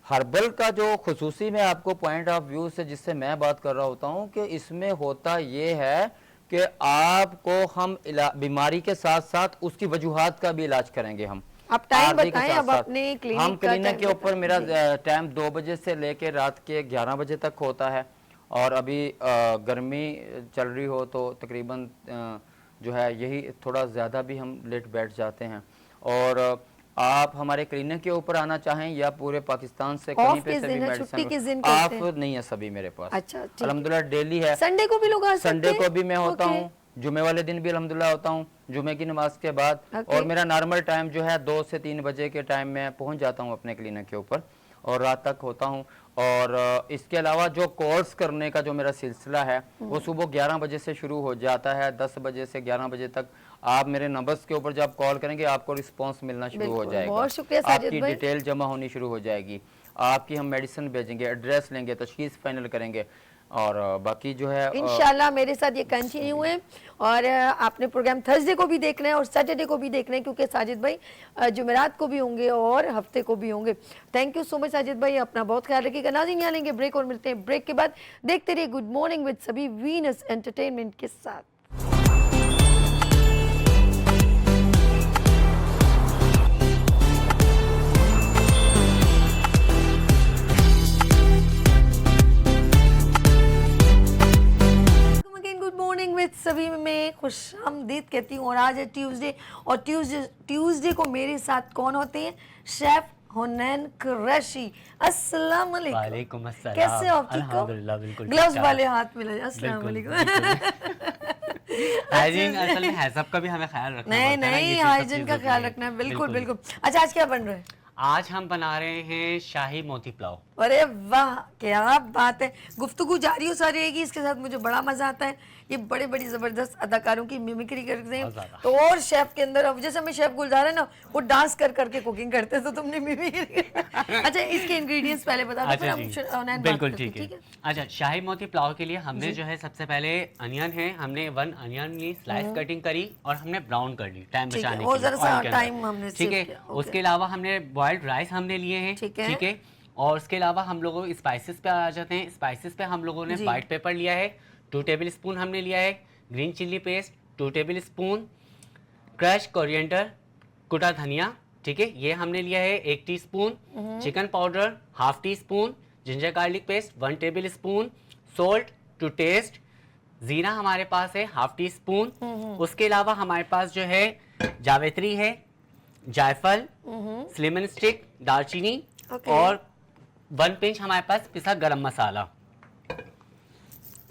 हर्बल का जो खुसूसी में आपको पॉइंट ऑफ व्यू से जिससे मैं बात कर रहा होता हूँ कि इसमें होता ये है कि आपको हम बीमारी के साथ साथ उसकी वजूहात का भी इलाज करेंगे। हम आप टाइम बताएं अब अपने क्लिनिक हम क्लिनिक के ऊपर मेरा टाइम 2 बजे से लेके रात के 11 बजे तक होता है, और अभी गर्मी चल रही हो तो तकरीबन जो है यही थोड़ा ज़्यादा भी हम लेट बैठ जाते हैं। और आप हमारे क्लिनिक के ऊपर आना चाहें या पूरे पाकिस्तान से कहीं पे से भी मेडिसिन ऑफ नहीं है सभी मेरे पास। अच्छा, अल्हम्दुलिल्लाह डेली है, संडे को भी लोग आ सकते हैं, संडे को भी मैं होता हूँ, जुमे वाले दिन भी अल्हम्दुलिल्लाह होता हूँ, जुमे की नमाज के बाद। और मेरा नॉर्मल टाइम जो है 2 से 3 बजे के टाइम में पहुँच जाता हूँ अपने क्लिनिक के ऊपर और रात तक होता हूँ। और इसके अलावा जो कॉल्स करने का जो मेरा सिलसिला है वो सुबह 11 बजे से शुरू हो जाता है, 10 बजे से 11 बजे तक। आप मेरे नंबर्स के ऊपर जब कॉल करेंगे आपको रिस्पांस मिलना शुरू हो जाएगा, बहुत शुक्रिया साजिद आपकी भाई। डिटेल जमा होनी शुरू हो जाएगी, आपकी हम मेडिसिन भेजेंगे, एड्रेस लेंगे, तशखीस फाइनल करेंगे, और बाकी जो है इंशाल्लाह मेरे साथ ये कंटिन्यू है। और आपने प्रोग्राम थर्सडे को भी देखना है और सैटरडे को भी देखना है, क्योंकि साजिद भाई जुमेरात को भी होंगे और हफ्ते को भी होंगे। Thank you so much Sajid भाई, अपना बहुत ख्याल रखिएगा। नाज़रीन, यहाँ लेंगे ब्रेक और मिलते हैं ब्रेक के बाद। देखते रहिए गुड मॉर्निंग विद सभी वीनस एंटरटेनमेंट के साथ। सभी में खुशामदीद कहती हूँ। और आज है ट्यूसडे, और ट्यूसडे को मेरे साथ कौन होते हैं? शेफ हुनैन कुरैशी। अस्सलाम वालेकुम। वालेकुम अस्सलाम। कैसे हो आप? ठीक हो? अल्हम्दुलिल्लाह, बिल्कुल ठीक ग्लव्स ठाक। वाले हाथ मिलाए। अस्सलाम बिल्कुल, वालेकुम। हाइजीन असल में है, सबका भी हमें ख्याल रखना नहीं पड़ता है ना, ये नहीं, चीज़ सब हाइजीन चीज़ का होती ख्याल है। रखना है। बिल्कुल बिल्कुल। अच्छा, आज क्या बन रहा है? आज हम बना रहे हैं शाही मोती पुलाव। अरे वाह, क्या बात है। गुफ्तगू जारी हो सारी रहेगी, इसके साथ मुझे बड़ा मजा आता है। ये बड़े बड़ी जबरदस्त अदाकारों की मिमिक्री करते हैं। बहुत ज़्यादा। तो और शेफ के अंदर, अब जैसे हमें शेफ गुलजार है ना, वो डांस कर करके कुकिंग करते हैं, तो तुमने मिमिक्री। अच्छा, इसके इंग्रेडिएंट्स पहले बता दो, फिर अच्छा हम जी, ऑनलाइन बात बिल्कुल करते हैं, ठीक है। अच्छा, शाही मोती पुलाव के लिए हमने जो है सबसे पहले अनियन है, हमने 1 अनियन ली, स्लाइस कटिंग करी और हमने ब्राउन कर ली टाइम ठीक है, बचाने वो के लिए जरा सा oil के अंदर। time हमने ठीक save है। किया, ओके। उसके अलावा हमने बॉइल्ड राइस हमने लिए हैं। ठीक है। ठीक है। और उसके अलावा हम लोगों स्पाइसेस पे आ जाते हैं। स्पाइसेस पे हम लोगों ने जी। वाइट पेपर लिया है 2 टेबल स्पून हमने लिया है, green chilli paste 2 tablespoon, crush coriander कुटा धनिया, ठीक है, ये हमने लिया है 1 teaspoon, chicken powder 1/2 teaspoon, ginger garlic paste 1 tablespoon, salt to taste, जीरा हमारे पास है 1/2 टीस्पून। उसके अलावा हमारे पास जो है जावित्री है, जायफल, सिनेमन स्टिक, दालचीनी ओके। और 1 पिंच हमारे पास पिसा गरम मसाला।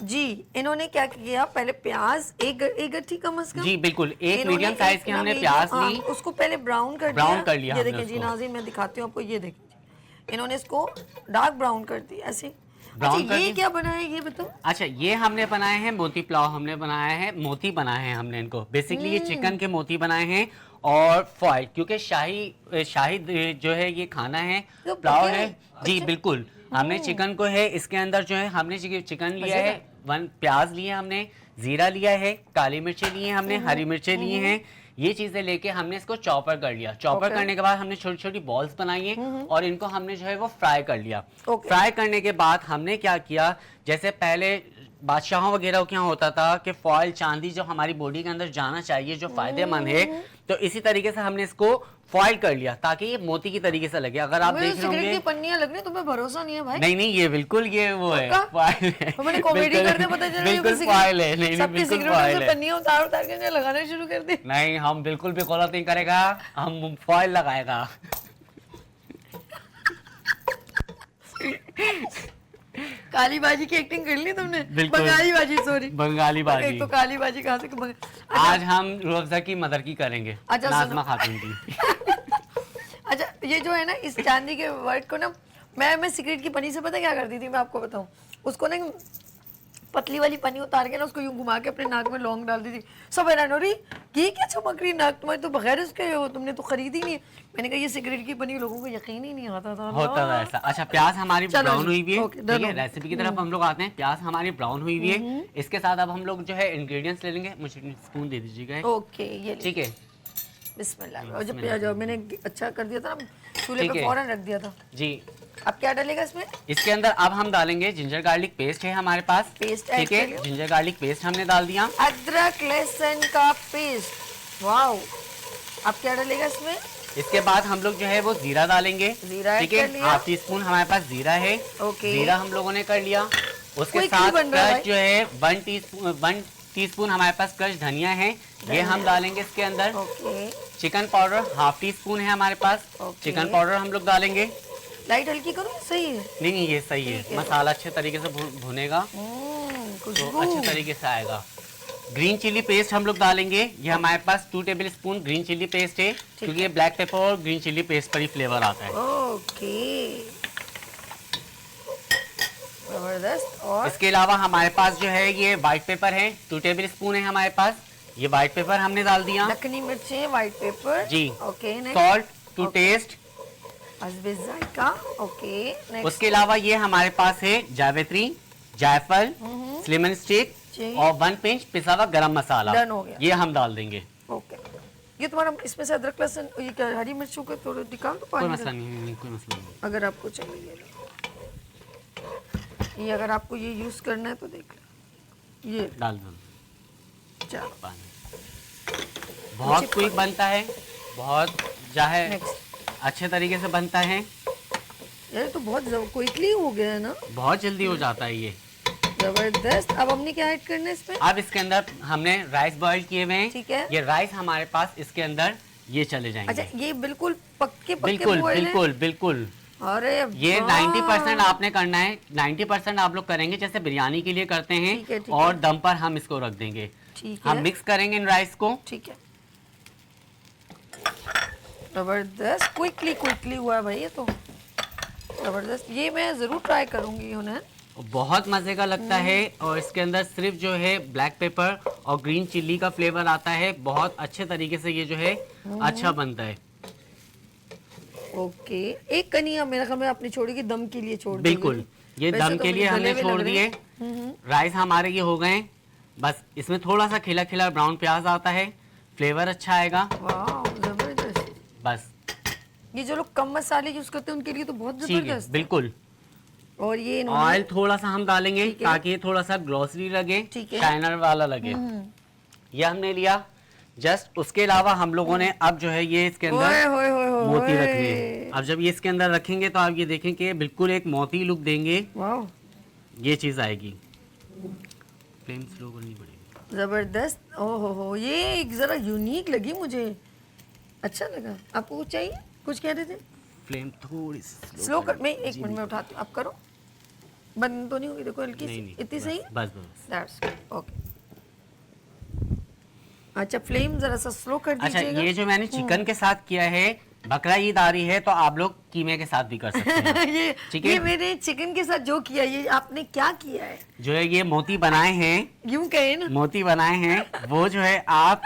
जी, इन्होंने क्या किया? पहले प्याज एक गट्ठी कम से कम। जी बिल्कुल, एक इन्होंने मीडियम साइज की ना हमने मीडियम- प्याज हाँ, ली। उसको पहले ब्राउन कर ब्राउन दिया। कर लिया ये हमने देखिए जी उसको। नाज़रीन, मैं दिखाती हूँ आपको, ये देखिए इन्होंने इसको डार्क ब्राउन कर दिया ऐसे। ब्राउन अच्छा, कर ये दिया। क्या बना है ये बताओ? अच्छा, ये हमने बनाए हैं मोती पुलाव, हमने बनाया है मोती बनाए हैं हमने इनको। बेसिकली ये चिकन के मोती बनाए हैं और फॉइल, क्योंकि शाही जो है ये खाना है, तो पुलाव पके है। हैं। जी अच्छा। बिल्कुल, हमने चिकन को है, इसके अंदर जो है हमने चिकन लिया है, 1 प्याज लिया हमने, जीरा लिया है, काली मिर्चें ली हैं हमने, हरी मिर्चें ली हैं। ये चीजें लेके हमने इसको चॉपर कर लिया। Chopper okay. करने के बाद हमने छोटी छोटी बॉल्स बनाई हैं और इनको हमने जो है वो फ्राई कर लिया। ओके। फ्राई करने के बाद हमने क्या किया, जैसे पहले बादशाहों वगैरह के यहाँ होता था कि फॉइल चांदी जो हमारी बॉडी के अंदर जाना चाहिए, जो फायदेमंद है, तो इसी तरीके से हमने इसको फॉइल कर लिया ताकि ये मोती की तरीके से लगे। अगर आप मुझे देख रहे सिगरेट की होंगे, पन्नियां लग रही हैं, तुम्हें भरोसा नहीं है भाई? नहीं नहीं, ये बिल्कुल ये वो है पक्का? फॉइल है। तो मैंने कॉमेडी बिल्कुल- करते पता चला बिल्कुल फॉइल है। नहीं नहीं, सबकी बिल्कुल सिगरेटों फॉइल से है। पन्नियां उतार उतार के लगाना शुरू कर दी। नहीं, हम बिल्कुल भी गलत नहीं करेगा, हम फॉइल लगाएगा। काली बाजी की एक्टिंग कर ली तुमने? बिल्कुल। बंगाली बाजी, सॉरी। बंगाली बाजी। एक तो काली बाजी कहाँ से आज हम रोज़ा की मदर की करेंगे, अच्छा, नाज़मा सुनो। खातून की। अच्छा, ये जो है ना, इस चांदी के वर्क को ना, मैं सिगरेट की पन्नी से पता क्या करती थी, मैं आपको बताऊं, उसको ना पतली वाली पन्नी उतार के ना उसको यूं घुमा के अपने नाक में लौंग डाल दी थी। सब हैरान हो रही, ये क्या चमक रही नाक तुम्हारी, तो बगैर इसके हो, तुमने तो खरीदी नहीं है। मैंने कहा ये सिगरेट की पन्नी, लोगों को यकीन ही नहीं आता था। होता था ऐसा। अच्छा, प्याज हमारी चलो ब्राउन जी, हुई हुई है, ओके, ठीक डन है। हो। रेसिपी की तरफ हम लोग आते हैं। प्याज हमारी ब्राउन हुई हुई है, इसके साथ अब हम लोग जो है इंग्रेडिएंट्स ले लेंगे। मुझे स्पून दे दीजिएगा, ओके, ये ले। ठीक है। बिस्मिल्लाह। और जब प्याज मैंने अच्छा कर दिया था ना, चूल्हे ठीक पे है। फौरन रख दिया था। जी, अब क्या डालेगा इसमें? इसके अंदर अब हम डालेंगे जिंजर गार्लिक पेस्ट है हमारे पास, पेस्ट ठीक ऐड कर लियो। है। जिंजर गार्लिक पेस्ट हमने डाल दिया। अदरक लहसुन का पेस्ट, वाओ। अब क्या डालेगा इसमें? इसके बाद हम लोग जो है वो जीरा डालेंगे, जीरा ठीक ऐड है। कर लिया। 1/2 टीस्पून हमारे पास जीरा है, ओके। जीरा हम लोगों ने कर लिया। उसके क्विकली साथ बन रहा है क्रश जो है 1 टीस्पून हमारे पास क्रश धनिया है, ये हम डालेंगे इसके अंदर। ओके। चिकन पाउडर 1/2 टीस्पून है हमारे पास, ओके। चिकन पाउडर हम लोग डालेंगे। लाइट हल्की करो, सही है। नहीं नहीं, ये सही है, ठीक है। मसाला अच्छे तरीके से भुनेगा तो खुशबू। अच्छे तरीके से आएगा। ग्रीन चिल्ली पेस्ट हम लोग डालेंगे, ये हमारे पास 2 table spoon green chilli paste है, क्योंकि ये ब्लैक पेपर और ग्रीन चिल्ली पेस्ट पर ही फ्लेवर आता है। ओके, जबरदस्त। और इसके अलावा हमारे पास जो है ये व्हाइट पेपर है, 2 टेबल स्पून है हमारे पास, ये व्हाइट पेपर हमने डाल दिया। दक्कनी मिर्चें, व्हाइट पेपर। जी। Okay, salt to okay. Taste. हस्बे जायका। Okay, next. उसके अलावा ये हमारे पास है जावित्री, जायफल, सिनेमन स्टिक जी। और 1 पिंच पिसा हुआ गरम मसाला, डन हो गया। ये हम डाल देंगे। ओके, ये तुम्हारा इसमें से अदरक लहसुन, ये क्या हरी मिर्चों को थोड़ा निकाल दो कोई पानी मसला से। नहीं, कोई मसला नहीं। अगर आपको चाहिए ये अगर आपको ये यूज करना है तो देख लो, ये डाल दो चलो। पानी। बहुत क्विक बनता है, बहुत चाहे नेक्स्ट। अच्छे तरीके से बनता है, यार तो बहुत क्विकली हो गया है ना। बहुत जल्दी हो जाता है ये। जबरदस्त। अब हमने क्या ऐड करना है इसमें? अब इसके अंदर हमने राइस बॉईल किए हुए हैं। ठीक है। ये राइस हमारे पास इसके अंदर ये चले जाएंगे। अच्छा, ये बिल्कुल पक्के बिल्कुल boil हैं? बिल्कुल बिल्कुल। अरे ये वाह। 90% आपने करना है, 90% आप लोग करेंगे जैसे बिरयानी के लिए करते हैं। ठीक है, ठीक और है। दम पर हम इसको रख देंगे। ठीक हम है। मिक्स करेंगे इन राइस को। ठीक है, जबरदस्त। क्विकली हुआ है भाई ये तो, जबरदस्त। ये मैं जरूर ट्राई करूंगी हुनैन। बहुत मजे का लगता है और इसके अंदर सिर्फ जो है ब्लैक पेपर और ग्रीन चिल्ली का फ्लेवर आता है। बहुत अच्छे तरीके से ये जो है अच्छा बनता है। ओके, एक कनिया मेरा ख्याल में आपने छोड़ी कि दम के लिए छोड़ दी बिल्कुल, होगी। ये वैसे दम तो के मुझे लिए गले हमने हुए छोड़ लग रहे दिए। हैं। राइस हमारे ये हो गए। बस इसमें थोड़ा सा खिला खिला ब्राउन प्याज आता है, फ्लेवर अच्छा आएगा। वाह, जबरदस्त। बस ये जो लोग कम मसाले यूज करते हैं उनके लिए तो बहुत ठीक है, जबरदस्त। बिल्कुल। और ये इन्होंने ऑयल थोड़ा सा हम डालेंगे ठीक है। ताकि ये थोड़ा सा ग्लॉसरी लगे, ठीक है। शाइनर वाला लगे। ये हमने लिया। जस्ट उसके अलावा हम लोगों ने अब जो है ये इसके ओए अंदर होए होए होए मोती होए। रखनी है। अब जब ये इसके अंदर रखेंगे तो आप ये देखें कि बिल्कुल एक मोती लुक देंगे। वाह, ये चीज आएगी। फ्लेम स्लो करनी पड़ेगी। जबरदस्त। ओहो हो, ये एक जरा यूनिक लगी मुझे, अच्छा लगा। आपको कुछ चाहिए? कुछ कह रहे थे? फ्लेम थोड़ी स्लो कर, मैं एक मिनट में उठाती हूँ, आप करो। बंद तो नहीं होगी? देखो हल्की सी, इतनी सही। बस बस। That's okay. अच्छा, फ्लेम जरा सा स्लो कर अच्छा, दीजिएगा। ये जो मैंने चिकन के साथ किया है, बकरा ईद आ रही है तो आप लोग कीमे के साथ भी कर सकते हैं। ये ठीक है। ये मैंने चिकन के साथ जो किया, ये आपने क्या किया है? जो है ये मोती बनाए हैं, यूं कहे ना। मोती बनाए हैं, वो जो है आप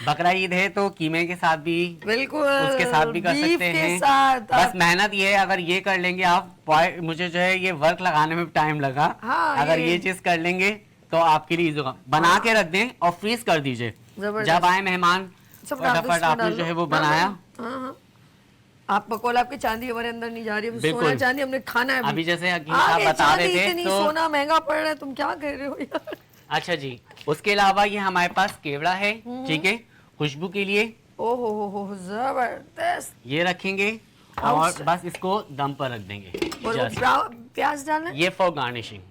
बकरा ईद है तो कीमे के साथ भी, बिल्कुल, उसके साथ भी कर बीफ सकते के हैं। साथ बस आप- मेहनत ये है, अगर ये कर लेंगे आप, मुझे जो है ये वर्क लगाने में टाइम लगा। हाँ, अगर ये- ये चीज कर लेंगे तो आपके लिए easy होगा। बना के रख दें और फ्रीज कर दीजिए। जबरदस्त। जब आए मेहमान सब डाल दो, फटाफट इसमें आपने डाल जो दो। है वो हाँ, बनाया। हाँ, हाँ। आप बकौल, आपकी चांदी हमारे अंदर नहीं जा रही है, बिल्कुल। सोना चांदी हमने खाना है अभी जैसे हकीम आगे साहब बता चांदी रहे थे इतनी तो सोना महंगा पड़ रहा है, तुम क्या कह रहे हो यार? अच्छा जी, उसके अलावा ये हमारे पास केवड़ा है, ठीक है, खुशबू के लिए ओहो हो, जबरदस्त। ये रखेंगे और बस इसको दम पर रख देंगे। और वो Just। प्याज डालना है? ये फॉर गार्निशिंग।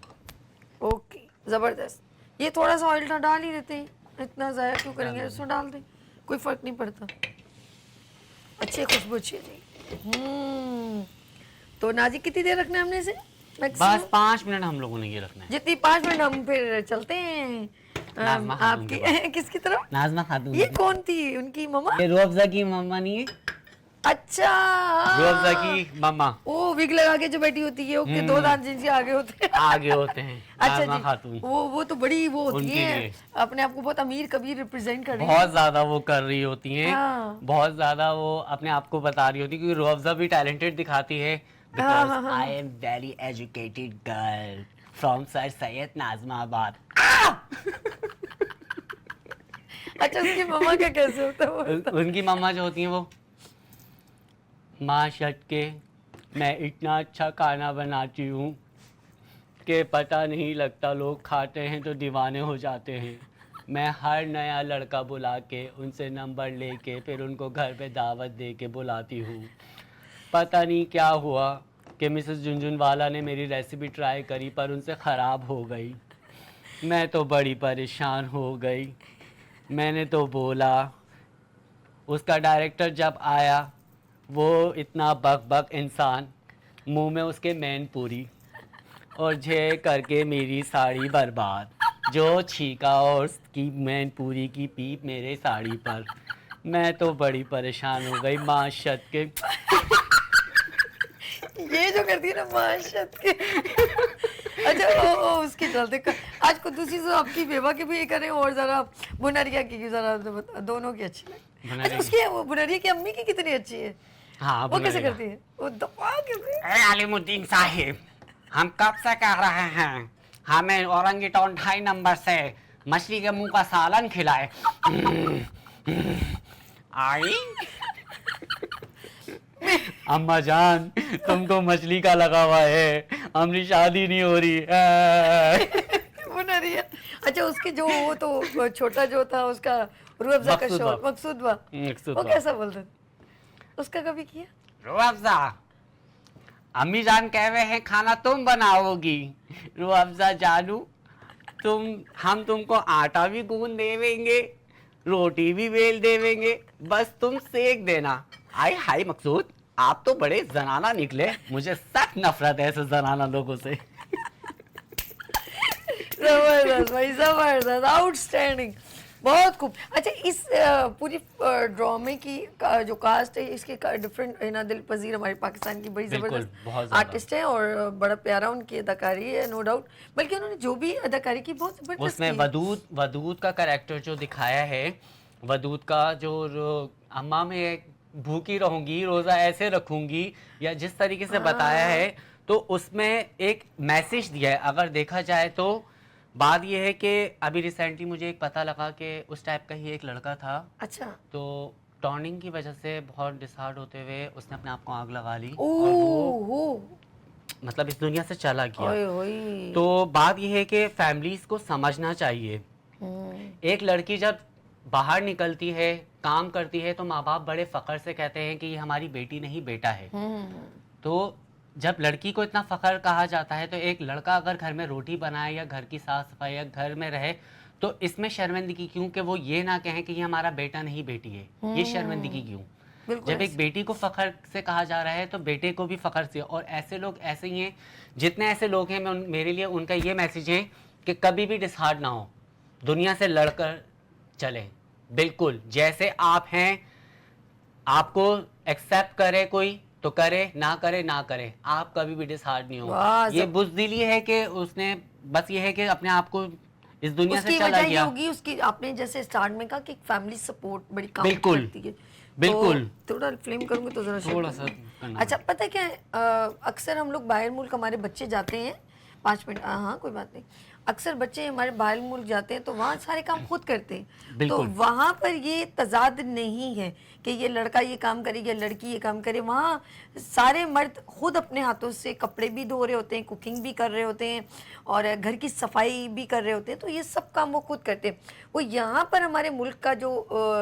ओके, जबरदस्त। ये थोड़ा सा ऑयल डाल ही देते हैं, इतना ज़ाया क्यों करेंगे, इसमें डाल दें, कोई फर्क नहीं पड़ता। अच्छी खुशबू अच्छी है जी। तो नाजी कितनी देर रखना है हमने इसे? Maximum? बस 5 मिनट हम लोगों ने ये रखना है। जितनी 5 मिनट हम फिर चलते हैं नाज़मा खातून के आपकी किसकी तरफ? नाज़मा खातून। ये कौन थी? उनकी मम्मा? ये रूह अफ़ज़ा की मम्मा नहीं है, अच्छा, रूह अफ़ज़ा की मम्मा वो विग लगा के जो बैठी होती है, उसके 2 दांत जिनसे आगे होते हैं। आगे होते हैं। अच्छा नाज़मा जी, खातून वो तो बड़ी वो होती उनके है, लिए। अपने आप को बहुत अमीर कबीर रिप्रेजेंट कर रही है। बहुत ज्यादा वो कर रही होती हैं। हाँ। बहुत ज्यादा वो अपने आप को बता रही होती है, क्योंकि रूह अफ़ज़ा भी टैलेंटेड दिखाती है। हाँ, हाँ, हाँ। I am very educated girl from sir Syed Nazamabad. अच्छा, उसकी मम्मा का कैसे होता है वो? उनकी मम्मा जो होती हैं वो, माँ शट के मैं इतना अच्छा खाना बनाती हूँ कि पता नहीं लगता, लोग खाते हैं तो दीवाने हो जाते हैं। मैं हर नया लड़का बुला के उनसे नंबर लेके फिर उनको घर पे दावत दे के बुलाती हूँ। पता नहीं क्या हुआ कि मिसेस झुनझुनवाला ने मेरी रेसिपी ट्राई करी पर उनसे ख़राब हो गई। मैं तो बड़ी परेशान हो गई। मैंने तो बोला, उसका डायरेक्टर जब आया, वो इतना बक बक इंसान, मुंह में उसके मैन पूरी और झे करके मेरी साड़ी बर्बाद, जो छीका और उसकी मैन पूरी की पीप मेरे साड़ी पर। मैं तो बड़ी परेशान हो गई। माशत के ये जो करती है ना माशत के। अच्छा, उसके चलते आज को दूसरी से आपकी बेवा के भी ये करें और जरा बुनरिया की जरा दोनों की अच्छी लगे। बुनरिया अच्छा, उसकी वो बुनरिया की अम्मी की कितनी अच्छी है? हाँ, वो कैसे बुनरिया। करती है? वो दबा के आलिमुद्दीन साहिब, हम कब से कह रहे हैं हमें औरंगीटॉन 2.5 नंबर से मछली के मुंह का सालन खिलाए। आई अम्मा जान, तुमको मछली का लगा हुआ है, हमारी शादी नहीं हो रही है। बुनरिया। अच्छा, उसके जो वो तो छोटा जो था उसका रूह अफ़ज़ा का शौहर मकसूदवा, वो मकसूदवा। कैसा बोलते थे? उसका कभी किया? रूह अफ़ज़ा, अम्मी जान कह रहे हैं खाना तुम बनाओगी, रूह अफ़ज़ा जानू हम तुमको आटा भी गूंद देवेंगे, रोटी भी बेल देवेंगे, बस तुम सेक देना। आए हाय मकसूद, आप तो बड़े जनाना निकले, मुझे सख्त नफरत है ऐसे जनाना लोगों से। जबरदस्त भाई, जबरदस्त, आउटस्टैंडिंग, बहुत खूब। अच्छा, इस पूरी ड्रामे की जो कास्ट है, इसके डिफरेंट हिना दिल पजीर हमारे पाकिस्तान की बड़ी बिल्कुल, बहुत जबरदस्त ज़्यादा। आर्टिस्ट है और बड़ा प्यारा उनकी अदाकारी है, नो डाउट। बल्कि उन्होंने जो भी अदाकारी की बहुत जबरदस्त उसमें की। वदूद का कैरेक्टर जो दिखाया है, वदूद का जो अम्मा में भूखी रहूंगी, रोज़ा ऐसे रखूंगी, या जिस तरीके से बताया है, तो उसमें एक मैसेज दिया है। अगर देखा जाए तो बात यह है कि अभी रिसेंटली मुझे एक पता लगा कि उस टाइप का ही एक लड़का था, अच्छा, तो टॉर्निंग की वजह से बहुत डिसहार्ड होते हुए उसने अपने आप को आग लगा ली ओ और वो हो, मतलब इस दुनिया से चला गया। ओए ओए। तो बात यह है कि फैमिलीज को समझना चाहिए, एक लड़की जब बाहर निकलती है, काम करती है, तो माँ बाप बड़े फख्र से कहते हैं कि ये हमारी बेटी नहीं बेटा है। तो जब लड़की को इतना फख्र कहा जाता है, तो एक लड़का अगर घर में रोटी बनाए या घर की साफ सफाई या घर में रहे, तो इसमें शर्मिंदगी क्यों कि वो ये ना कहें कि ये हमारा बेटा नहीं बेटी है, ये शर्मिंदगी क्यों? बिल्कुल जब एक बेटी को फख्र से कहा जा रहा है, तो बेटे को भी फख्र से। और ऐसे लोग ऐसे ही हैं, जितने ऐसे लोग हैं, मेरे लिए उनका ये मैसेज है कि कभी भी डिसहार्ड ना हो, दुनिया से लड़कर चलें, बिल्कुल जैसे आप हैं। आपको एक्सेप्ट करे कोई तो करे, ना करे ना करे, आप कभी भी डिसहार्ड नहीं वाह, हो। ये बुज़दिली है कि उसने बस ये है कि अपने आप को इस दुनिया से उसकी चला वजह ये गया। होगी उसकी, आपने जैसे स्टार्ट में कहा कि फैमिली सपोर्ट बड़ी काम बिल्कुल, करती है। बिल्कुल। तो थोड़ा फ्लेम करूंगी तो जरा थोड़ा शेक सा करूंगी। करना। अच्छा, पता है क्या है, अक्सर हम लोग बाहर मुल्क, हमारे बच्चे जाते हैं, 5 मिनट, हाँ कोई बात नहीं, अक्सर बच्चे हमारे बाहर मुल्क जाते हैं तो वहाँ सारे काम खुद करते हैं, तो बिल्कुल। वहाँ पर ये तजाद नहीं है कि ये लड़का ये काम करे या लड़की ये काम करे। वहाँ सारे मर्द खुद अपने हाथों से कपड़े भी धो रहे होते हैं, कुकिंग भी कर रहे होते हैं और घर की सफाई भी कर रहे होते हैं, तो ये सब काम वो खुद करते हैं। वो यहाँ पर हमारे मुल्क का जो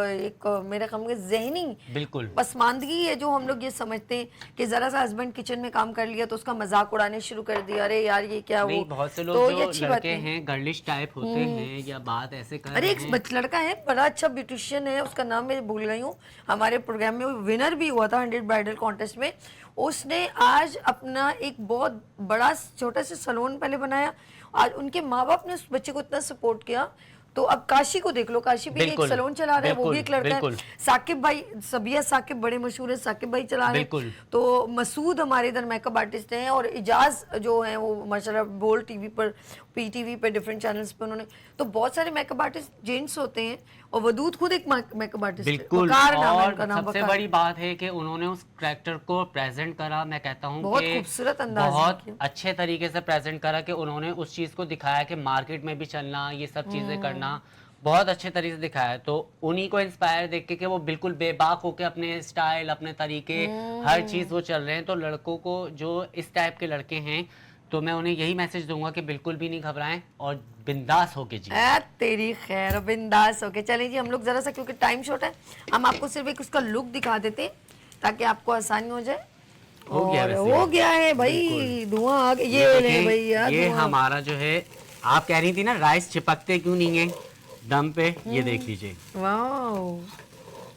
एक मेरे ख्याल में ज़हनी बिल्कुल पसमानदगी है, जो हम लोग ये समझते हैं कि ज़रा सा हस्बैंड किचन में काम कर लिया तो उसका मजाक उड़ाने शुरू कर दिया, अरे यार ये क्या नहीं, वो। बहुत से तो लोग ये जो अच्छी बात लड़के नहीं। हैं गर्लिश टाइप होते हैं या बात ऐसे कर अरे रहे एक हैं। लड़का है, बड़ा अच्छा ब्यूटिशियन है, उसका नाम मैं भूल गई हूँ, हमारे प्रोग्राम में विनर भी हुआ था 100 ब्राइडल कॉन्टेस्ट में। उसने आज अपना एक बहुत बड़ा छोटा सा सैलून पहले बनाया, आज उनके माँ बाप ने उस बच्चे को इतना सपोर्ट किया। तो अब काशी को देख लो, काशी भी एक बिल्कुल, सैलून चला रहा है, वो भी एक लड़का है। बिल्कुल। साकिब भाई, सबिया साकिब बड़े मशहूर है, साकिब भाई चला रहे बिल्कुल। हैं। तो मसूद हमारे इधर मेकअप आर्टिस्ट हैं, और इजाज जो है वो माशाल्लाह बोल टीवी पर, पीटीवी पे, डिफरेंट चैनल्स पे उन्होंने, तो बहुत सारे मेकअप आर्टिस्ट जेंट्स होते हैं, और वदूद खुद एक मेकअप आर्टिस्ट है, बिल्कुल। वकार नाम है और उनका, नाम सबसे वकार। बड़ी बात है कि उन्होंने उस कैरेक्टर को प्रेजेंट करा, मैं कहता हूँ बहुत कि खूबसूरत अंदाज में बहुत किया। अच्छे तरीके से प्रेजेंट करा कि उन्होंने उस चीज़ को दिखाया कि मार्केट में भी चलना, ये सब चीज़ें करना बहुत अच्छे तरीके से दिखाया है। तो उन्हीं को इंस्पायर देख के कि वो बिल्कुल बेबाक होके अपने स्टाइल, अपने तरीके, हर चीज़ वो चल रहे हैं। तो लड़कों को जो इस टाइप के लड़के हैं, तो मैं उन्हें यही मैसेज दूंगा कि बिल्कुल भी नहीं घबराएं और बिंदास होके जी। तेरी खैर, बिंदास होके चलें जी। हम लोग जरा सा, क्योंकि टाइम शॉर्ट है, हम आपको सिर्फ एक उसका लुक दिखा देते हैं ताकि आपको आसानी हो जाए। हो गया और वैसे। हो गया है भाई, धुआं आ गया, ये ले देखें, भैया ये धुआं। हमारा जो है, आप कह रही थी ना राइस चिपकते क्यों नहीं है दम पे, ये देख लीजिए। वाह,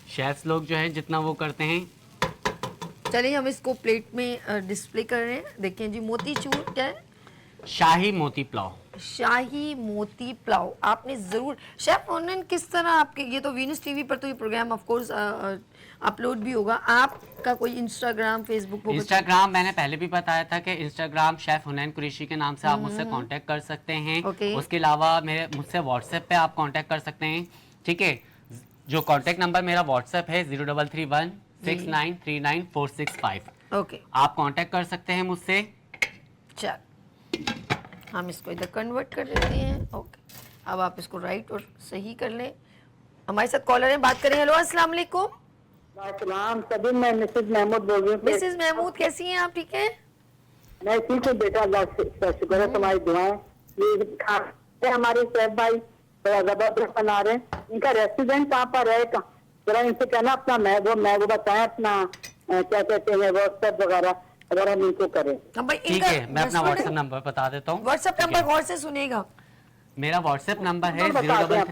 शेफ्स लोग जो है जितना वो करते हैं। चलिए हम इसको प्लेट में डिस्प्ले कर रहे हैं। देखिए जी, मोती चूर क्या है, शाही मोती पुलाव। शाही मोती पुलाव। आपने जरूर शेफ ऑनलाइन किस तरह आपके, ये तो वीनस टीवी पर तो ये प्रोग्राम ऑफ कोर्स अपलोड भी होगा, आपका कोई इंस्टाग्राम, फेसबुक? इंस्टाग्राम मैंने पहले भी बताया था कि इंस्टाग्राम शेफ हुनैन कुरैशी के नाम से आप मुझसे कांटेक्ट कर सकते हैं। Okay. उसके अलावा मेरे मुझसे व्हाट्सएप पे आप कांटेक्ट कर सकते हैं, ठीक है। जो कांटेक्ट नंबर मेरा व्हाट्सएप है 0331 6939 ओके, आप कांटेक्ट कर सकते हैं मुझसे। चल हम इसको इधर कन्वर्ट कर देते हैं। ओके, अब आप इसको राइट और सही कर लें। हमारे साथ कॉलर हैं, बात करें। हेलो, अस्सलाम वालेकुम। सलाम सभी, मैं मिसेज महमूद बोल रही हूँ। मिसेज महमूद, कैसी हैं आप? ठीक है। मैं ठीक हूँ बेटा, अल्लाह से शुक्र है, तुम्हारी दुआएं। ये खाते हमारे शेफ भाई बड़ा जबरदस्त बना रहे हैं। इनका रेस्टोरेंट कहाँ पर है? जरा इनसे कहना अपना मैं वो बताएं अपना क्या कहते हैं व्हाट्सएप वगैरह, अगर हम इनको करें। हाँ भाई, ठीक है, मैं अपना व्हाट्सएप नंबर बता देता हूँ। व्हाट्सएप ठीक नंबर है। गौर से सुनिएगा। मेरा व्हाट्सएप नंबर है नंबर बता दें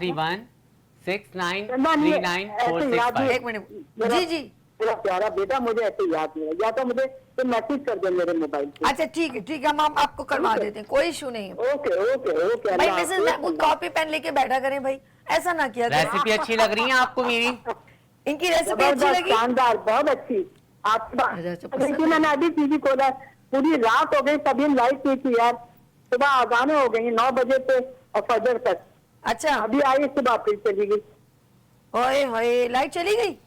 0331 चंदा, नहीं, ऐसे याद 693945। एक मिनट। मेरा- जी जी, मेरा प्यारा बेटा, मुझे ऐसे याद नहीं है, या तो मुझे तो मैसेज कर दे मेरे मोबाइल पे। अच्छा ठीक है ठीक है, हम आपको करवा देते हैं, कोई इशू नहीं है। Okay okay okay. भाई अल्लाह मिसेज हाफिज। महमूद कॉपी पेन लेके बैठा करें भाई, ऐसा ना किया करें। रेसिपी अच्छी लग रही है आपको मेरी? इनकी रेसिपी अच्छी जबरदस्त, लगी? शानदार, बहुत अच्छी। आपकी बात अच्छा, देखिए, मैंने अभी टीवी खोला, पूरी रात हो गई, सभी लाइट नहीं थी यार। सुबह अजानें हो गई 9 बजे से और फजर तक। अच्छा, अभी आई, सुबह फिर चली गई। ओए होए, लाइट चली गई?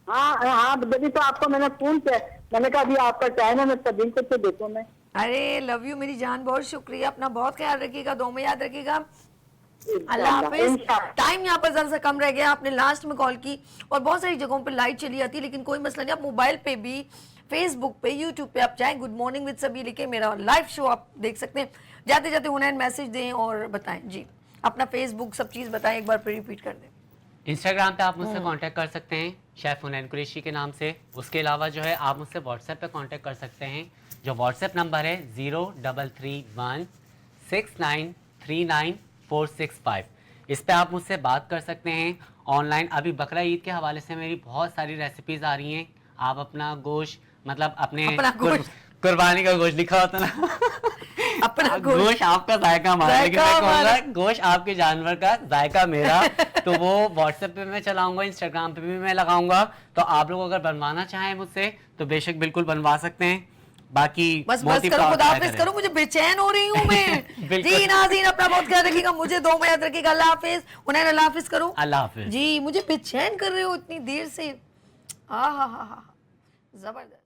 हाँ हाँ, जब तो आपको मैंने फोन किया, मैंने कहा अभी आपका टाइम है, मैं सभी को तो देखो मैं। अरे लव यू मेरी जान, बहुत शुक्रिया, अपना बहुत ख्याल रखिएगा, दो में याद रखिएगा। अल्लाह हाफिज। इंशाअल्लाह। टाइम यहाँ पर जरा सा कम रह गया, आपने लास्ट में कॉल की और बहुत सारी जगहों पे लाइट चली जाती है, लेकिन कोई मसला नहीं, आप मोबाइल पे भी, फेसबुक पे, यूट्यूब पे आप चाहें गुड मॉर्निंग विद सभी लिखे मेरा लाइव शो आप देख सकते हैं। जाते जाते हुनैन मैसेज दें और बताएं जी, अपना फेसबुक सब चीज़ बताएं, एक बार फिर रिपीट कर दें। इंस्टाग्राम पे आप मुझसे कांटेक्ट कर सकते हैं शेफ हुनैन कुरैशी के नाम से। उसके अलावा जो है आप मुझसे व्हाट्सएप पे कांटेक्ट कर सकते हैं, जो व्हाट्सएप नंबर है 0331 6939 इस पे आप मुझसे बात कर सकते हैं ऑनलाइन। अभी बकरा ईद के हवाले से मेरी बहुत सारी रेसिपीज आ रही हैं। आप अपना गोश्त, मतलब अपने अपना गोश्त। कुर्बानी का गोश्त लिखा होता ना अपना गोश्त। गोश्त आपका जायका हमारा, लेकिन जायका मैं कहूँगा हमारा। गोश्त आपके जानवर का, जायका मेरा। तो वो व्हाट्सएप पे मैं चलाऊंगा, इंस्टाग्राम पे भी मैं लगाऊंगा। तो आप लोग अगर बनवाना चाहें मुझसे तो बेशक बिल्कुल बनवा सकते हैं। बाकी बस बहुत बस ही करो, proud खुदा है हाफिज करें। करो, मुझे बेचैन हो रही हूँ मैं। बिल्कुल। जी नाज़रीन, अपना बहुत ख्याल रखिएगा, मुझे दो में याद रखिएगा। अल्लाह हाफिज। हुनैन अल्लाह हाफिज करो। अल्लाह हाफिज। जी, मुझे बेचैन कर रहे हो इतनी देर से। हाँ हाँ हाँ हाँ, जबरदस्त।